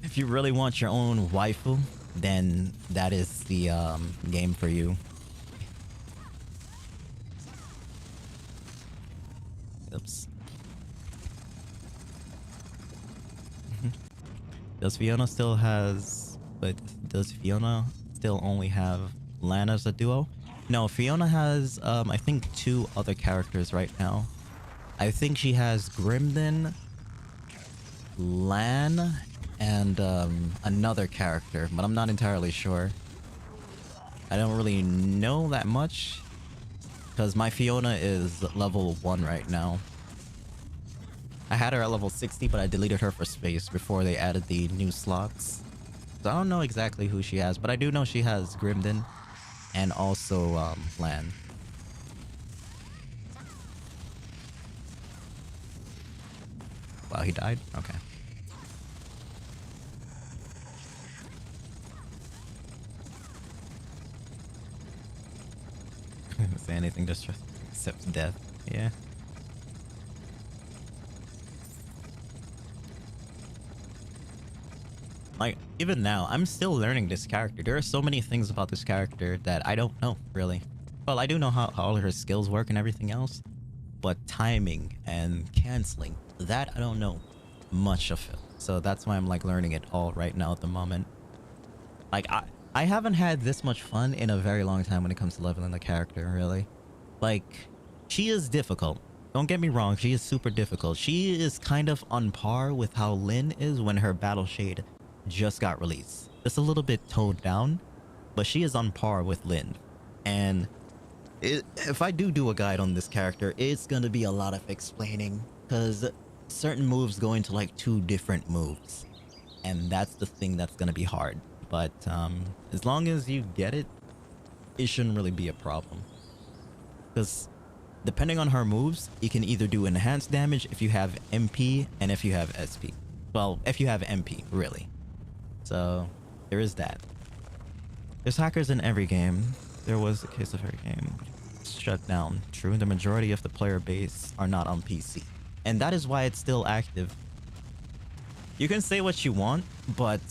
If you really want your own waifu, then that is the game for you. Oops. Does Fiona still only have Lan as a duo? No, Fiona has I think 2 other characters right now. I think she has Grimden, Lan, and another character, but I'm not entirely sure. I don't really know that much because my Fiona is level 1 right now. I had her at level 60, but I deleted her for space before they added the new slots. So I don't know exactly who she has, but I do know she has Grimden and also Lan. Wow, he died? Okay. Say anything just except death. Yeah. Like, even now, I'm still learning this character. There are so many things about this character that I don't know, really. Well, I do know how all her skills work and everything else. But timing and canceling, that I don't know much of it. So that's why I'm, like, learning it all right now at the moment. Like, I haven't had this much fun in a very long time when it comes to leveling the character, really. Like, she is difficult. Don't get me wrong, she is super difficult. She is kind of on par with how Lyn is when her Battle Shade just got released. Just a little bit toned down, but she is on par with Lyn. And if I do a guide on this character, it's gonna be a lot of explaining, because certain moves go into like 2 different moves, and that's the thing that's gonna be hard. But as long as you get it, it shouldn't really be a problem. Because depending on her moves, you can either do enhanced damage if you have MP and if you have SP. Well, if you have MP, really. So, there is that. There's hackers in every game. There was a case of every game shut down. True, the majority of the player base are not on PC. And that is why it's still active. You can say what you want, but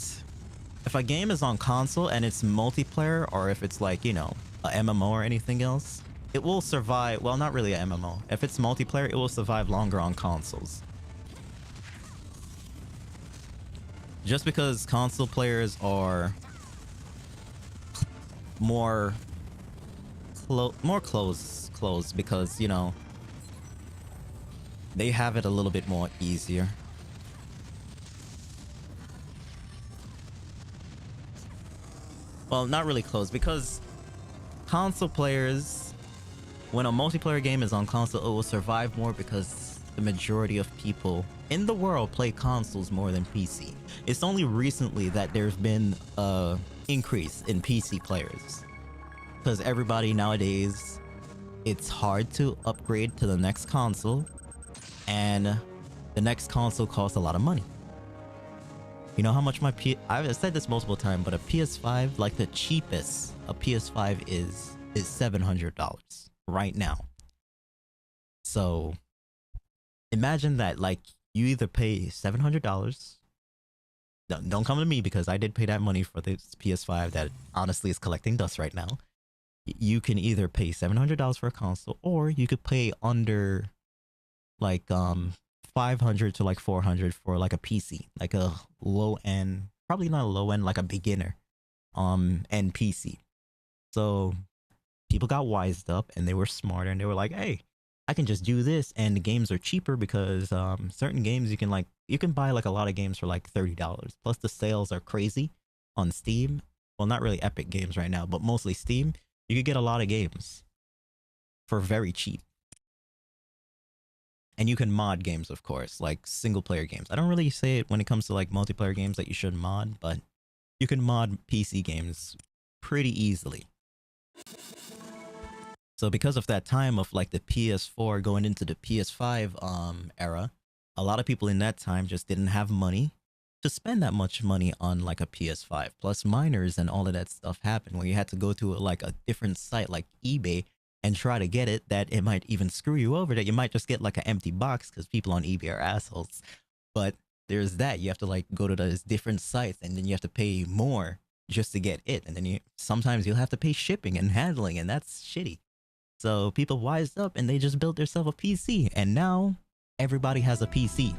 if a game is on console and it's multiplayer, or if it's like, you know, a MMO or anything else, it will survive. Well, not really a MMO. If it's multiplayer, it will survive longer on consoles. Just because console players are more closed because, you know, they have it a little bit more easier. Well, not really closed, because console players, when a multiplayer game is on console, it will survive more because the majority of people in the world play consoles more than PC. It's only recently that there's been a increase in PC players, because everybody nowadays, it's hard to upgrade to the next console, and the next console costs a lot of money. You know how much I've said this multiple times, but a PS5, like the cheapest a PS5 is $700 right now. So imagine that, like, you either pay $700. Don't come to me, because I did pay that money for this PS5 that honestly is collecting dust right now. You can either pay $700 for a console, or you could pay under like 500 to like 400 for like a PC, like a low end, probably not a low end, like a beginner end PC. So people got wised up and they were smarter, and they were like, hey, I can just do this, and the games are cheaper because certain games you can buy like a lot of games for like $30. Plus the sales are crazy on Steam. Well, not really Epic Games right now, but mostly Steam. You could get a lot of games for very cheap. And you can mod games, of course, like single player games. I don't really say it when it comes to like multiplayer games that you should mod, but you can mod PC games pretty easily. So because of that time of like the PS4 going into the PS5 era, a lot of people in that time just didn't have money to spend that much money on like a PS5. Plus minors and all of that stuff happened where you had to go to like a different site like eBay and try to get it, that it might even screw you over, that you might just get like an empty box because people on eBay are assholes. But there's that, you have to like go to those different sites, and then you have to pay more just to get it, and then sometimes you'll have to pay shipping and handling, and that's shitty. So people wised up and they just built themselves a PC, and now everybody has a PC.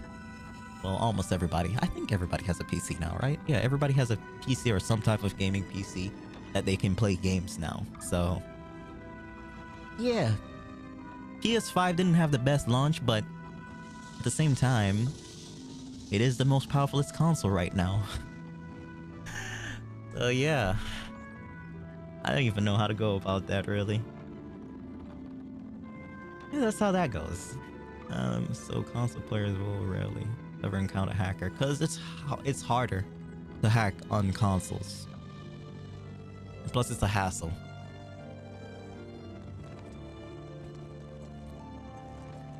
Well, almost everybody. I think everybody has a PC now, right? Yeah, everybody has a PC or some type of gaming PC that they can play games now. So yeah, PS5 didn't have the best launch, but at the same time, it is the most powerfulest console right now. So yeah, I don't even know how to go about that, really. Yeah, that's how that goes. So console players will rarely ever encounter a hacker, because it's harder to hack on consoles. Plus, it's a hassle.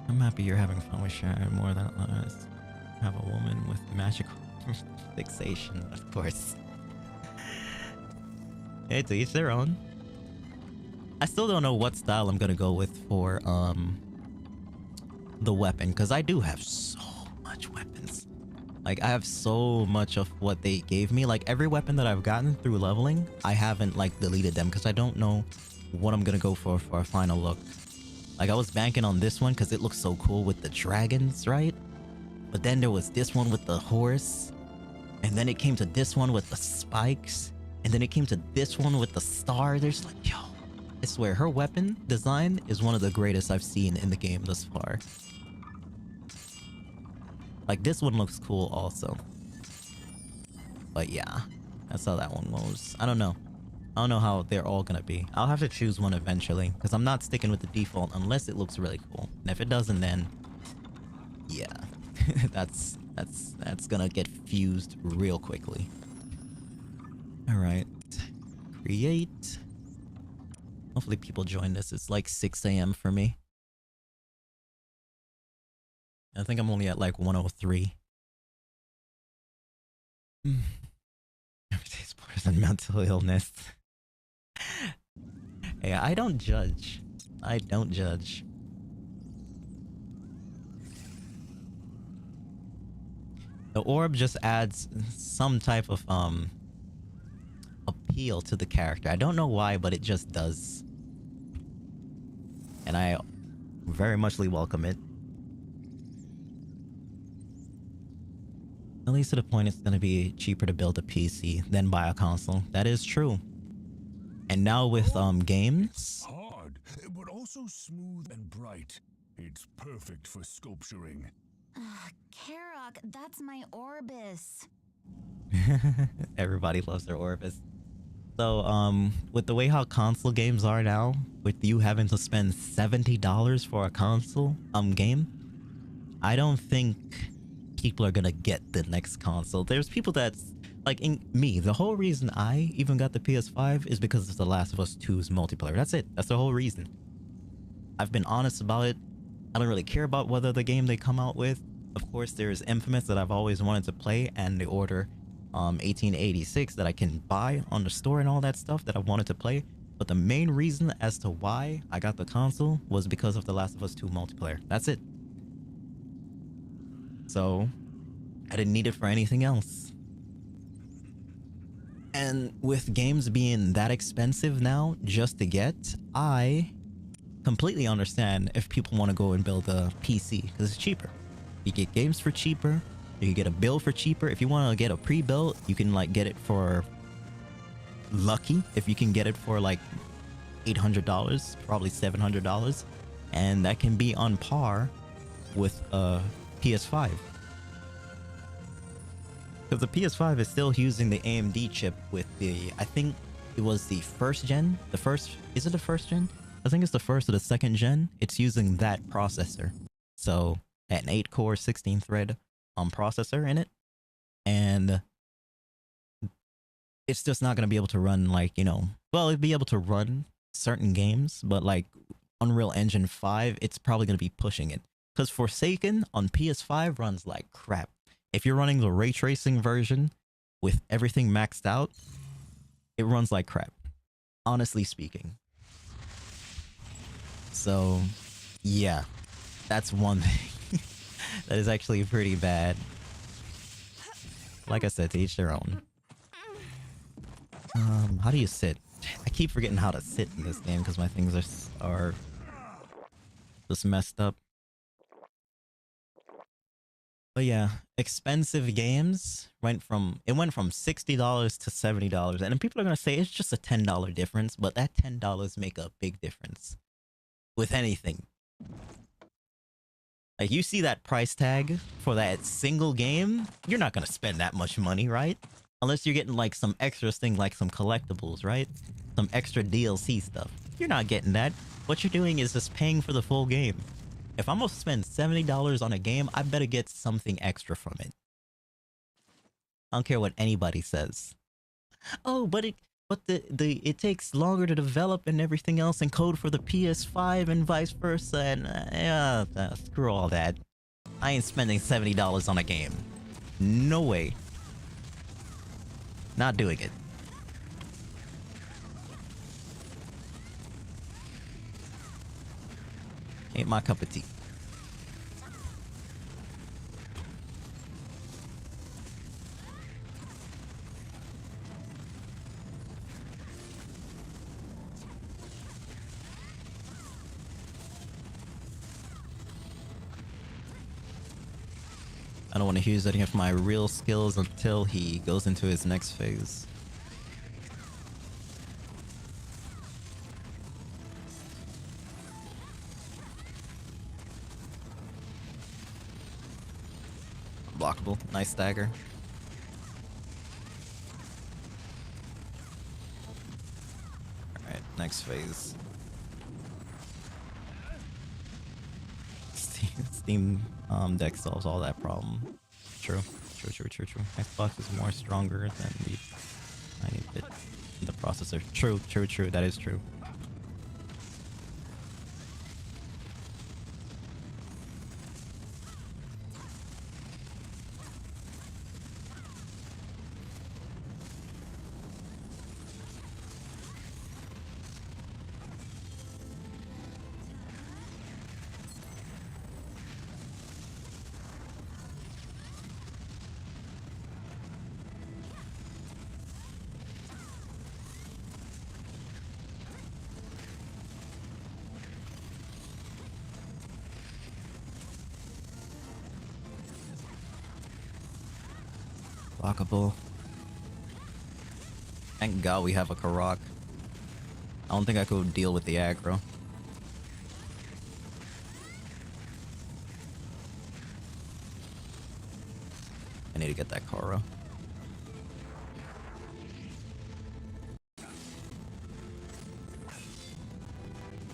I'm happy you're having fun with Charon more than us. Have a woman with magical fixation, of course. Hey, to each their own. I still don't know what style I'm gonna go with for the weapon, because I do have so much weapons. Like, I have so much of what they gave me. Like, every weapon that I've gotten through leveling, I haven't like deleted them because I don't know what I'm gonna go for a final look. Like, I was banking on this one because it looks so cool with the dragons, right? But then there was this one with the horse, and then it came to this one with the spikes, and then it came to this one with the star. There's like, yo, I swear, her weapon design is one of the greatest I've seen in the game thus far. Like, this one looks cool also. But yeah, that's how that one goes. I don't know. I don't know how they're all gonna be. I'll have to choose one eventually, because I'm not sticking with the default unless it looks really cool. And if it doesn't, then yeah, that's gonna get fused real quickly. All right, create. Hopefully people join this. It's like 6 a.m. for me. I think I'm only at like 103. Every day's worse than mental illness. Hey, I don't judge. I don't judge. The orb just adds some type of appeal to the character. I don't know why, but it just does. And I very muchly welcome it. At least to the point it's gonna be cheaper to build a PC than buy a console. That is true. And now with games, Hard, but also smooth and bright. It's perfect for sculpturing. Karok, that's my Orbis. everybody loves their Orbis. So with the way how console games are now, with you having to spend $70 for a console game, I don't think people are gonna get the next console. There's people that's like me. The whole reason I even got the PS5 is because of The Last of Us 2's multiplayer. That's it. That's the whole reason. I've been honest about it. I don't really care about whether the game they come out with. Of course, there's Infamous that I've always wanted to play, and the Order 1886 that I can buy on the store and all that stuff that I wanted to play. But the main reason as to why I got the console was because of The Last of Us 2 multiplayer. That's it. So I didn't need it for anything else. And with games being that expensive now just to get, I completely understand if people want to go and build a PC because it's cheaper. You get games for cheaper. You can get a build for cheaper. If you want to get a pre-built, you can like get it for lucky. If you can get it for like $800, probably $700, and that can be on par with a PS5. Because the PS5 is still using the AMD chip with the, I think it was the first gen. Is it the first gen? I think it's the first or the second gen. It's using that processor. So an 8-core 16-thread processor in it. And it's just not going to be able to run like, you know, well, it'd be able to run certain games, but like Unreal Engine 5, it's probably going to be pushing it. Because Forsaken on PS5 runs like crap. If you're running the ray tracing version with everything maxed out, it runs like crap, honestly speaking. So, yeah, that's one thing that is actually pretty bad. Like I said, to each their own. How do you sit? I keep forgetting how to sit in this game because my things are just messed up. But yeah, expensive games went from $60 to $70, and then people are gonna say it's just a $10 difference, but that $10 make a big difference with anything. Like you see that price tag for that single game, you're not gonna spend that much money, right? Unless you're getting like some extras thing, like some collectibles, right? Some extra DLC stuff. You're not getting that. What you're doing is just paying for the full game. If I'm gonna spend $70 on a game, I better get something extra from it. I don't care what anybody says. Oh, but it takes longer to develop and everything else and code for the PS5 and vice versa, and screw all that. I ain't spending $70 on a game. No way. Not doing it. Ain't my cup of tea. I don't want to use any of my real skills until he goes into his next phase. Blockable. Nice stagger. Alright, next phase. Steam deck solves all that problem. True. Xbox is more stronger than the 90-bit the processor. True. That is true. Lockable. Thank God we have a Karak. I don't think I could deal with the aggro. I need to get that Kara.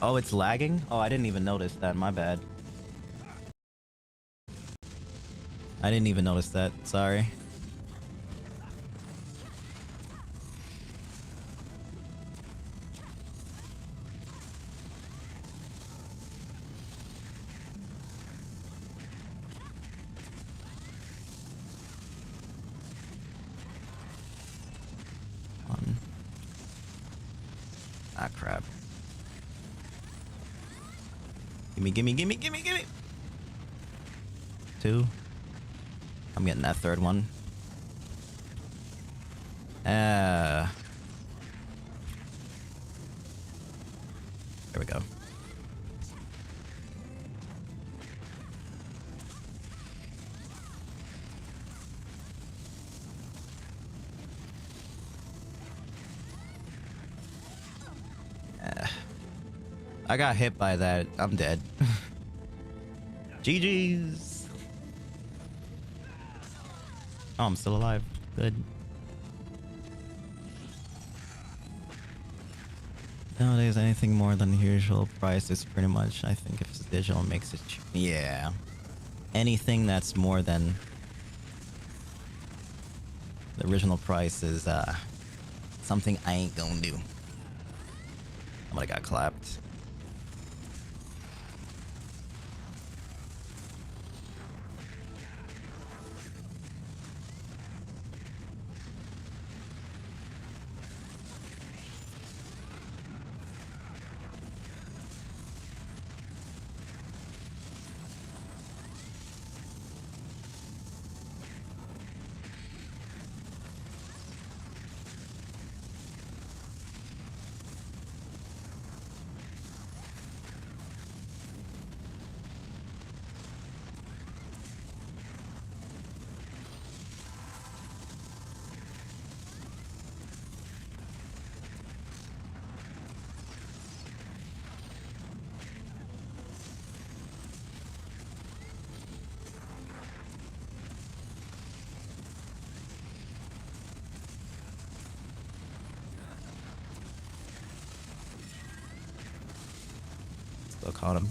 Oh, it's lagging? Oh, I didn't even notice that. My bad. I didn't even notice that. Sorry. One. Ah, crap. Gimme, gimme, gimme, gimme, gimme! Two. I'm getting that third one. There we go. I got hit by that. I'm dead. GG's. Oh, I'm still alive. Good. Nowadays, anything more than the usual price is pretty much, I think if it's digital, it makes it cheap. Yeah. Anything that's more than the original price is something I ain't gonna do. Somebody got clapped. Still caught him.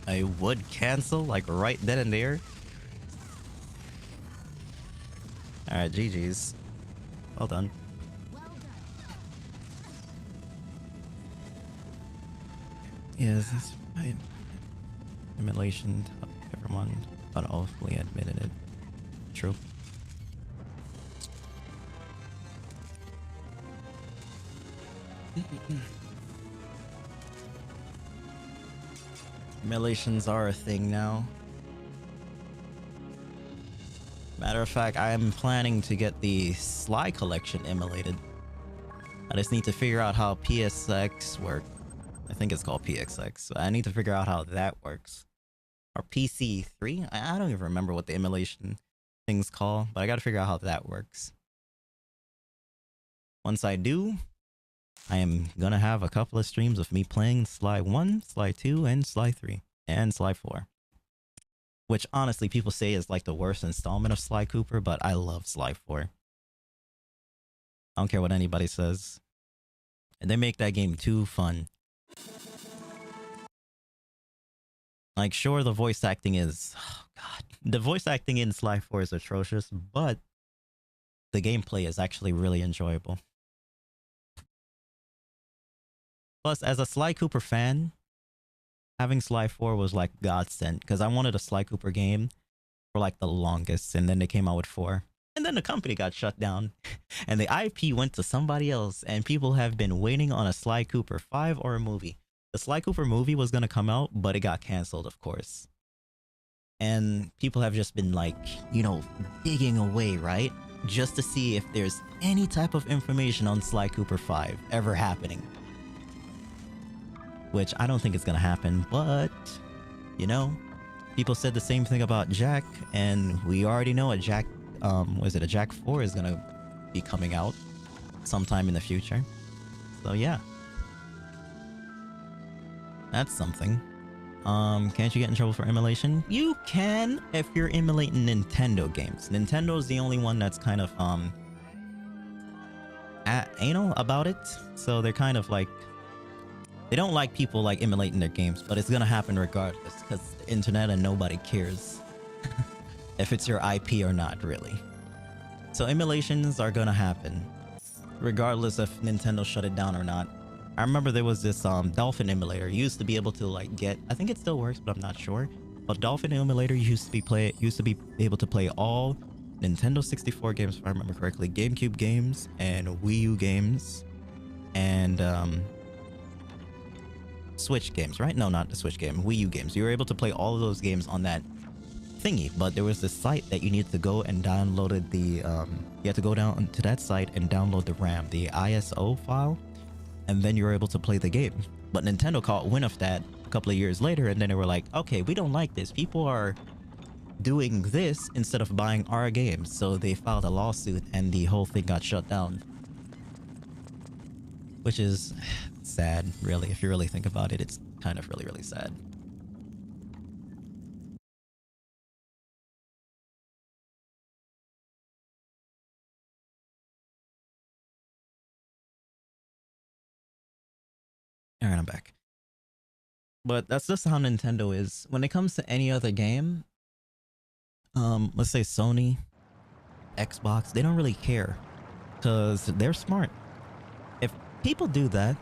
I would cancel like right then and there. Alright, GG's. Well done. Yes, that's right. Emulation, everyone, but hopefully admitted it. True. Emulations are a thing now. Matter of fact, I am planning to get the Sly collection emulated. I just need to figure out how PSX works. I think it's called PXX. I need to figure out how that works. Or PC3? I don't even remember what the emulation thing's called, but I gotta figure out how that works. Once I do, I am gonna have a couple of streams of me playing Sly 1, Sly 2, and Sly 3, and Sly 4. Which honestly people say is like the worst installment of Sly Cooper, but I love Sly 4. I don't care what anybody says. And they make that game too fun. Like, sure, the voice acting is... Oh, God. The voice acting in Sly 4 is atrocious, but the gameplay is actually really enjoyable. Plus, as a Sly Cooper fan, having Sly 4 was like godsend because I wanted a Sly Cooper game for like the longest, and then they came out with 4. And then the company got shut down, and the IP went to somebody else, and people have been waiting on a Sly Cooper 5 or a movie. The Sly Cooper movie was gonna come out, but it got canceled, of course. And people have just been like, you know, digging away, right? Just to see if there's any type of information on Sly Cooper 5 ever happening. Which I don't think it's gonna happen, but, you know, people said the same thing about Jack, and we already know a Jack, was it a Jack 4 is gonna be coming out sometime in the future. So yeah. That's something. Can't you get in trouble for emulation? You can if you're emulating Nintendo games. Nintendo's the only one that's kind of, anal about it. So they're kind of like, they don't like people like emulating their games, but it's gonna happen regardless because the internet and nobody cares if it's your IP or not, really. So emulations are gonna happen regardless if Nintendo shut it down or not. I remember there was this Dolphin emulator. You used to be able to like get, I think it still works, but I'm not sure. But Dolphin emulator used to be able to play all Nintendo 64 games, if I remember correctly, GameCube games and Wii U games, and Switch games, right? No, not the Switch game, Wii U games. You were able to play all of those games on that thingy, but there was this site that you needed to go and downloaded the you had to go down to that site and download the RAM, the ISO file, and then you were able to play the game. But Nintendo caught wind of that a couple of years later, and then they were like, okay, we don't like this. People are doing this instead of buying our games. So they filed a lawsuit, and the whole thing got shut down. Which is sad, really. If you really think about it, it's kind of really, really sad. Alright, I'm back. But that's just how Nintendo is. When it comes to any other game, let's say Sony, Xbox, they don't really care. Because they're smart. If people do that,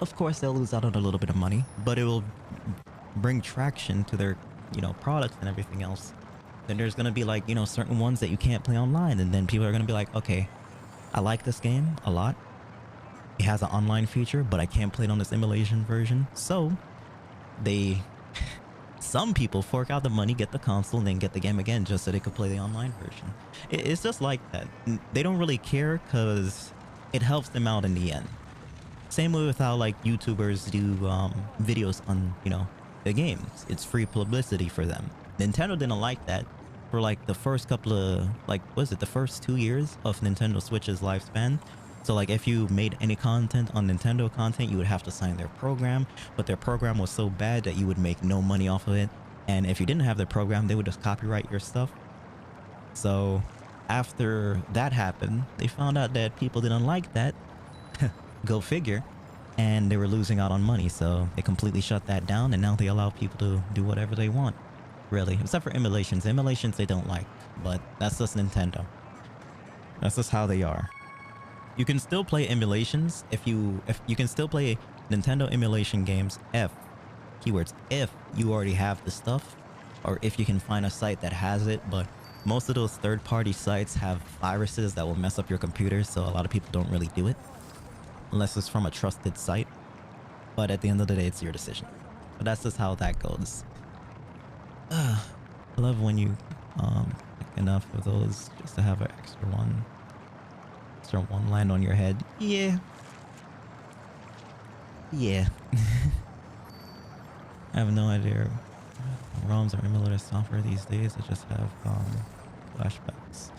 of course they'll lose out on a little bit of money, but it will bring traction to their, you know, products and everything else. Then there's gonna be like, you know, certain ones that you can't play online, and then people are gonna be like, okay, I like this game a lot. It has an online feature, but I can't play it on this emulation version. So they, some people fork out the money, get the console, and then get the game again just so they could play the online version. It's just like that. They don't really care because it helps them out in the end. Same way with how like YouTubers do videos on, you know, the games. It's free publicity for them. Nintendo didn't like that for like the first couple of, like, was it the first 2 years of Nintendo Switch's lifespan? So like if you made any content on Nintendo content, you would have to sign their program, but their program was so bad that you would make no money off of it. And if you didn't have their program, they would just copyright your stuff. So after that happened, they found out that people didn't like that. Go figure. And they were losing out on money, so they completely shut that down, and now they allow people to do whatever they want, really. Except for emulations. Emulations they don't like, but that's just Nintendo. That's just how they are. You can still play emulations if you can still play Nintendo emulation games if you already have the stuff, or if you can find a site that has it. But most of those third-party sites have viruses that will mess up your computer, so a lot of people don't really do it unless it's from a trusted site. But at the end of the day, it's your decision. But that's just how that goes. I love when you pick enough of those just to have an extra one land on your head. Yeah. I have no idea ROMs or emulator software these days. I just have flashbacks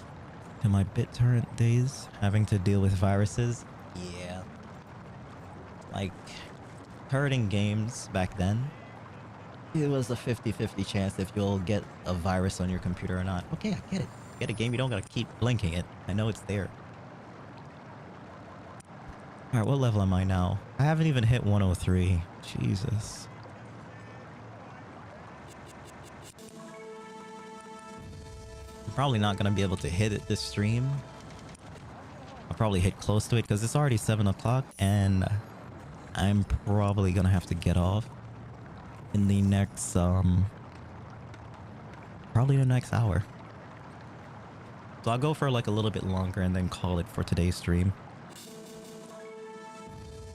to my BitTorrent days, having to deal with viruses. Yeah. Like, hurting games back then, it was a 50-50 chance if you'll get a virus on your computer or not. Okay, I get it. Get a game, you don't gotta keep blinking it. I know it's there. Alright, what level am I now? I haven't even hit 103. Jesus. I'm probably not gonna be able to hit it this stream. I'll probably hit close to it because it's already 7 o'clock, and I'm probably gonna have to get off in the next probably the next hour. So I'll go for like a little bit longer and then call it for today's stream.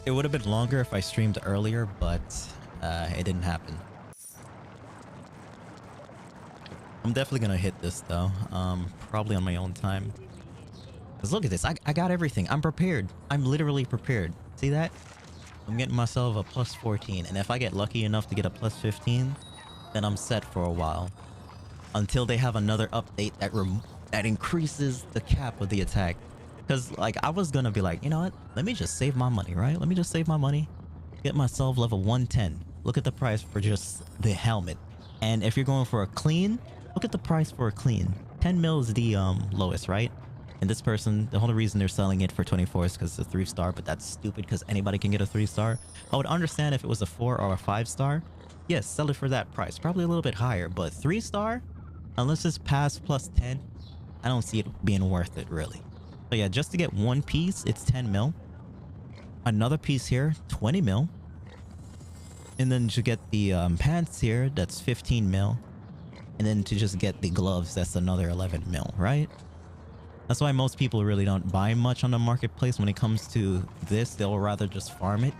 It would have been longer if I streamed earlier, but it didn't happen. I'm definitely gonna hit this though, probably on my own time. Cause look at this, I got everything. I'm prepared. I'm literally prepared. See that? I'm getting myself a plus 14, and if I get lucky enough to get a plus 15, then I'm set for a while. Until they have another update that increases the cap of the attack. Cause like I was gonna be like, you know what? Let me just save my money, right? Let me just save my money. Get myself level 110. Look at the price for just the helmet. And if you're going for a clean, look at the price for a clean. 10 mil is the lowest, right? And this person, the only reason they're selling it for 24 is because it's a 3-star, but that's stupid because anybody can get a 3-star. I would understand if it was a 4 or a 5-star. Yes, sell it for that price. Probably a little bit higher, but 3-star, unless it's past plus 10, I don't see it being worth it, really. So yeah, just to get one piece, it's 10 mil. Another piece here, 20 mil. And then to get the pants here, that's 15 mil. And then to just get the gloves, that's another 11 mil, right? That's why most people really don't buy much on the marketplace. When it comes to this, they'll rather just farm it.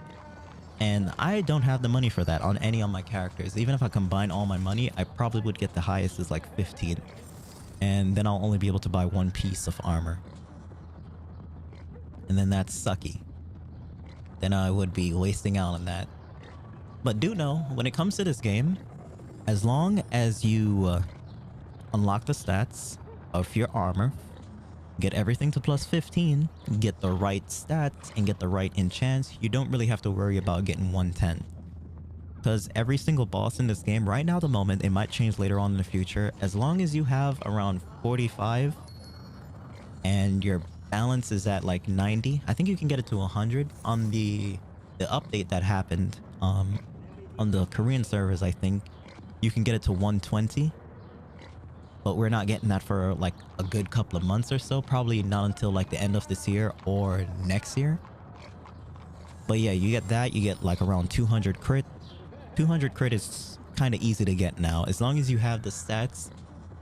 And I don't have the money for that on any of my characters. Even if I combine all my money, I probably would get the highest is like 15. And then I'll only be able to buy one piece of armor. And then that's sucky. Then I would be wasting out on that. But do know, when it comes to this game, as long as you unlock the stats of your armor, get everything to plus 15, get the right stats, and get the right enchants, you don't really have to worry about getting 110. Because every single boss in this game, right now at the moment, it might change later on in the future, as long as you have around 45 and your balance is at like 90, I think you can get it to 100 on the update that happened on the Korean servers. I think you can get it to 120. But we're not getting that for like a good couple of months or so. Probably not until like the end of this year or next year. But yeah, you get that. You get like around 200 crit. 200 crit is kind of easy to get now. As long as you have the stats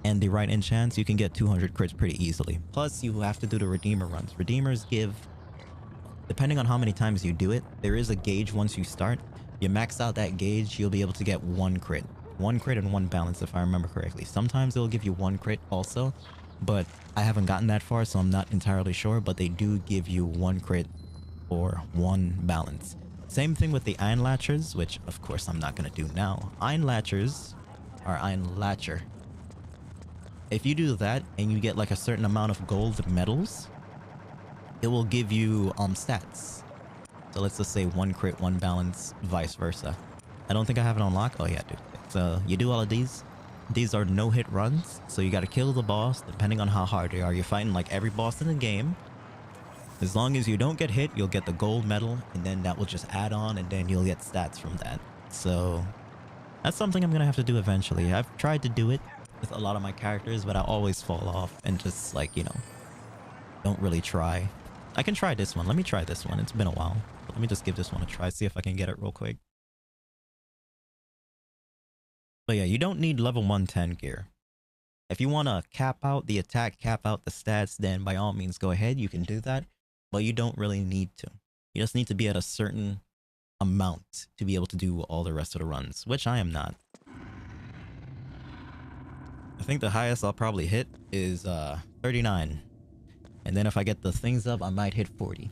and the right enchants, you can get 200 crits pretty easily. Plus, you have to do the Redeemer runs. Redeemers give, depending on how many times you do it, there is a gauge once you start. You max out that gauge, you'll be able to get 1 crit. 1 crit and 1 balance, if I remember correctly. Sometimes they'll give you 1 crit also, but I haven't gotten that far, so I'm not entirely sure, but they do give you 1 crit or 1 balance. Same thing with the Iron Latchers, which of course I'm not going to do now. Iron Latchers, or Iron Latcher. If you do that and you get like a certain amount of gold medals, it will give you stats. So let's just say 1 crit, 1 balance, vice versa. I don't think I have it on lock. Oh yeah, dude. So you do all of these. These are no-hit runs, so you gotta kill the boss depending on how hard they are. You're fighting like every boss in the game. As long as you don't get hit, you'll get the gold medal, and then that will just add on, and then you'll get stats from that. So that's something I'm gonna have to do eventually. I've tried to do it with a lot of my characters, but I always fall off and just like, you know, don't really try. I can try this one. Let me try this one. It's been a while. But let me just give this one a try, see if I can get it real quick. But yeah, you don't need level 110 gear. If you want to cap out the attack, cap out the stats, then by all means go ahead. You can do that, but you don't really need to. You just need to be at a certain amount to be able to do all the rest of the runs, which I am not. I think the highest I'll probably hit is 39. And then if I get the things up, I might hit 40.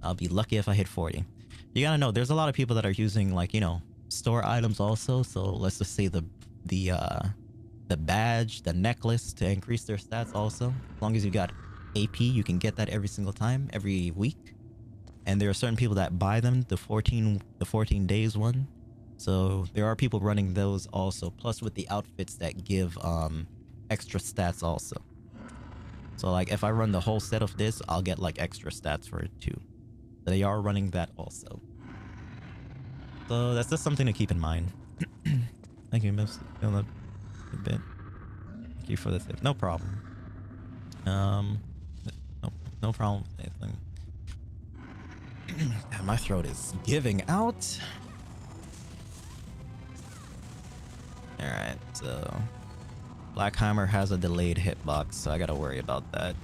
I'll be lucky if I hit 40. You gotta know, there's a lot of people that are using, like, you know, store items also. So let's just say the badge, the necklace to increase their stats also. As long as you got AP, you can get that every single time, every week. And there are certain people that buy them, the 14 days one. So there are people running those also, plus with the outfits that give extra stats also. So like if I run the whole set of this, I'll get like extra stats for it too. They are running that also. So that's just something to keep in mind. Thank you, Miss. A bit. Thank you for the tip. No problem. No problem with anything. Damn, my throat is giving out. Alright, so Black Hammer has a delayed hitbox, so I gotta worry about that.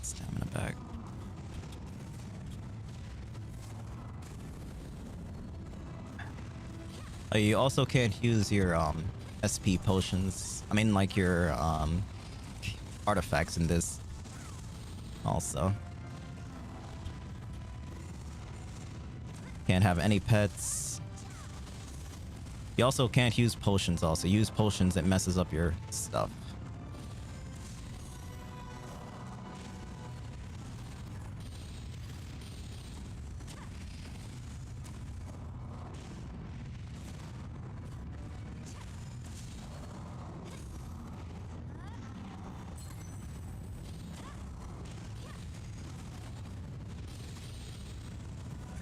Stamina back. You also can't use your SP potions. I mean, like your artifacts in this. Also, can't have any pets. You also can't use potions. Also, use potions, it messes up your stuff.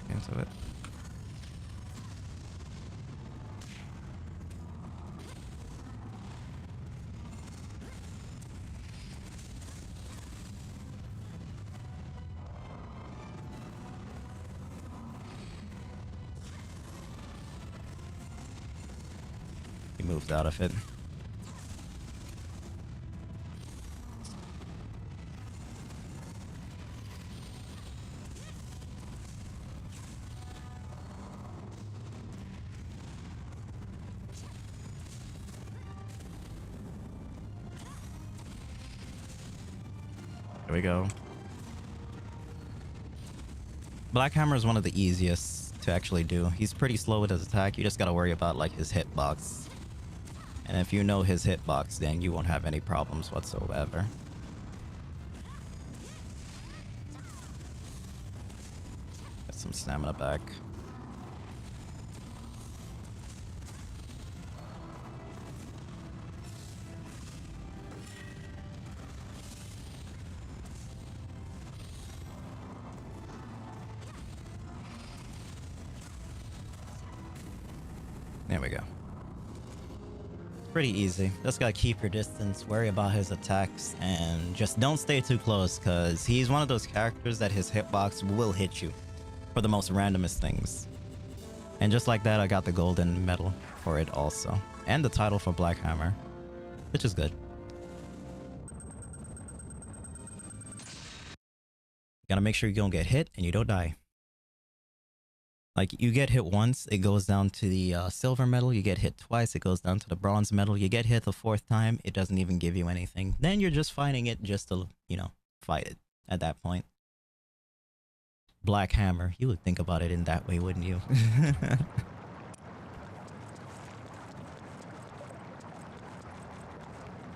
Into it. He moved out of it. There we go. Black Hammer is one of the easiest to actually do. He's pretty slow with his attack. You just gotta worry about like his hitbox. And if you know his hitbox, then you won't have any problems whatsoever. Get some stamina back. There we go. Pretty easy. Just gotta keep your distance, worry about his attacks, and just don't stay too close, because he's one of those characters that his hitbox will hit you for the most randomest things. And just like that, I got the golden medal for it also. And the title for Black Hammer, which is good. Gotta make sure you don't get hit and you don't die. Like, you get hit once, it goes down to the silver medal. You get hit twice, it goes down to the bronze medal. You get hit the fourth time, it doesn't even give you anything. Then you're just fighting it just to, you know, fight it at that point. Black Hammer, you would think about it in that way, wouldn't you?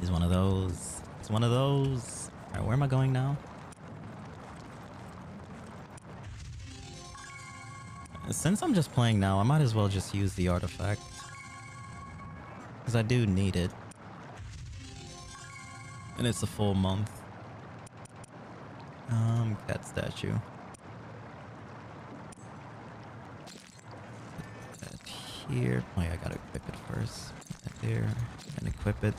He's one of those. It's one of those. Alright, where am I going now? Since I'm just playing now, I might as well just use the artifact. Because I do need it. And it's a full month. Cat statue. Put that here. Oh yeah, I gotta equip it first. Put that there. And equip it.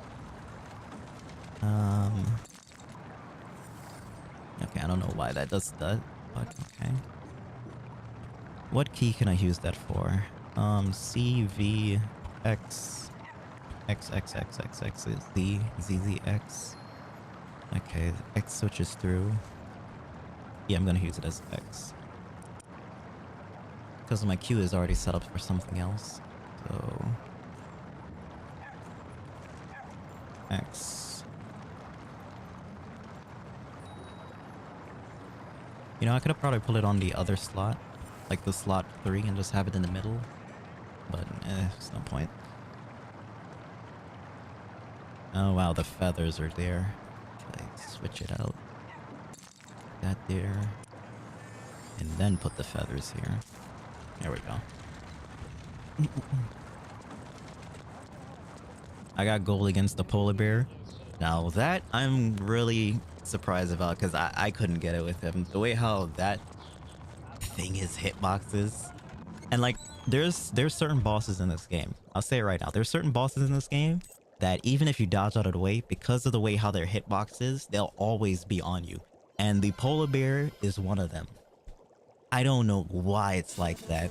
Okay, I don't know why that does that, but okay. What key can I use that for? C, V, X, X, X, X, X, X, Z, Z, Z, X. Okay, X switches through. Yeah, I'm gonna use it as X. Because my Q is already set up for something else. So... X. You know, I could have probably put it on the other slot. Like the slot 3 and just have it in the middle. But, there's no point. Oh wow, the feathers are there. Okay, switch it out. That there. And then put the feathers here. There we go. I got gold against the polar bear. Now that I'm really surprised about because I couldn't get it with him. The way how that thing is hitboxes. And like there's certain bosses in this game. I'll say it right now. There's certain bosses in this game that even if you dodge out of the way, because of the way how their hitbox is, they'll always be on you. And the polar bear is one of them. I don't know why it's like that.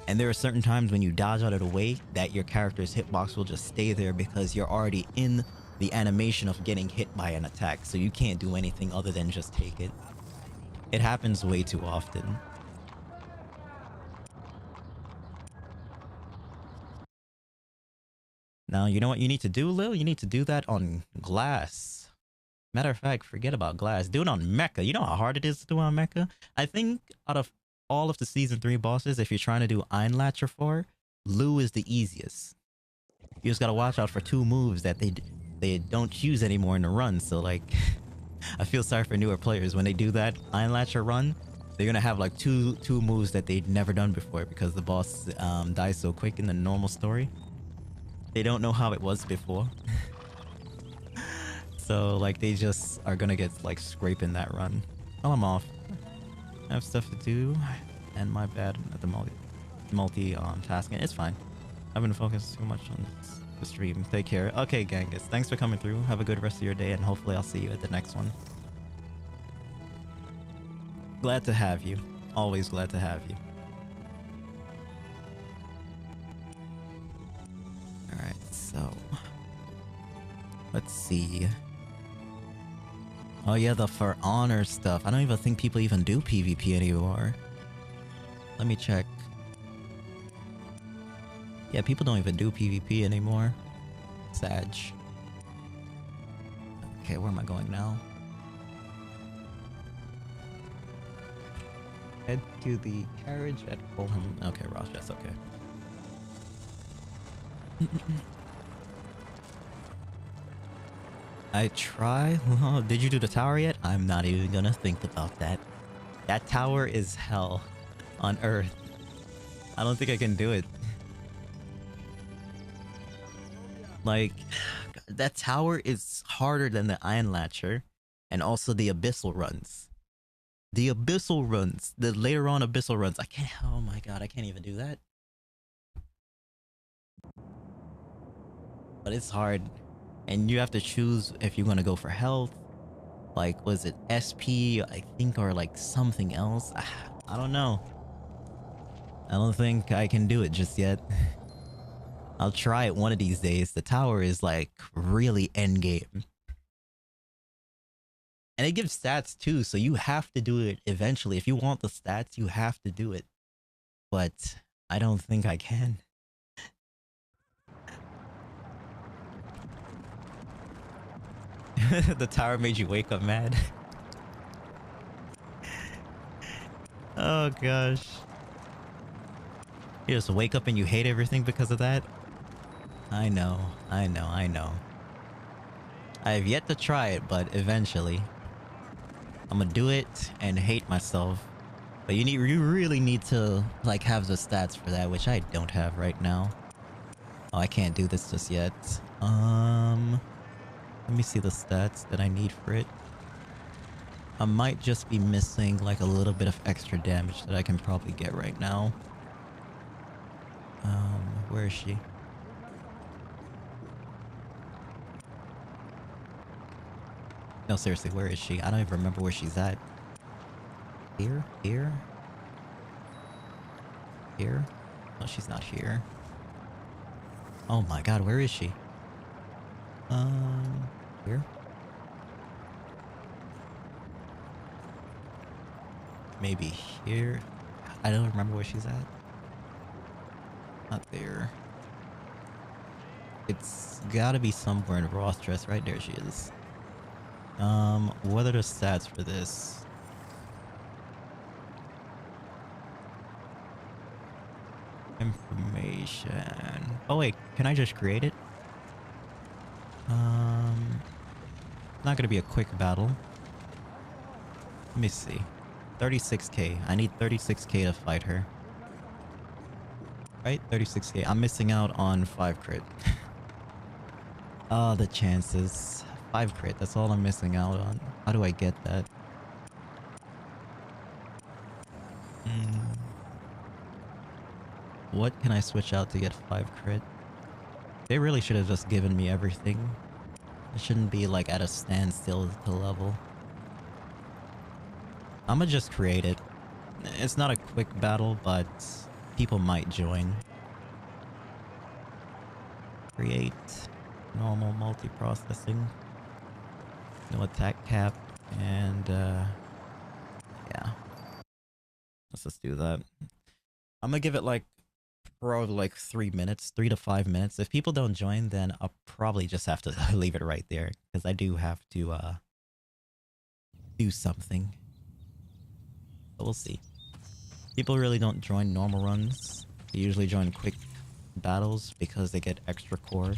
And there are certain times when you dodge out of the way that your character's hitbox will just stay there because you're already in the animation of getting hit by an attack. So you can't do anything other than just take it. It happens way too often. Now, you know what you need to do, Lil? You need to do that on glass. Matter of fact, forget about glass. Do it on Mecha. You know how hard it is to do on Mecha? I think out of all of the Season 3 bosses, if you're trying to do Einlatcher 4, Lu is the easiest. You just gotta watch out for 2 moves that they don't use anymore in the run. So, like, I feel sorry for newer players. When they do that Einlatcher run, they're gonna have, like, two moves that they'd never done before because the boss dies so quick in the normal story. They don't know how it was before. So, like, they just are gonna get, like, scraping that run. Well, I'm off. I have stuff to do. And my bad at the tasking. It's fine. I've been focused too much on the stream. Take care. Okay, Genghis. Thanks for coming through. Have a good rest of your day, and hopefully I'll see you at the next one. Glad to have you. Always glad to have you. Alright, so... let's see. Oh yeah, the For Honor stuff. I don't even think people even do PvP anymore. Let me check. Yeah, people don't even do PvP anymore. Sag. Okay, where am I going now? Head to the carriage at Fulham. Okay, Ross, that's okay. I try? Oh, did you do the tower yet? I'm not even gonna think about that. That tower is hell on Earth. I don't think I can do it. Like, that tower is harder than the Einlatcher and also the Abyssal runs. The Abyssal runs, the later on Abyssal runs, I can't, oh my god, I can't even do that. But it's hard. And you have to choose if you're gonna go for health. Like, was it SP, I think, or like something else? I don't know. I don't think I can do it just yet. I'll try it one of these days. The tower is like really endgame. And it gives stats too, so you have to do it eventually. If you want the stats, you have to do it. But I don't think I can. The tower made you wake up mad. Oh gosh. You just wake up and you hate everything because of that? I know. I have yet to try it, but eventually. I'm gonna do it and hate myself. But you really need to like have the stats for that, which I don't have right now. Oh, I can't do this just yet. Let me see the stats that I need for it. I might just be missing like a little bit of extra damage that I can probably get right now. Where is she? No, seriously, where is she? I don't even remember where she's at. Here? Here? Here? No, she's not here. Oh my god, where is she? Here? Maybe here? I don't remember where she's at. Not there. It's gotta be somewhere in Ross dress. Right there she is. What are the stats for this? Information. Oh wait, can I just create it? not gonna be a quick battle. Let me see. 36k. I need 36k to fight her. Right? 36k. I'm missing out on 5 crit. Oh, the chances. 5 crit. That's all I'm missing out on. How do I get that? What can I switch out to get 5 crit? They really should have just given me everything. It shouldn't be like at a standstill to level. I'ma just create it. It's not a quick battle, but people might join. Create. Normal multi-processing. No attack cap. And yeah. Let's just do that. I'm gonna give it like probably like 3 minutes, 3 to 5 minutes. If people don't join, then I'll probably just have to leave it right there, because I do have to do something. But we'll see. People really don't join normal runs. They usually join quick battles because they get extra core.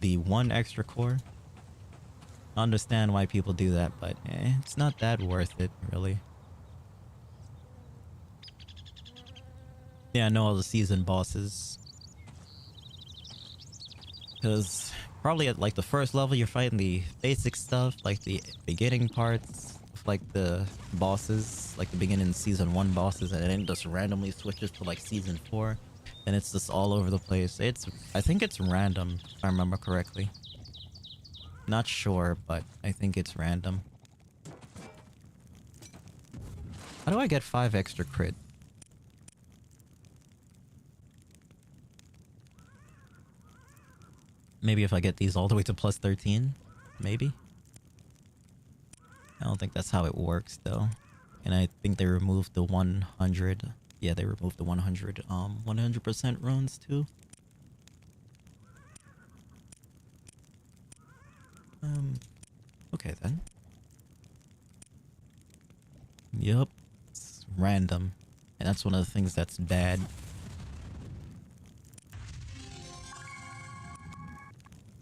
The 1 extra core. I understand why people do that, but it's not that worth it, really. Yeah, I know all the season bosses. Because probably at like the first level you're fighting the basic stuff, like the beginning parts, like the bosses, like the beginning season 1 bosses, and then it just randomly switches to like season 4. And it's just all over the place. I think it's random, if I remember correctly. Not sure, but I think it's random. How do I get 5 extra crit? Maybe if I get these all the way to plus 13? Maybe? I don't think that's how it works though. And I think they removed the 100. Yeah, they removed the 100% runes too. Okay then. Yup. It's random. And that's one of the things that's bad.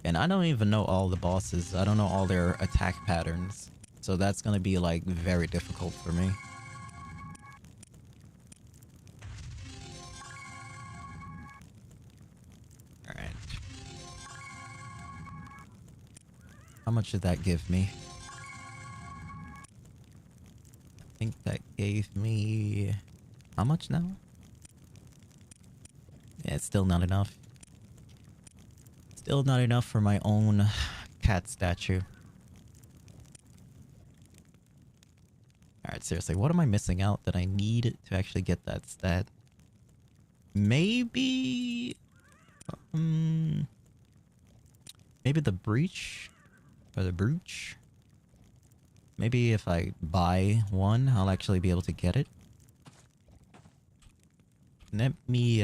And I don't even know all the bosses. I don't know all their attack patterns. So that's gonna be like very difficult for me. Alright. How much did that give me? I think that gave me... How much now? Yeah, it's still not enough. Still not enough for my own cat statue. Alright, seriously, what am I missing out that I need to actually get that stat? Maybe... maybe the breach? Or the brooch? Maybe if I buy one, I'll actually be able to get it. Let me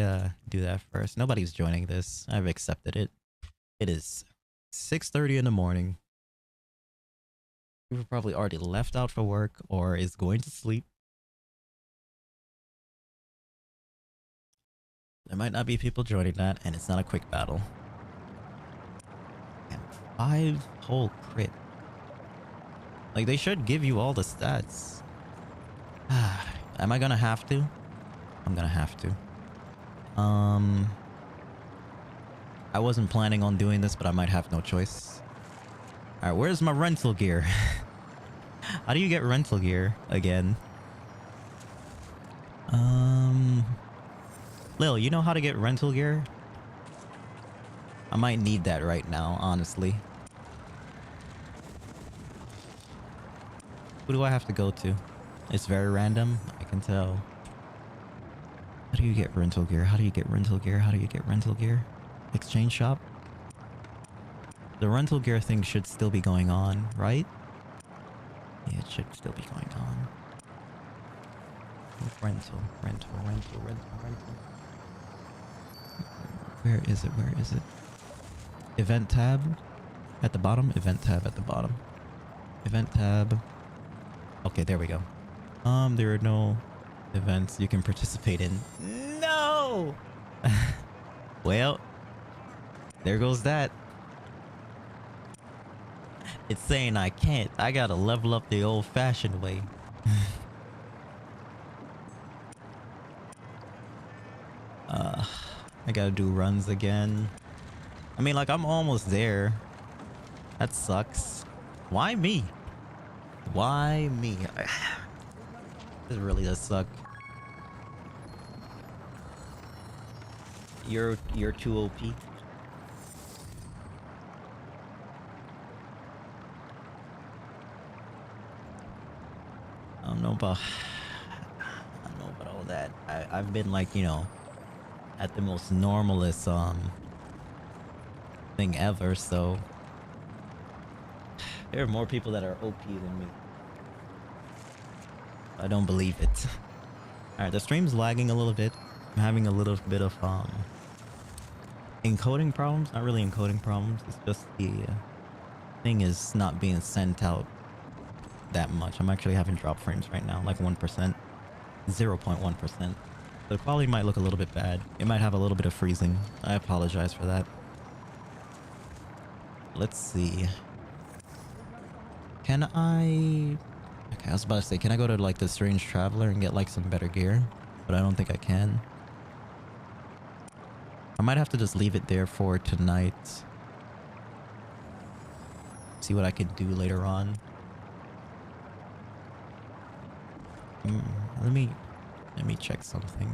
do that first. Nobody's joining this. I've accepted it. It is 6:30 in the morning. People probably already left out for work or is going to sleep. There might not be people joining that, and it's not a quick battle. And 5 whole crit. Like, they should give you all the stats. Am I gonna have to? I'm gonna have to. I wasn't planning on doing this, but I might have no choice. Alright, where's my rental gear? How do you get rental gear again? Lil, you know how to get rental gear? I might need that right now, honestly. Who do I have to go to? It's very random, I can tell. How do you get rental gear? How do you get rental gear? How do you get rental gear? Exchange shop? The rental gear thing should still be going on, right? Yeah, it should still be going on. Rental. Where is it? Where is it? Event tab at the bottom? Event tab at the bottom. Event tab. Okay, there we go. There are no events you can participate in. No! Well, there goes that. It's saying I can't. I gotta level up the old-fashioned way. I gotta do runs again. I mean, like, I'm almost there. That sucks. Why me? Why me? This really does suck. You're too OP. I don't know about all that. I've been like, you know, at the most normalest thing ever, so there are more people that are OP than me. I don't believe it. Alright, the stream's lagging a little bit. I'm having a little bit of encoding problems. Not really encoding problems, it's just the thing is not being sent out that much. I'm actually having drop frames right now, like 1%. 0.1%. The quality might look a little bit bad. It might have a little bit of freezing. I apologize for that. Let's see. Can I... Okay, I was about to say, can I go to like the Strange Traveler and get like some better gear? But I don't think I can. I might have to just leave it there for tonight. See what I can do later on. Let me check something.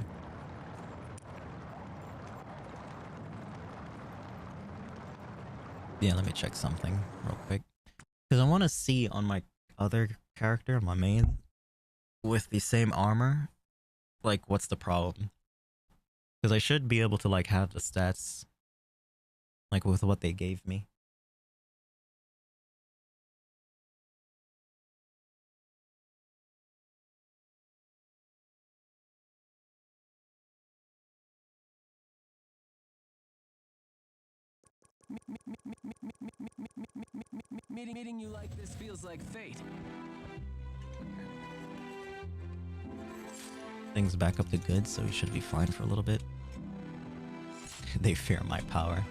Yeah, let me check something real quick. Because I want to see on my other character, my main, with the same armor, like, what's the problem? Because I should be able to, like, have the stats, like, with what they gave me. Meeting you like this feels like fate. Things back up to good, so we should be fine for a little bit. They fear my power.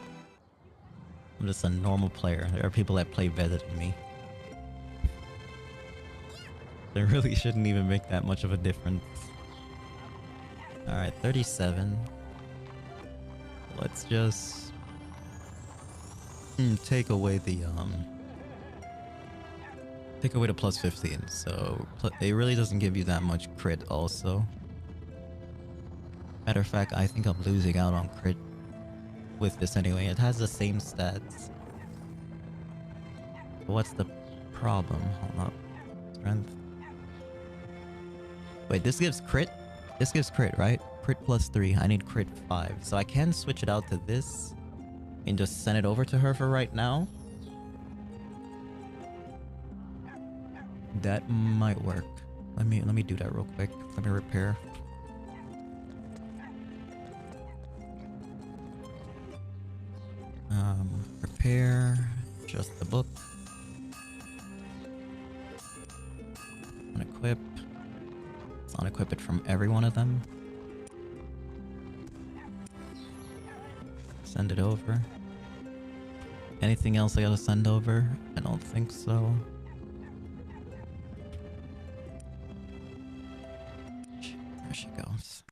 I'm just a normal player. There are people that play better than me. They really shouldn't even make that much of a difference. Alright, 37. Let's just... take away the, take away the plus 15, so it really doesn't give you that much crit also. Matter of fact, I think I'm losing out on crit with this anyway. It has the same stats. What's the problem? Hold up. Strength. Wait, this gives crit? This gives crit, right? Crit plus 3. I need crit 5. So I can switch it out to this and just send it over to her for right now. That might work. Let me do that real quick. Let me repair. Repair. Just the book. Unequip. Let's unequip it from every one of them. Send it over. Anything else I gotta send over? I don't think so. There she goes.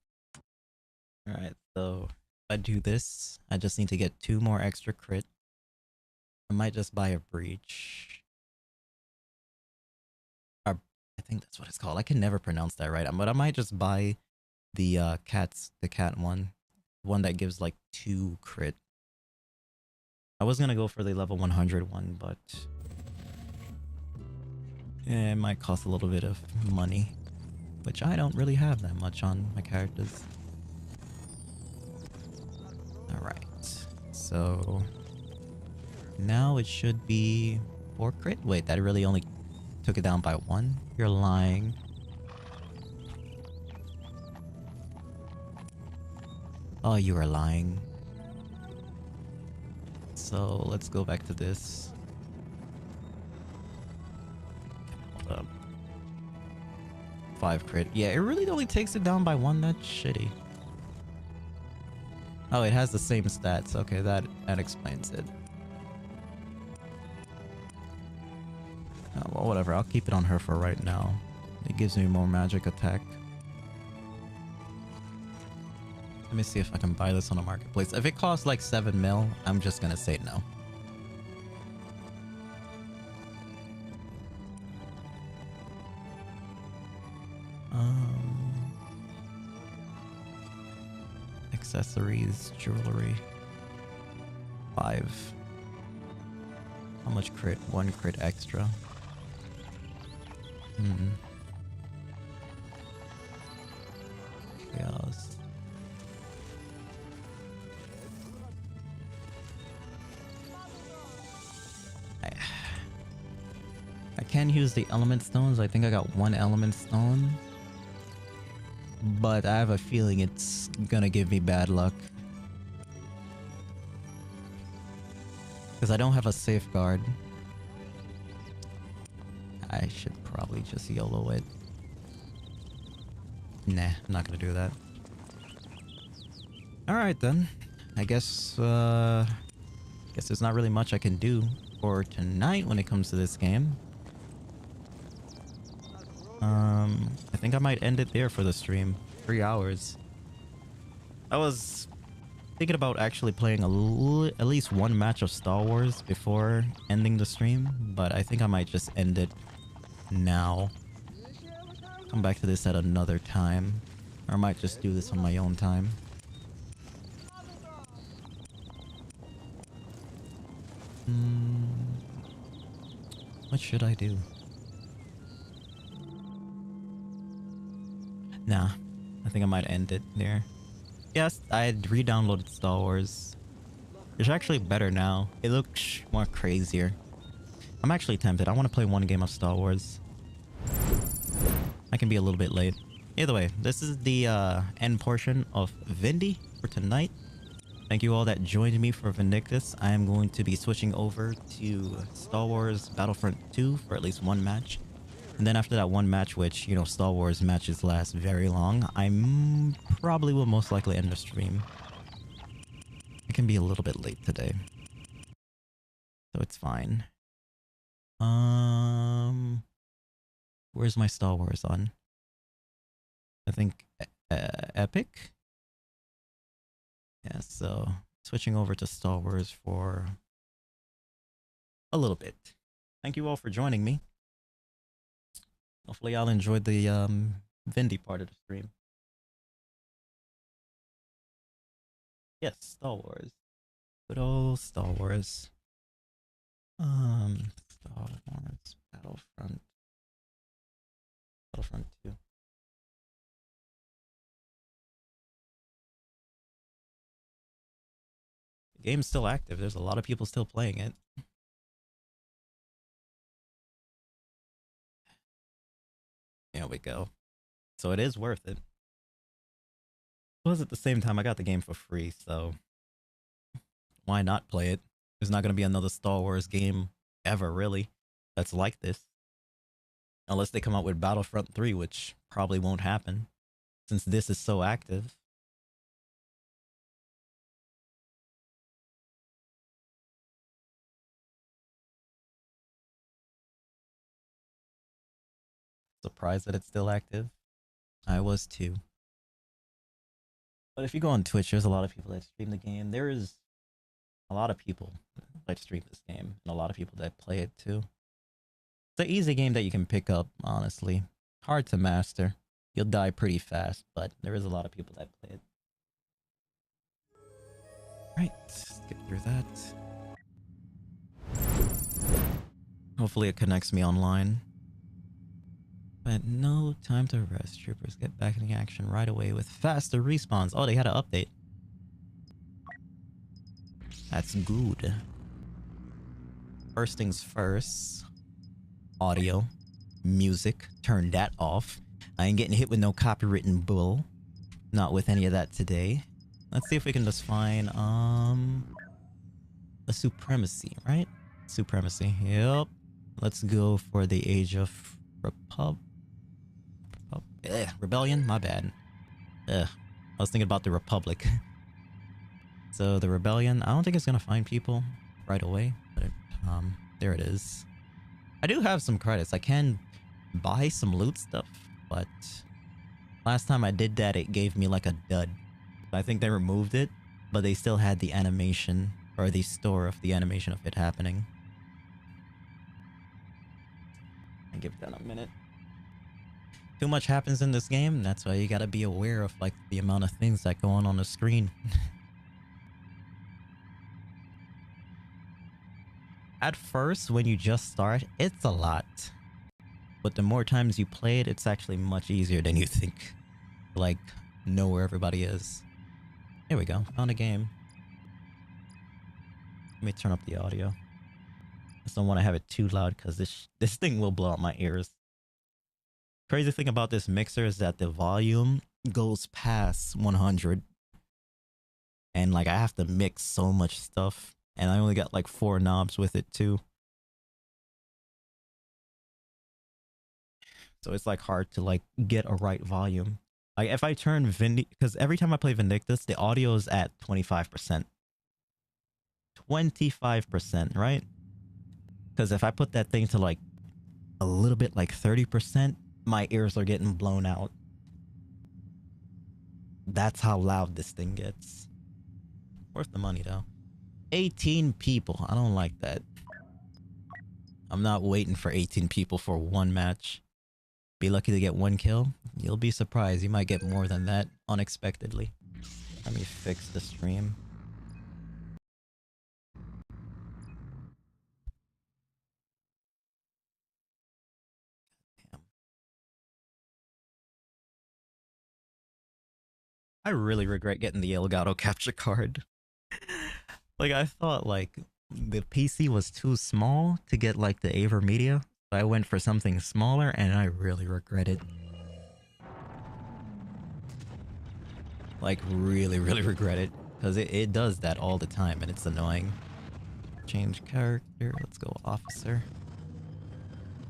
Alright, so if I do this, I just need to get 2 more extra crit. I might just buy a breach. Or, I think that's what it's called. I can never pronounce that right. But I might just buy the cat one. One that gives like 2 crit. I was gonna go for the level 100 one, but yeah, it might cost a little bit of money, which I don't really have that much on my characters. Alright, so now it should be 4 crit. Wait, that really only took it down by 1? You're lying. Oh, you are lying. So let's go back to this. Hold up. 5 crit. Yeah, it really only takes it down by 1. That's shitty. Oh, it has the same stats. Okay, that explains it. whatever, I'll keep it on her for right now. It gives me more magic attack. Let me see if I can buy this on a marketplace. If it costs like 7 mil, I'm just gonna say no. Accessories, jewelry. 5. How much crit? 1 crit extra. Chaos. I can use the element stones. I think I got 1 element stone. But I have a feeling it's gonna give me bad luck. Because I don't have a safeguard. I should probably just YOLO it. Nah, I'm not gonna do that. Alright then. I guess there's not really much I can do for tonight when it comes to this game. I think I might end it there for the stream. 3 hours. I was thinking about actually playing at least 1 match of Star Wars before ending the stream, but I think I might just end it now. Come back to this at another time. Or I might just do this on my own time. What should I do? Nah, I think I might end it there. Yes, I had re-downloaded Star Wars. It's actually better now. It looks more crazier. I'm actually tempted. I want to play 1 game of Star Wars. I can be a little bit late. Either way, this is the end portion of Vindy for tonight. Thank you all that joined me for Vindictus. I am going to be switching over to Star Wars Battlefront 2 for at least 1 match. And then after that 1 match, which, you know, Star Wars matches last very long, I probably will most likely end the stream. I can be a little bit late today. So it's fine. Where's my Star Wars on? I think Epic? Yeah, so switching over to Star Wars for a little bit. Thank you all for joining me. Hopefully y'all enjoyed the Vindy part of the stream. Yes, Star Wars. Good old Star Wars. Star Wars Battlefront. Battlefront 2. The game's still active. There's a lot of people still playing it. There we go. So it is worth it. Plus at the same time, I got the game for free, so why not play it? There's not going to be another Star Wars game ever, really, that's like this. Unless they come out with Battlefront 3, which probably won't happen, since this is so active. Surprised that it's still active. I was too. But if you go on Twitch, there's a lot of people that stream the game. There is a lot of people that stream this game, and a lot of people that play it too. It's an easy game that you can pick up, honestly. Hard to master. You'll die pretty fast, but there is a lot of people that play it. Right, skip through that. Hopefully it connects me online. But no time to rest. Troopers get back in the action right away with faster respawns. Oh, they had an update. That's good. First things first. Audio. Music. Turn that off. I ain't getting hit with no copywritten bull. Not with any of that today. Let's see if we can just find, a supremacy, right? Supremacy. Yep. Let's go for the Age of Rebellion? My bad. I was thinking about the Republic. So the Rebellion, I don't think it's gonna find people right away, but there it is. I do have some credits. I can buy some loot stuff, but last time I did that, it gave me like a dud. I think they removed it, but they still had the animation or the store of the animation of it happening. I give that a minute. Too much happens in this game. That's why you gotta be aware of like the amount of things that go on the screen. At first, when you just start, it's a lot. But the more times you play it, it's actually much easier than you think. Like, know where everybody is. Here we go. Found a game. Let me turn up the audio. I just don't want to have it too loud because this thing will blow out my ears. Crazy thing about this mixer is that the volume goes past 100. And like I have to mix so much stuff. And I only got like 4 knobs with it too. So it's like hard to like get a right volume. Like if I turn because every time I play Vindictus, the audio is at 25%. 25%, right? Because if I put that thing to like a little bit like 30%, my ears are getting blown out. That's how loud this thing gets. Worth the money though. 18 people. I don't like that. I'm not waiting for 18 people for one match. Be lucky to get 1 kill. You'll be surprised. You might get more than that unexpectedly. Let me fix the stream. Damn. I really regret getting the Elgato capture card. Like I thought like the PC was too small to get like the AverMedia. So I went for something smaller and I really regret it. Like really regret it. Because it does that all the time and it's annoying. Change character. Let's go officer.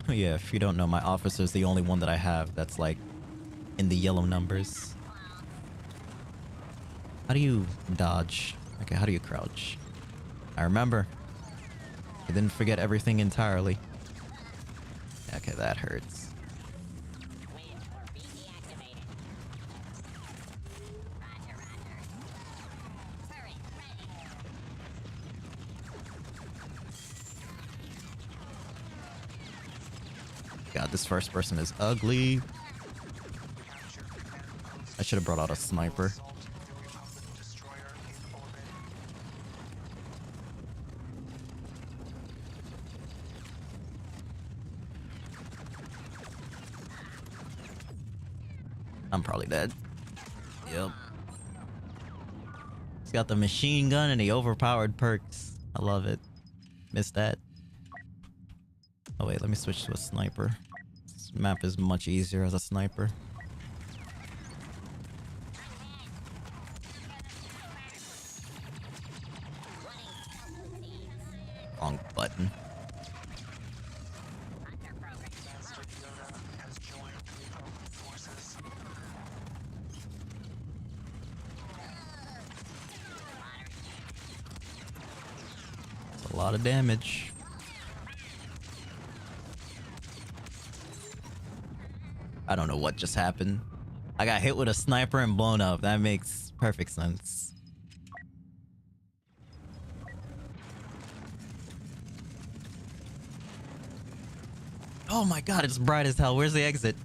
Oh yeah, if you don't know, my officer is the only one that I have that's like in the yellow numbers. How do you dodge? Okay, how do you crouch? I remember. I didn't forget everything entirely. Okay, that hurts. God, this first person is ugly. I should have brought out a sniper. I'm probably dead. Yep. He's got the machine gun and the overpowered perks. I love it. Missed that. Oh wait, let me switch to a sniper. This map is much easier as a sniper. Wrong button. A lot of damage. I don't know what just happened. I got hit with a sniper and blown up. That makes perfect sense. Oh my god, it's bright as hell. Where's the exit?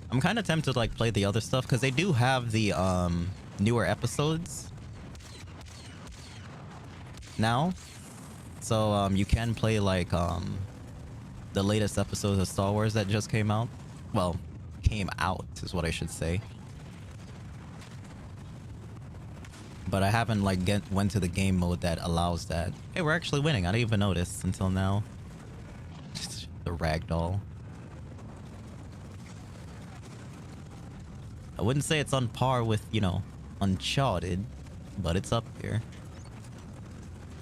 I'm kind of tempted to like play the other stuff because they do have the newer episodes now, so you can play like the latest episodes of Star Wars that just came out. Well, came out is what I should say. But I haven't like went to the game mode that allows that. Hey, we're actually winning. I didn't even notice until now. The ragdoll. I wouldn't say it's on par with, you know, Uncharted, but it's up here.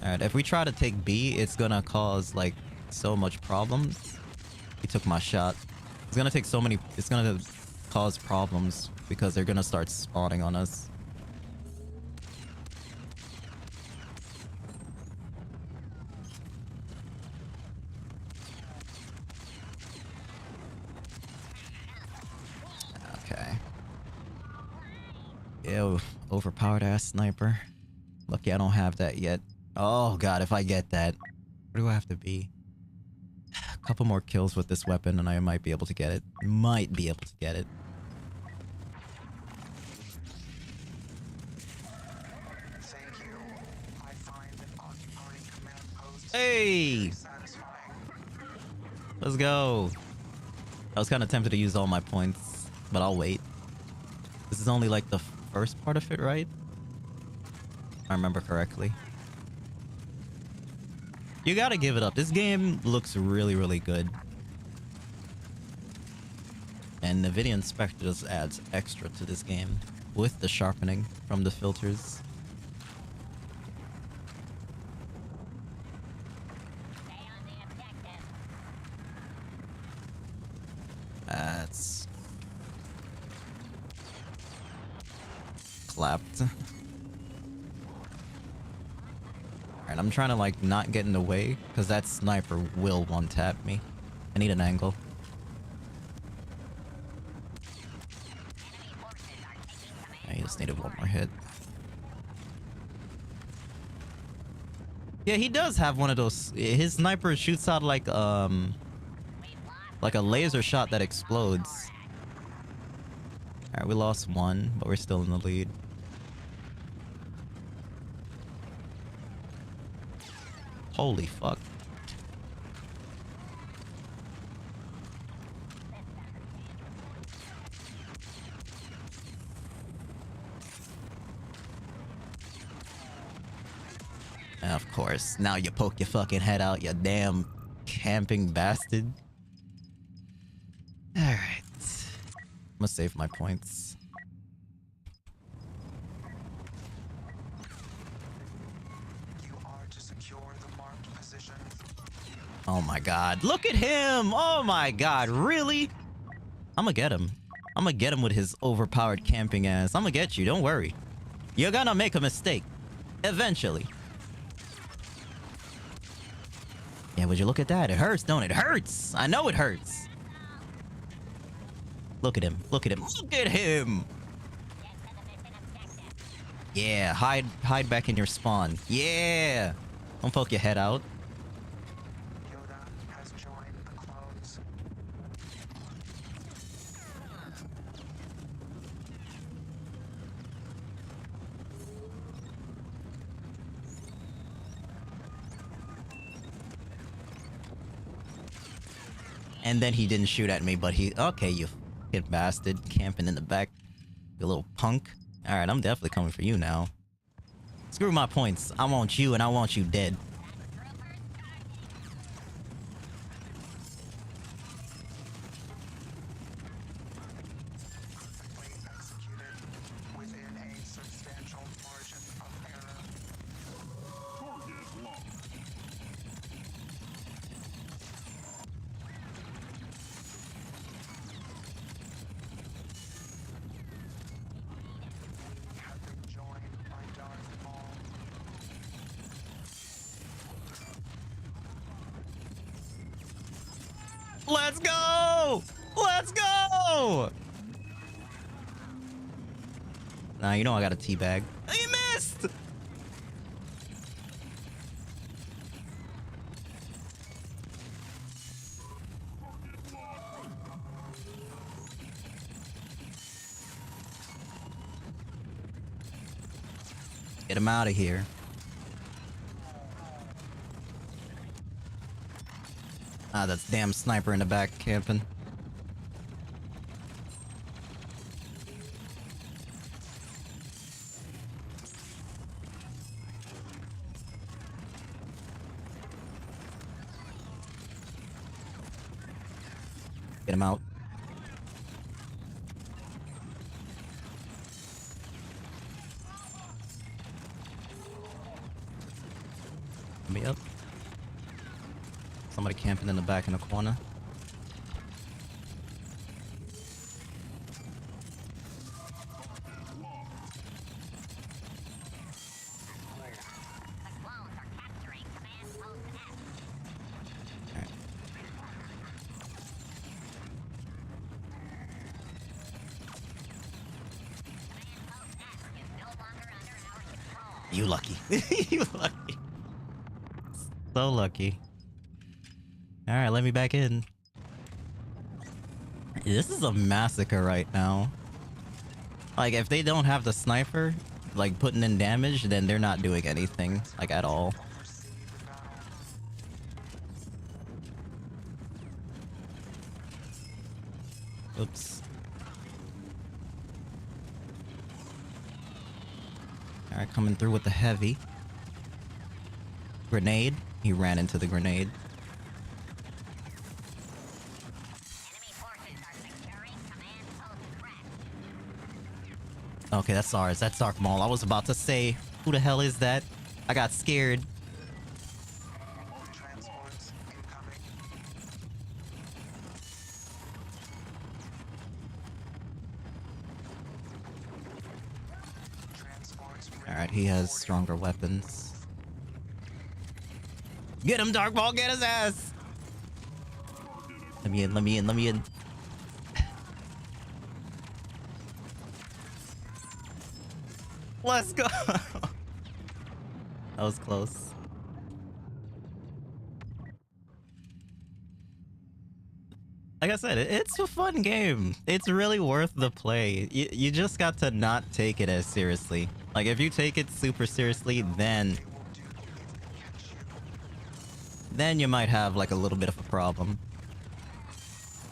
Alright, if we try to take B, it's gonna cause, like, so much problems. He took my shot. It's gonna take so many... It's gonna cause problems because they're gonna start spawning on us. Okay. Ew, overpowered ass sniper. Lucky I don't have that yet. Oh god, if I get that. Where do I have to be? A couple more kills with this weapon and I might be able to get it. Might be able to get it. Thank you. I find that occupying command posts Hey! satisfying. Let's go. I was kind of tempted to use all my points, but I'll wait. This is only like the first part of it, right? If I remember correctly. You gotta give it up. This game looks really, really good. And the video inspector just adds extra to this game with the sharpening from the filters. That's clapped. Alright, I'm trying to like not get in the way because that sniper will one-tap me. I need an angle. I just needed one more hit. Yeah, he does have one of those. His sniper shoots out like a laser shot that explodes. Alright, we lost one, but we're still in the lead. Holy fuck. Of course. Now you poke your fucking head out, you damn camping bastard. Alright. I'm gonna save my points. You are to secure the marked position. Oh my god. Look at him! Oh my god, really? I'm gonna get him. I'm gonna get him with his overpowered camping ass. I'm gonna get you, don't worry. You're gonna make a mistake. Eventually. Yeah, would you look at that? It hurts, don't it? It hurts! I know it hurts! Look at him. Look at him. Look at him! Yeah, hide back in your spawn. Yeah! Don't poke your head out. Yoda has joined the clones. And then he didn't shoot at me, but he... Okay, you fucking bastard. Camping in the back. You little punk. Alright, I'm definitely coming for you now. Screw my points. I want you and I want you dead. Perfectly executed within a substantial margin of error. Target locked. Have been joined by Darth Maul. Let's go! Let's go! Nah, you know I got a teabag. He missed! Get him out of here. Ah, that's damn sniper in the back camping. Get him out. Me up. Somebody camping in the back in the corner. You lucky. You lucky. So lucky. Alright, let me back in. This is a massacre right now. Like, if they don't have the sniper, like, putting in damage, then they're not doing anything, like, at all. Oops. Alright, coming through with the heavy. Grenade. He ran into the grenade. Okay, that's ours. That's Dark Maul. I was about to say, who the hell is that? I got scared. Transports incoming. Transports Alright, he has stronger weapons. Get him, Dark Maul! Get his ass! Let me in, let me in, let me in. Let's go! That was close. Like I said, it's a fun game. It's really worth the play. You just got to not take it as seriously. Like, if you take it super seriously, then you might have, like, a little bit of a problem.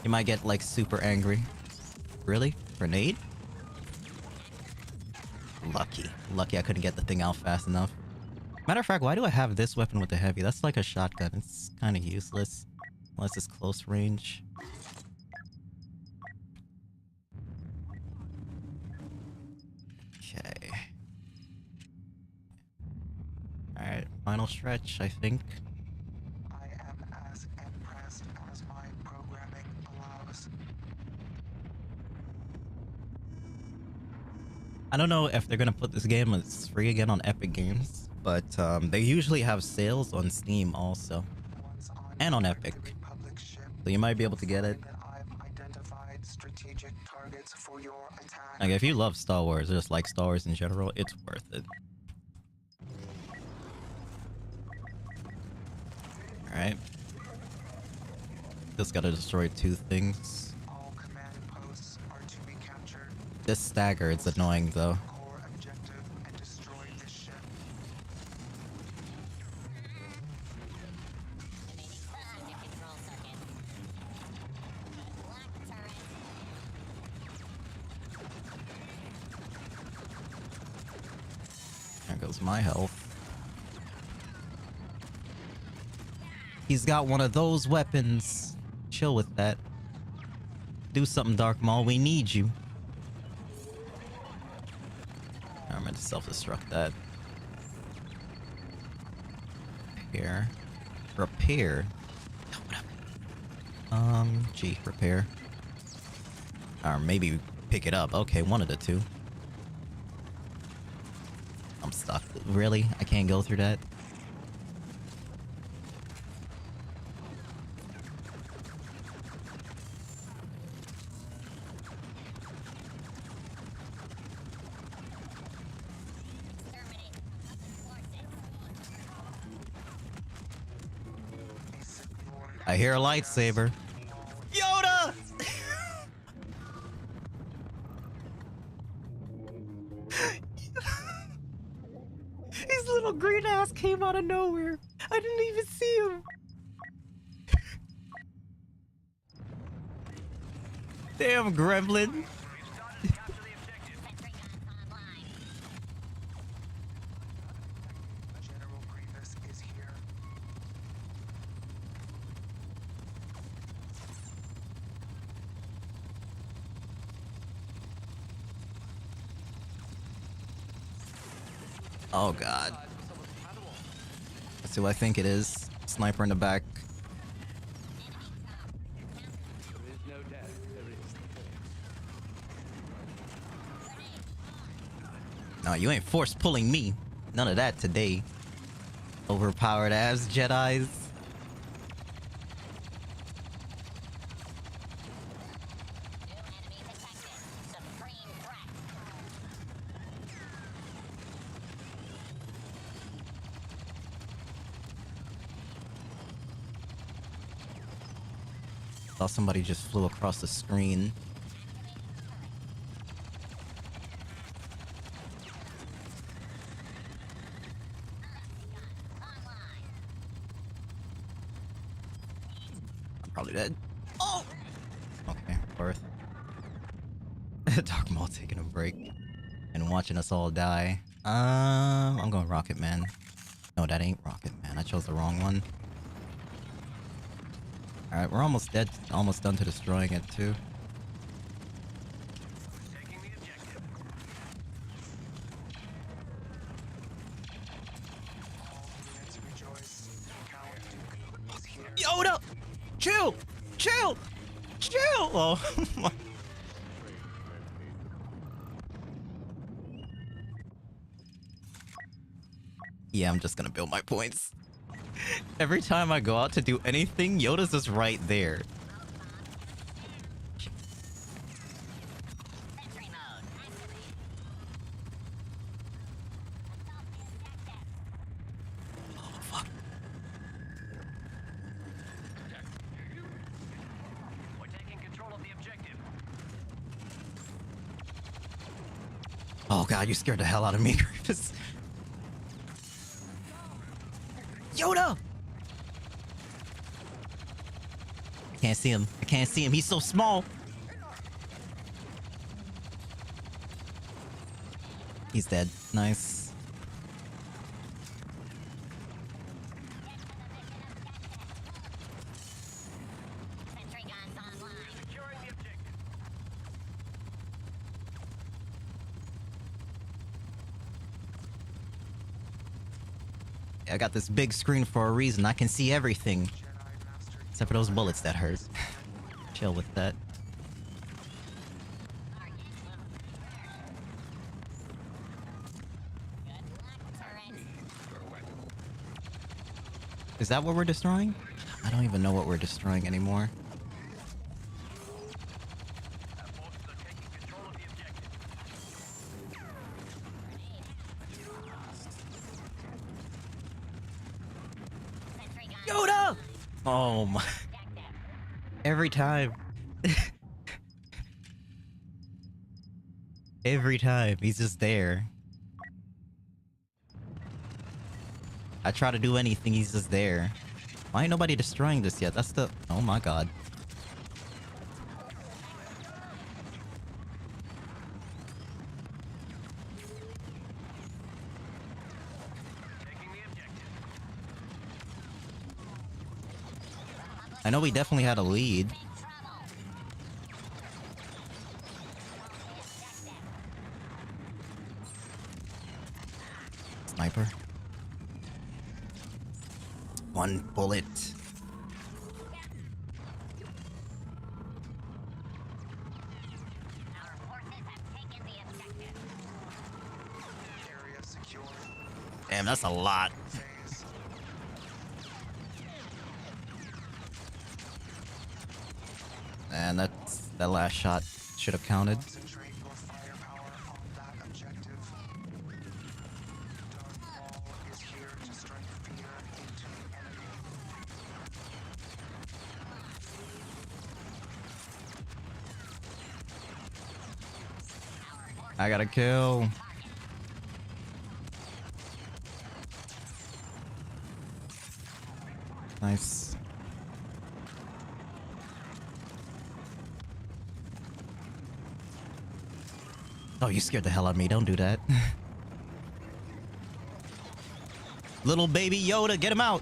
You might get, like, super angry. Really? Grenade? Lucky. Lucky I couldn't get the thing out fast enough. Matter of fact, why do I have this weapon with the heavy? That's like a shotgun. It's kind of useless. Unless it's close range. Okay. Alright, final stretch, I think. I am as impressed as my programming allows. I don't know if they're gonna put this game as free again on Epic Games, but they usually have sales on Steam also. Once And on board Epic. the Republic ship, So you might be able to get it. that I've identified strategic targets for your attack. Like, if you love Star Wars, or just like Star Wars in general, it's worth it. Alright. Just gotta destroy 2 things. All command posts are to be captured. This stagger, it's annoying though. Core objective and destroy this ship. There goes my health. He's got one of those weapons. Chill with that. Do something, Dark Maul. We need you. I'm meant to self-destruct that. Repair. Repair. Gee, repair. Or maybe pick it up. Okay, one of the two. I'm stuck. Really? I can't go through that? I hear a lightsaber. Yoda! His little green ass came out of nowhere. I didn't even see him. Damn gremlin. General Grievous is here. Oh god. That's who I think it is. Sniper in the back. No, you ain't force pulling me. None of that today. Overpowered ass Jedis. thought somebody just flew across the screen. I'm probably dead. Oh! Okay, worth. Dark Maul taking a break and watching us all die. I'm going Rocket Man. No, that ain't Rocket Man. I chose the wrong one. Alright, we're almost dead. Almost done to destroying it, too. Yoda! Chill! Chill! Chill! Oh, my. Yeah, I'm just gonna build my points. Every time I go out to do anything, Yoda's just right there. Oh, fuck. We're taking control of the objective. Oh god, you scared the hell out of me, Grievous. Yoda! I can't see him. I can't see him. He's so small. He's dead. Nice. I got this big screen for a reason. I can see everything. Except for those bullets that hurt. Chill with that. Is that what we're destroying? I don't even know what we're destroying anymore. Yoda! Oh my. Every time. Every time. He's just there. I try to do anything, he's just there. Why ain't nobody destroying this yet? That's the... Oh my god. I know we definitely had a lead. Sniper. One bullet. Damn, that's a lot. And that last shot should have counted. I got a kill. Nice. Oh, you scared the hell out of me. Don't do that. Little baby Yoda, get him out.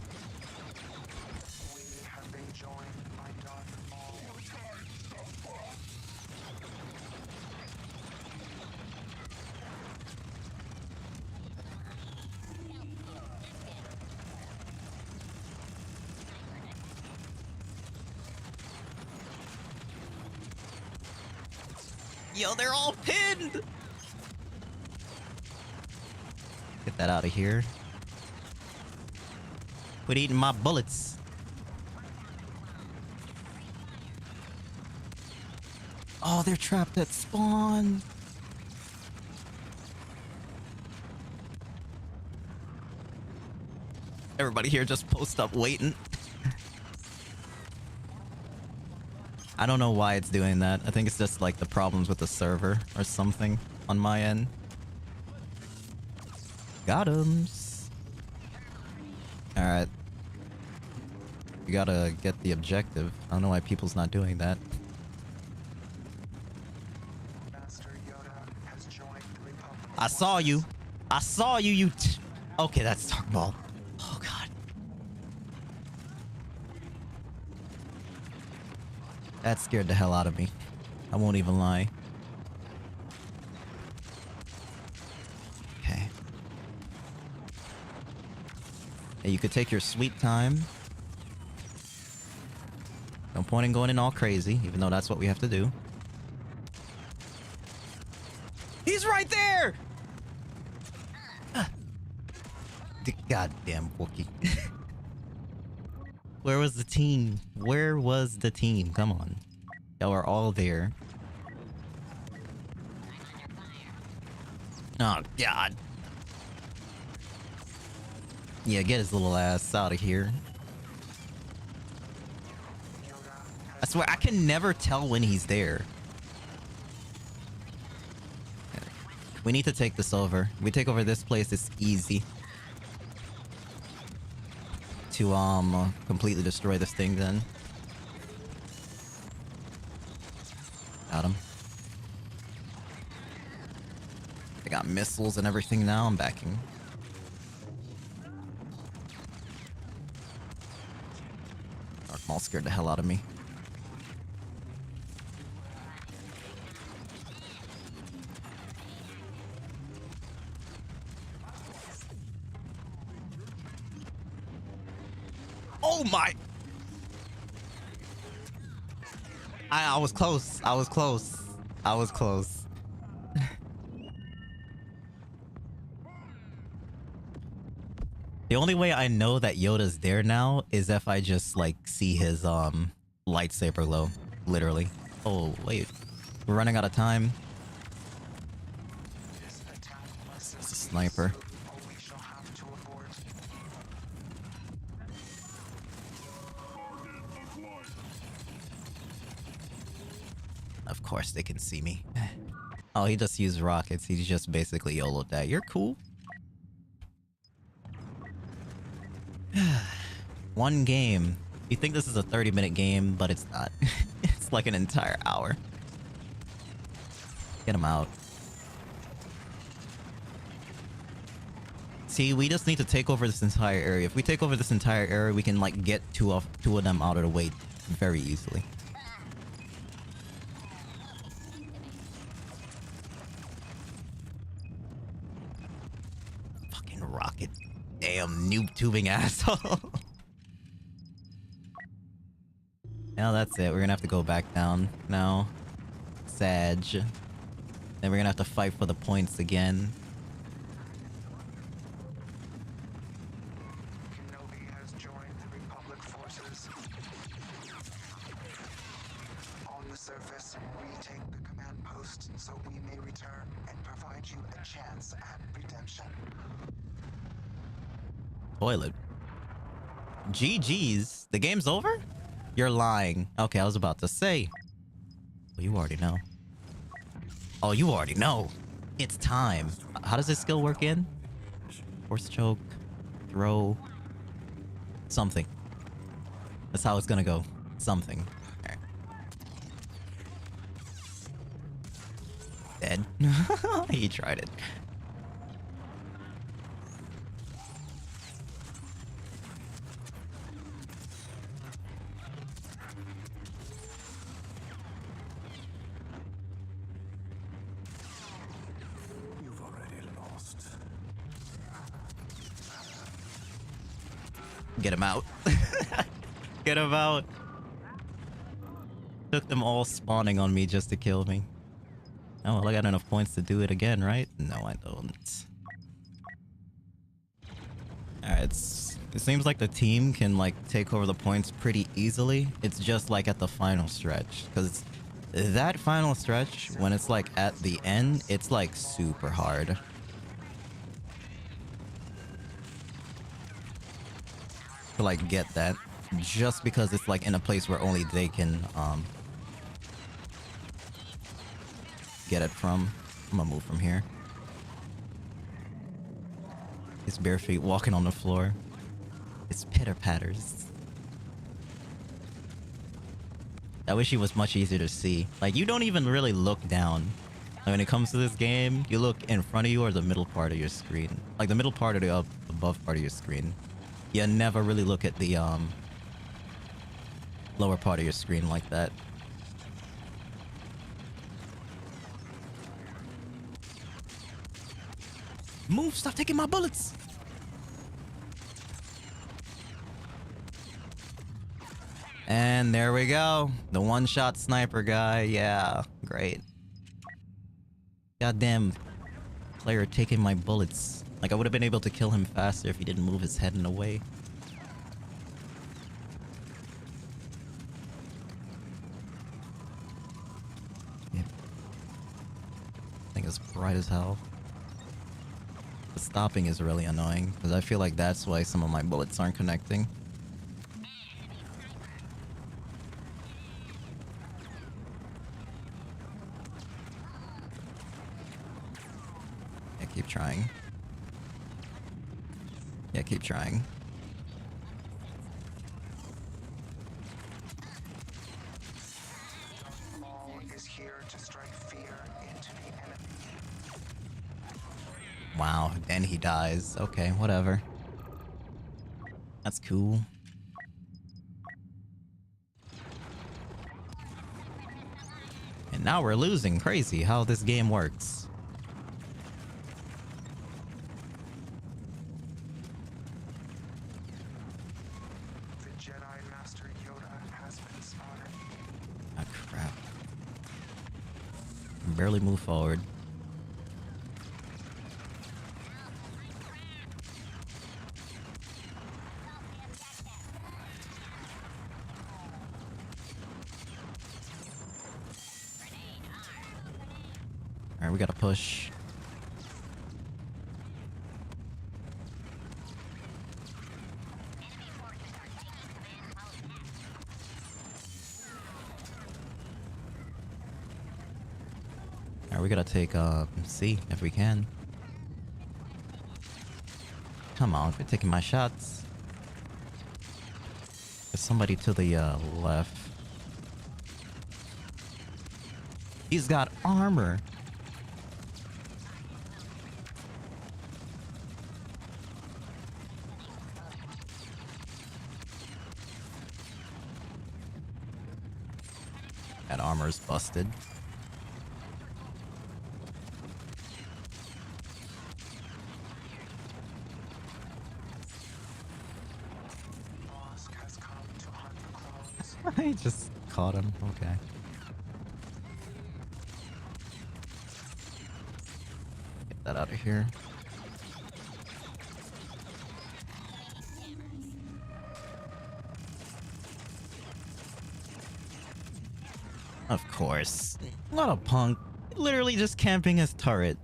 Yo, they're all pinned! Get that out of here. Quit eating my bullets. Oh, they're trapped at spawn. Everybody here just post up waiting. I don't know why it's doing that. I think it's just like the problems with the server or something on my end. Got 'ems. Alright. We gotta get the objective. I don't know why people's not doing that. Master Yoda has joined the Republic. I saw you. I saw you, okay, that's Dark Ball. Oh, God. That scared the hell out of me. I won't even lie. Okay. Hey, you could take your sweet time. No point in going in all crazy, even though that's what we have to do. He's right there! The goddamn Wookiee. Where was the team? Where was the team? Come on. Y'all are all there. Oh, God. Yeah, get his little ass out of here. I swear, I can never tell when he's there. We need to take this over. We take over this place, it's easy to completely destroy this thing then. Got him. I got missiles and everything now. I'm backing. Dark Maul scared the hell out of me. Oh my! I was close. I was close. I was close. The only way I know that Yoda's there now is if I just like see his lightsaber glow. Literally. Oh wait. We're running out of time. It's a sniper. Of course they can see me. Oh, he just used rockets. He's just basically YOLO'd that. You're cool. One game. You think this is a 30-minute game, but it's not. It's like an entire hour. Get him out. See, we just need to take over this entire area. If we take over this entire area, we can like get two of them out of the way very easily. Rocket. Damn noob tubing asshole. Now that's it. We're gonna have to go back down now. Sag. Then we're gonna have to fight for the points again. Kenobi has joined the Republic forces. On the surface, retake the command post so we may return and provide you a chance at redemption. Toilet. GG's. The game's over? You're lying. Okay, I was about to say. Well, you already know. Oh, you already know. It's time. How does this skill work in? Force choke. Throw. Something. That's how it's gonna go. Something. Right. Dead. He tried it. Get him out. Get him out. Took them all spawning on me just to kill me. Oh, well, I got enough points to do it again, right? No, I don't. Alright, it seems like the team can, like, take over the points pretty easily. It's just, like, at the final stretch. Because that final stretch, when it's, like, at the end, it's, like, super hard. To like get that just because it's like in a place where only they can get it from. I'm gonna move from here. His bare feet walking on the floor. His pitter patters. I wish he was much easier to see. Like, you don't even really look down. Like, when it comes to this game, you look in front of you or the middle part of your screen. Like, the middle part or the above part of your screen. You never really look at the, lower part of your screen like that. Move! Stop taking my bullets! And there we go. The one-shot sniper guy. Yeah, great. Goddamn player taking my bullets. Like, I would have been able to kill him faster if he didn't move his head in the way. Yeah. Thing is bright as hell. The stopping is really annoying, because I feel like that's why some of my bullets aren't connecting. Keep trying. Yeah, keep trying. All is here to strike fear into the enemy. Wow, and he dies. Okay, whatever. That's cool. And now we're losing. Crazy how this game works. Barely move forward. Alright, we gotta push. We gotta take C if we can. Come on, quit taking my shots. There's somebody to the left. He's got armor. That armor's busted. I just caught him. Okay. Get that out of here. Of course. What a punk. Literally just camping his turret.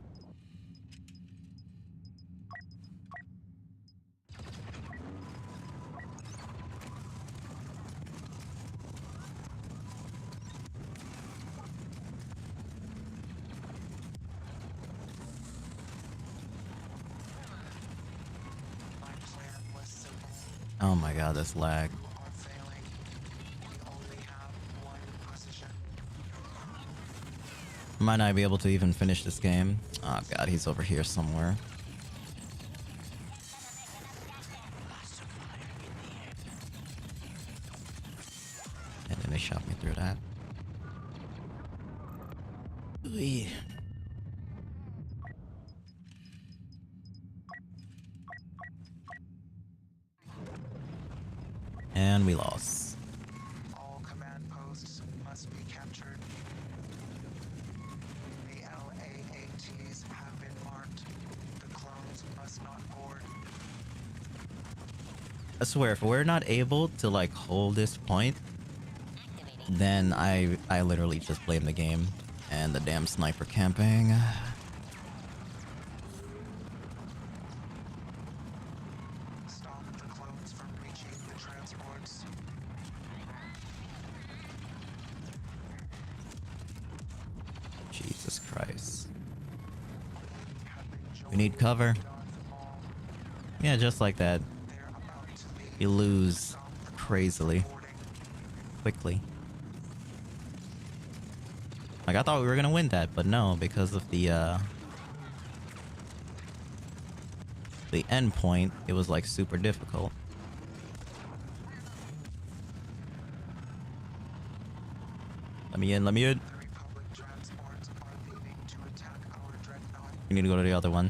Oh my god, this lag. Might not be able to even finish this game. Oh god, he's over here somewhere. And then they shot me through that. Ooh. And we lost. All command posts must be captured. The LAATs have been marked. The clones must not board. I swear, if we're not able to like hold this point, then I literally just blame the game and the damn sniper camping. Stop the clones from reaching the transports. Jesus Christ. Christ. We need cover. Yeah, just like that. You lose crazily. Quickly. Like, I thought we were gonna win that, but no, because of the end point, it was like super difficult. Let me in, let me in. We need to go to the other one.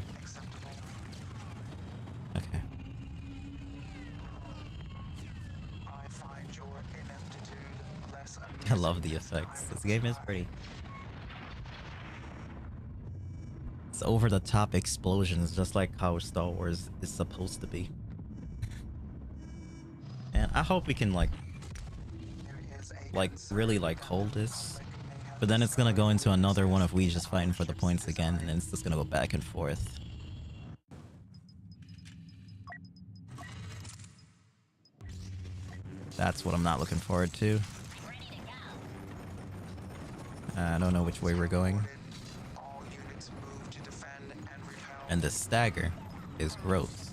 Okay. I love the effects. This game is pretty. It's over the top explosions, just like how Star Wars is supposed to be. And I hope we can like really like hold this. But then it's gonna go into another one of we just fighting for the points again, and then it's just gonna go back and forth. That's what I'm not looking forward to. I don't know which way we're going. And the stagger is gross.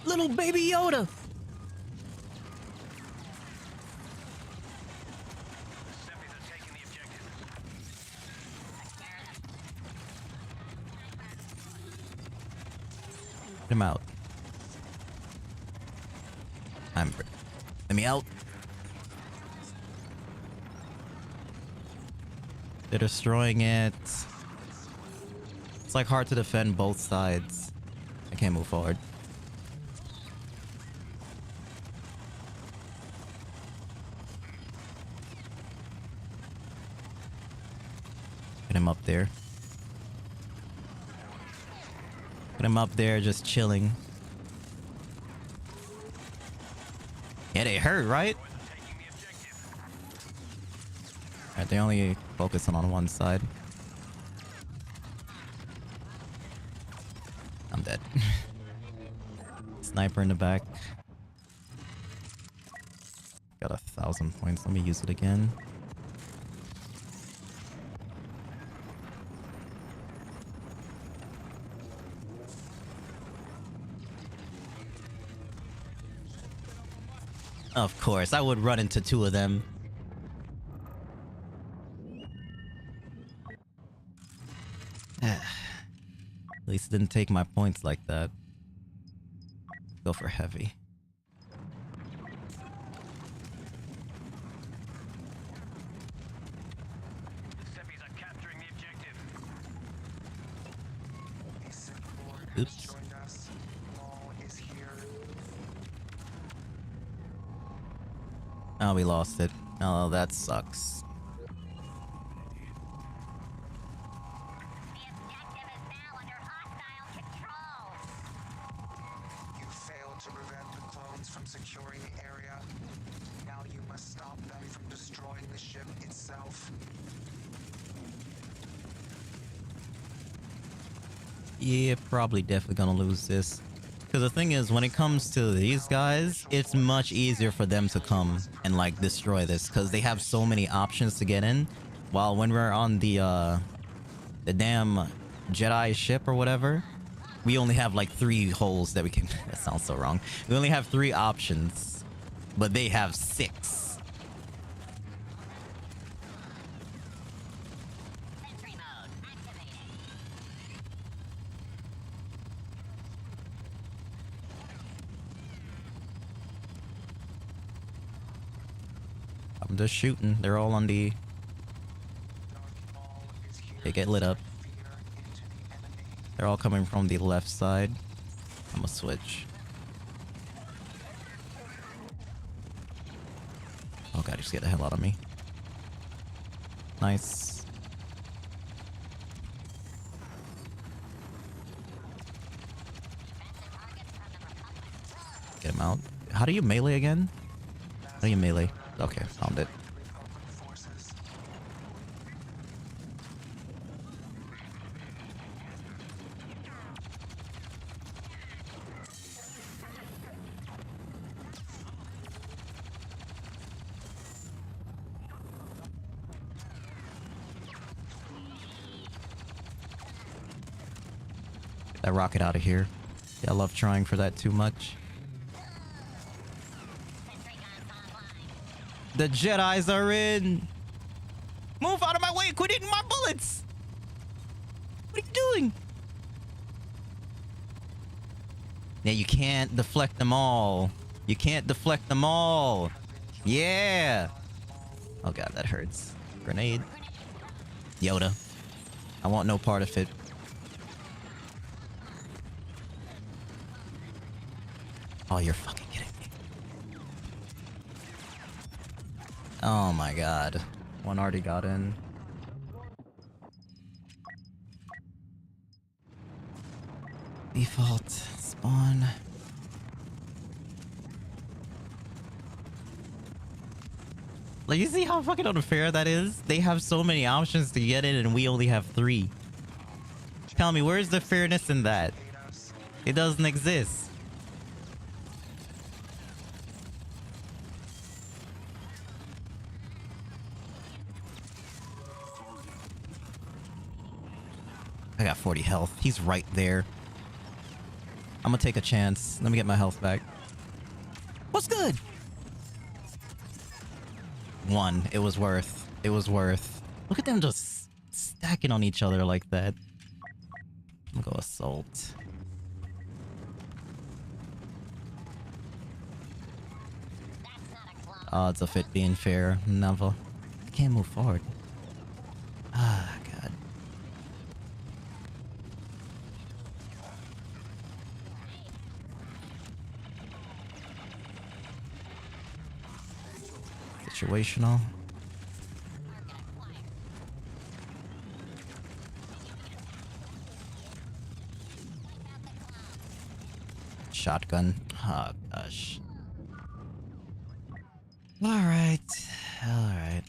Little baby Yoda! Get him out. Let me out. They're destroying it. It's like hard to defend both sides. I can't move forward. Get him up there. Get him up there just chilling. Yeah, they hurt, right? Alright, they only focusing on one side. I'm dead. Sniper in the back. Got 1,000 points. Let me use it again. Of course, I would run into two of them. At least it didn't take my points like that. Go for heavy. Oops. Oh, we lost it. Oh, that sucks. You failed to prevent the clones from securing the area. Now you must stop them from destroying the ship itself. Yeah, probably definitely gonna lose this. Because the thing is, when it comes to these guys, it's much easier for them to come and like destroy this because they have so many options to get in. While when we're on the damn Jedi ship or whatever, we only have like 3 holes that we can. That sounds so wrong. We only have 3 options, but they have 6. I'm just shooting. They're all on the... They get lit up. They're all coming from the left side. I'm gonna switch. Oh god, just get the hell out of me. Nice. Get him out. How do you melee again? How do you melee? Okay, found it. Get that rocket out of here. Yeah, I love trying for that too much. The Jedis are in. Move out of my way. Quit eating my bullets. What are you doing? Yeah, you can't deflect them all. You can't deflect them all. Yeah. Oh god, that hurts. Grenade. Yoda. I want no part of it. Oh, you're fucking kidding me. Oh my god. One already got in. Default. Spawn. Like, you see how fucking unfair that is? They have so many options to get in and we only have 3. Tell me, where's the fairness in that? It doesn't exist. I got 40 health. He's right there. I'm gonna take a chance. Let me get my health back. What's good? 1. It was worth. It was worth. Look at them just stacking on each other like that. I'm gonna go assault. Odds of it being fair. Never. I can't move forward. Ah, god. Situational. Shotgun. Oh gosh. Alright. Alright.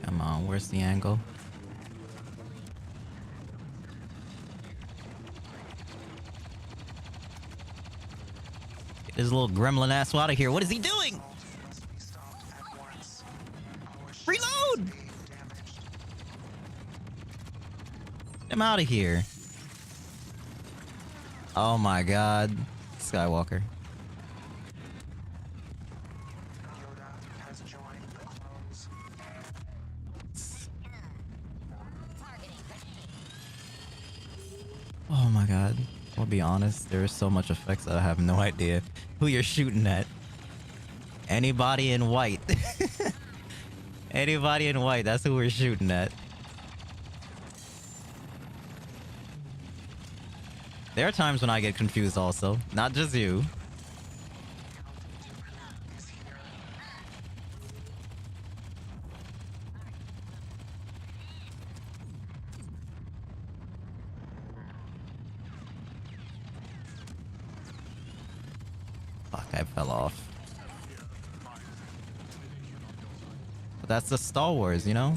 Come on, where's the angle? Get this little gremlin ass out of here. What is he doing? Reload! Get him out of here. Oh my god. Skywalker. Oh my god. I'll be honest, there is so much effects that I have no idea who you're shooting at. Anybody in white. Anybody in white, that's who we're shooting at. There are times when I get confused also. Not just you. Fuck, I fell off. But that's the Star Wars, you know?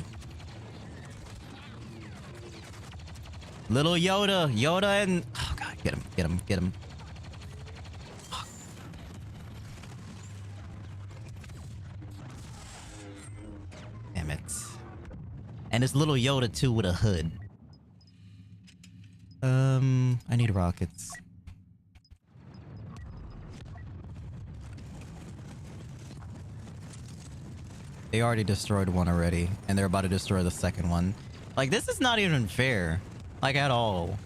Little Yoda. Yoda and... Oh god, get him, get him, get him. Fuck. Damn it. And it's little Yoda too with a hood. I need rockets. They already destroyed one already, and they're about to destroy the second one. Like, this is not even fair. Like, at all.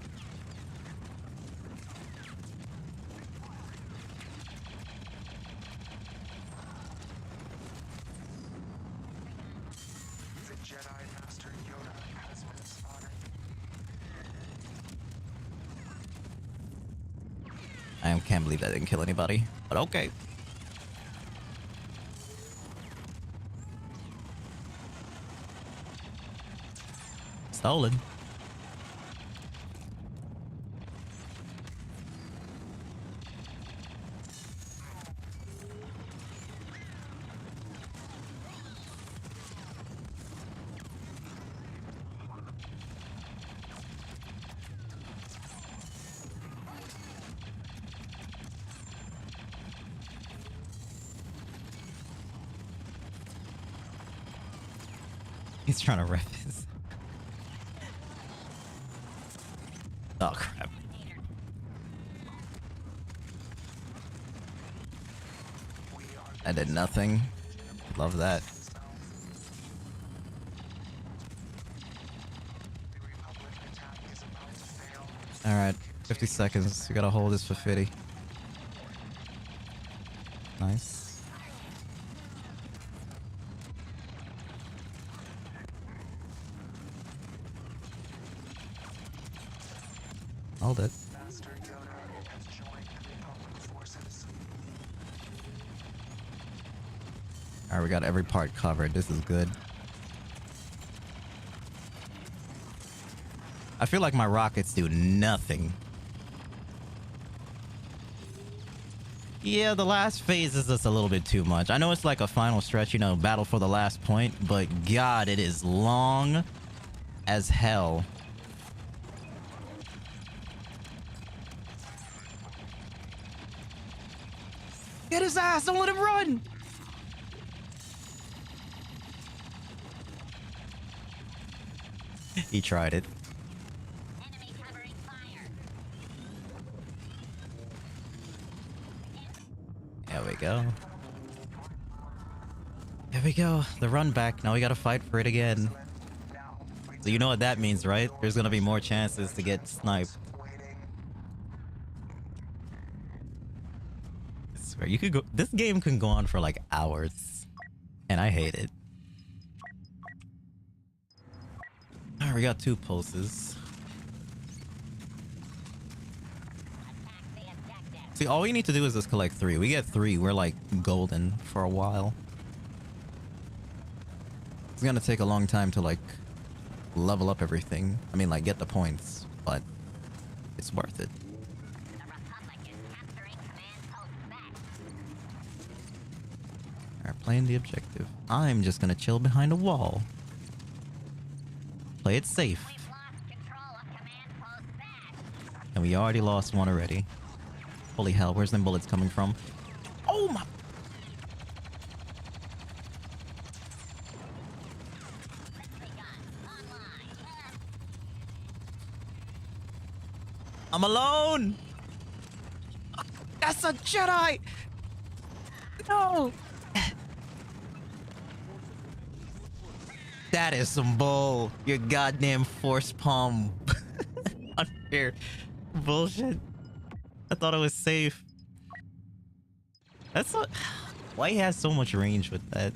The Jedi Master Yoda has been spotted. I can't believe that didn't kill anybody, but okay. Stolen. He's trying to rep his. Oh crap. I did nothing. Love that. Alright, 50 seconds. We gotta hold this for 50. Nice. Hold it. Alright, we got every part covered. This is good. I feel like my rockets do nothing. Yeah, the last phase is just a little bit too much. I know it's like a final stretch, you know, battle for the last point, but God, it is long as hell. Get his ass! Don't let him run! He tried it. Enemy covering fire. There we go. There we go. The run back. Now we gotta fight for it again. So you know what that means, right? There's gonna be more chances to get sniped. I swear, you could go. This game can go on for like hours, and I hate it. Alright, we got 2 pulses. See, all we need to do is just collect 3. We get 3, we're like golden for a while. It's gonna take a long time to like level up everything. I mean, like, get the points, but it's worth it. Alright, playing the objective. I'm just gonna chill behind a wall. Play it safe. And we already lost one already. Holy hell, where's them bullets coming from? Oh my... I'm alone! That's a Jedi! No! That is some bull. Your goddamn force palm. Unfair. Bullshit. I thought it was safe. That's not... Why he has so much range with that?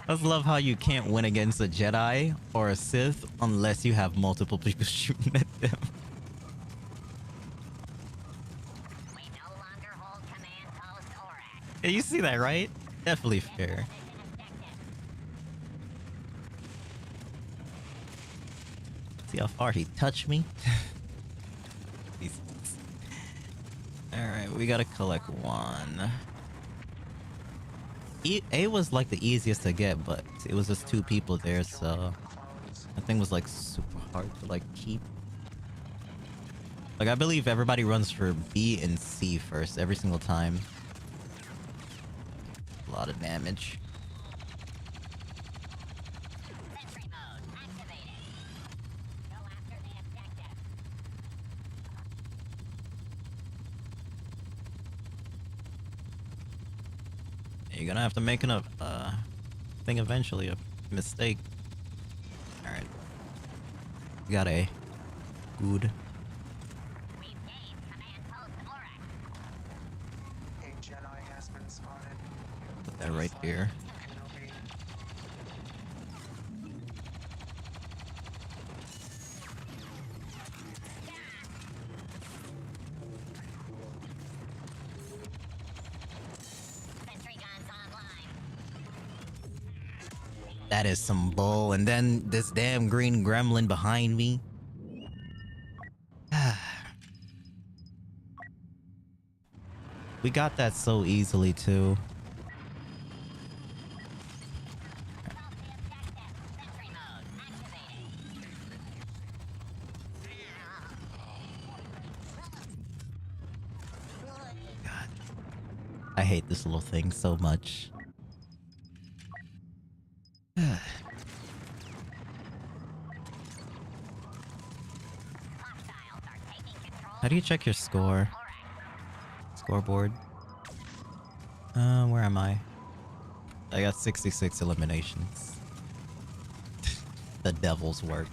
I just love how you can't win against a Jedi or a Sith unless you have multiple people shooting at them. Yeah, you see that, right? Definitely fair. See how far he touched me? Alright, we gotta collect 1. A was like the easiest to get, but it was just 2 people there, so that thing was like super hard to like keep. Like, I believe everybody runs for B and C first every single time. A lot of damage. You're gonna have to make a thing eventually, a mistake. Alright. We got A. Good. Put that right here. That is some bull. And then this damn green gremlin behind me. We got that so easily too. God. I hate this little thing so much. How do you check your score? Scoreboard. Where am I? I got 66 eliminations. The devil's work.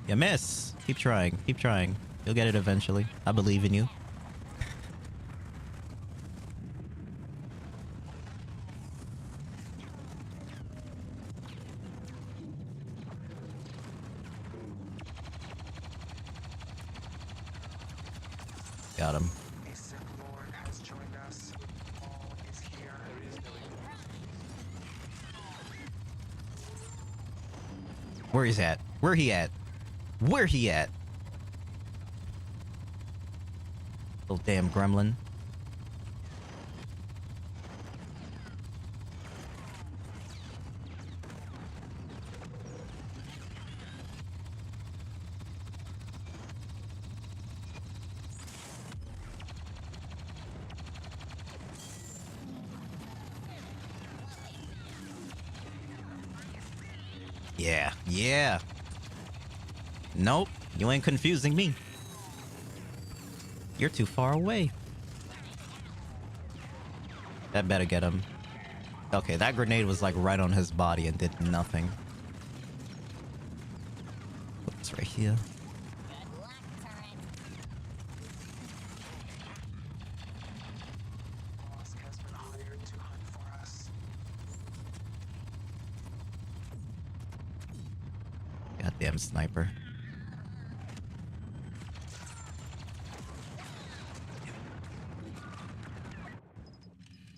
You miss. Keep trying. Keep trying. You'll get it eventually. I believe in you. Got him. A Sith Lord has joined us. All is here. Where he's at? Where he at? Where he at? Little damn gremlin. Yeah, yeah. Nope, you ain't confusing me. You're too far away. That better get him. Okay, that grenade was like right on his body and did nothing. What's right here? Boss has been hired to hunt for us. Goddamn sniper.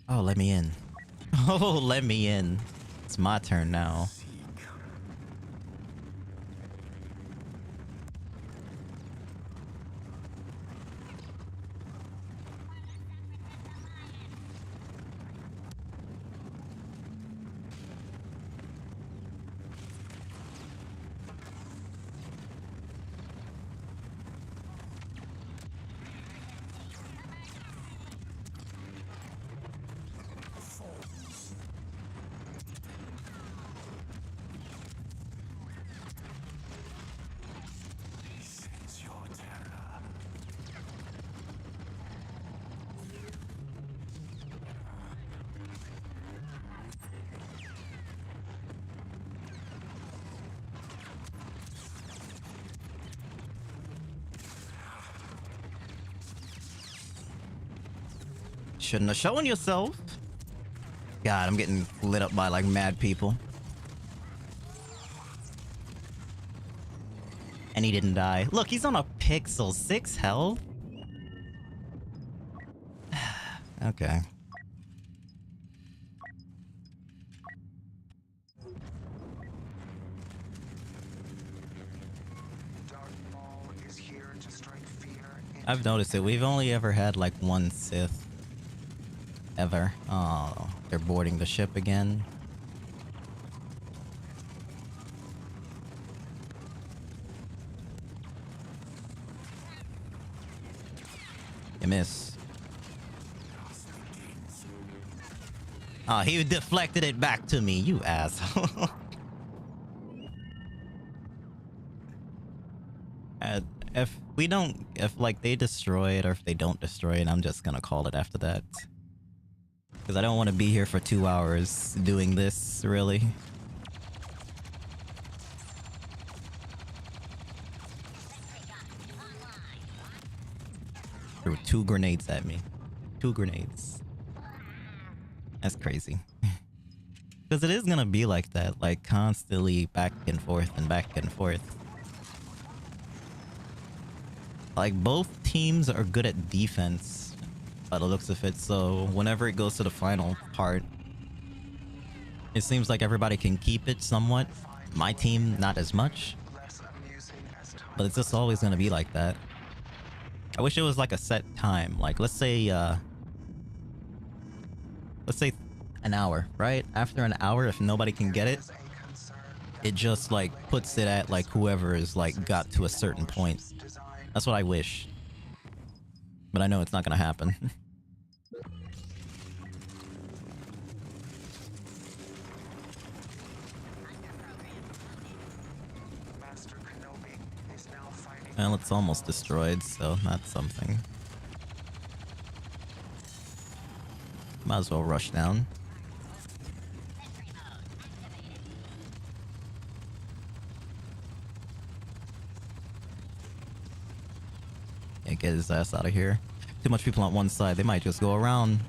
Oh, let me in. Oh, let me in. It's my turn now. Shouldn't have shown yourself. God, I'm getting lit up by like mad people. And he didn't die. Look, he's on a pixel. 6 health? Okay. Dark Maul is here to strike fear into I've noticed it. We've only ever had like one Sith. Ever. Oh, they're boarding the ship again. You miss. Oh, he deflected it back to me, you asshole. If we don't, if like they destroy it or if they don't destroy it, I'm just gonna call it after that. Because I don't want to be here for 2 hours doing this, really. Threw 2 grenades at me. 2 grenades. That's crazy. Because it is going to be like that. Like, constantly back and forth and back and forth. Like, both teams are good at defense by the looks of it, so whenever it goes to the final part, it seems like everybody can keep it somewhat. My team, not as much. But it's just always gonna be like that. I wish it was like a set time. Like, let's say an hour, right? After an hour, if nobody can get it, it just like puts it at like whoever is like got to a certain point. That's what I wish. But I know it's not gonna happen. Well, it's almost destroyed, so that's something. Might as well rush down. Yeah, get his ass out of here. Too much people on one side, they might just go around.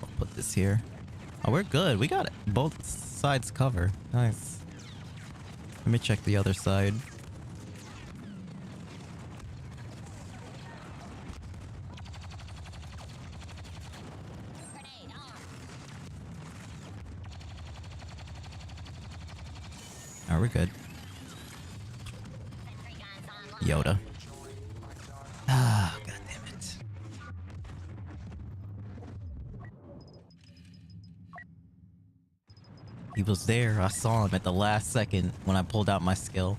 I'll put this here. Oh, we're good. We got it. Both sides cover. Nice. Let me check the other side. Oh, we're good. Yoda. Ah, god damn it. He was there. I saw him at the last second when I pulled out my skill.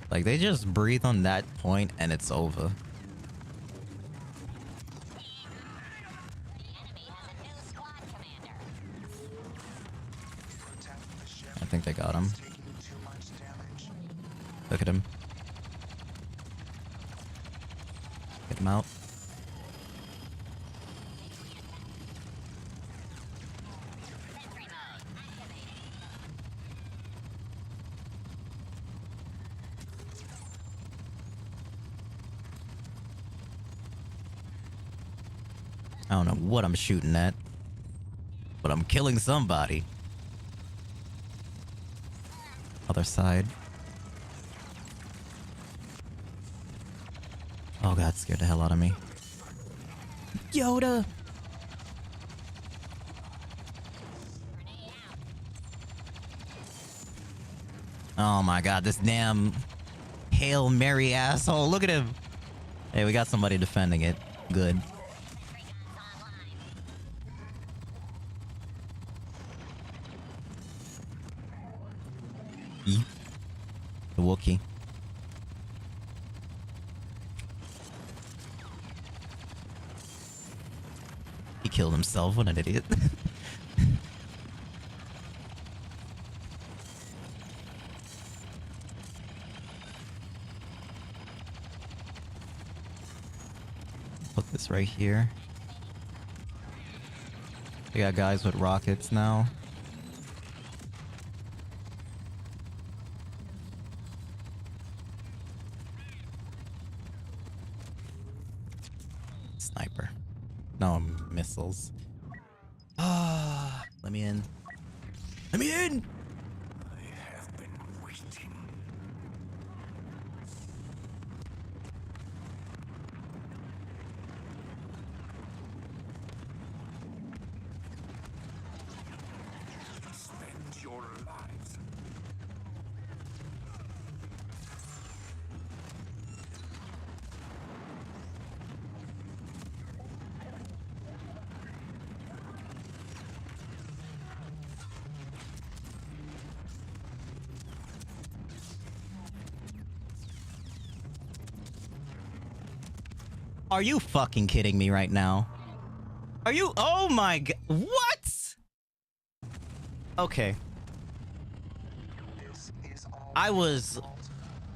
Like, they just breathe on that point and it's over. I think they got him. Look at him. Get him out. I don't know what I'm shooting at, but I'm killing somebody. Other side. Oh god, scared the hell out of me. Yoda! Oh my god, this damn Hail Mary asshole. Look at him. Hey, we got somebody defending it. Good. Yeep. The Wookiee. He killed himself. What an idiot. Put this right here. We got guys with rockets now. Sniper. No, missiles. Ah, let me in. Let me in! I have been waiting. Spend your lives. Are you fucking kidding me right now? Are you? Oh my god. What? Okay. I was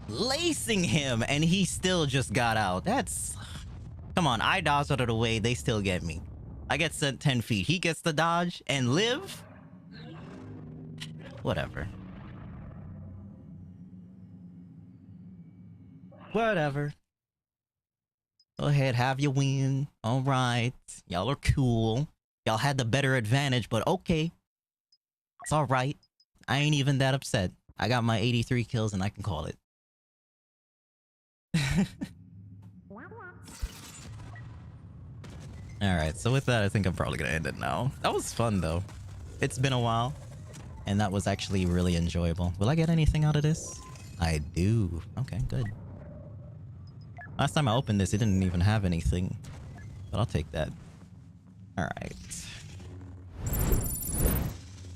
lacing him and he still just got out. That's... Come on, I dodged out of the way. They still get me. I get sent 10 feet. He gets to dodge and live? Whatever. Whatever. Go ahead, have your win. All right. Y'all are cool. Y'all had the better advantage, but okay. It's all right. I ain't even that upset. I got my 83 kills and I can call it. Alright, so with that, I think I'm probably gonna end it now. That was fun, though. It's been a while, and that was actually really enjoyable. Will I get anything out of this? I do. Okay, good. Last time I opened this, it didn't even have anything. But I'll take that. Alright.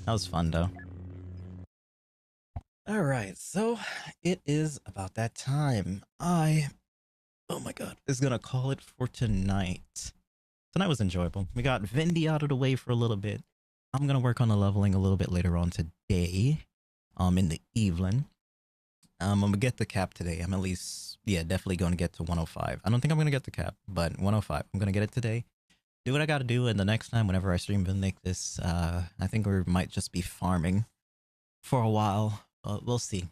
That was fun, though. Alright, so it is about that time. Oh my god, is gonna call it for tonight. Tonight was enjoyable. We got Vindy out of the way for a little bit. I'm gonna work on the leveling a little bit later on today. In the evening. I'm gonna get the cap today. I'm at least, yeah, definitely gonna get to 105. I don't think I'm gonna get the cap, but 105. I'm gonna get it today. Do what I gotta do, and the next time, whenever I stream Vindictus, I think we might just be farming for a while. We'll see.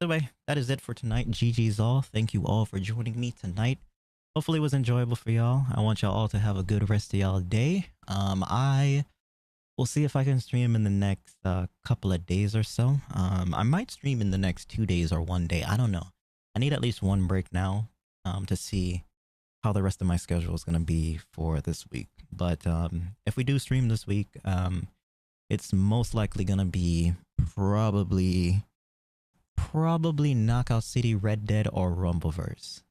Anyway, that is it for tonight. GG's all. Thank you all for joining me tonight. Hopefully it was enjoyable for y'all. I want y'all all to have a good rest of y'all day. I will see if I can stream in the next couple of days or so. I might stream in the next 2 days or 1 day. I don't know. I need at least one break now to see how the rest of my schedule is going to be for this week. But if we do stream this week, it's most likely going to be probably Knockout City, Red Dead, or Rumbleverse.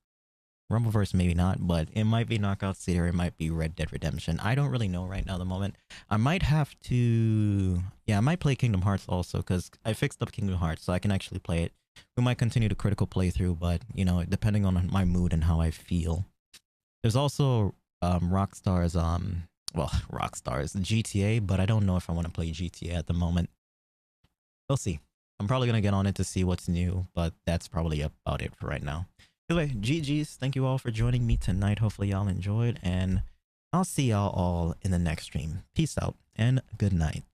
Rumbleverse maybe not, but it might be Knockout City or it might be Red Dead Redemption. I don't really know right now at the moment. I might have to... Yeah, I might play Kingdom Hearts also, because I fixed up Kingdom Hearts, so I can actually play it. We might continue the critical playthrough, but, you know, depending on my mood and how I feel. There's also Rockstar's GTA, but I don't know if I want to play GTA at the moment. We'll see. I'm probably going to get on it to see what's new, but that's probably about it for right now. Anyway, GG's. Thank you all for joining me tonight. Hopefully y'all enjoyed, and I'll see y'all all in the next stream. Peace out, and good night.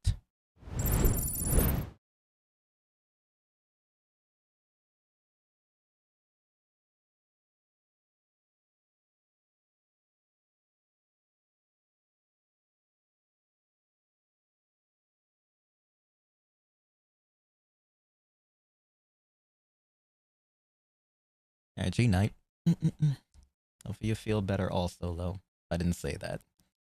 Alright, G night. Hopefully you feel better also, though. I didn't say that.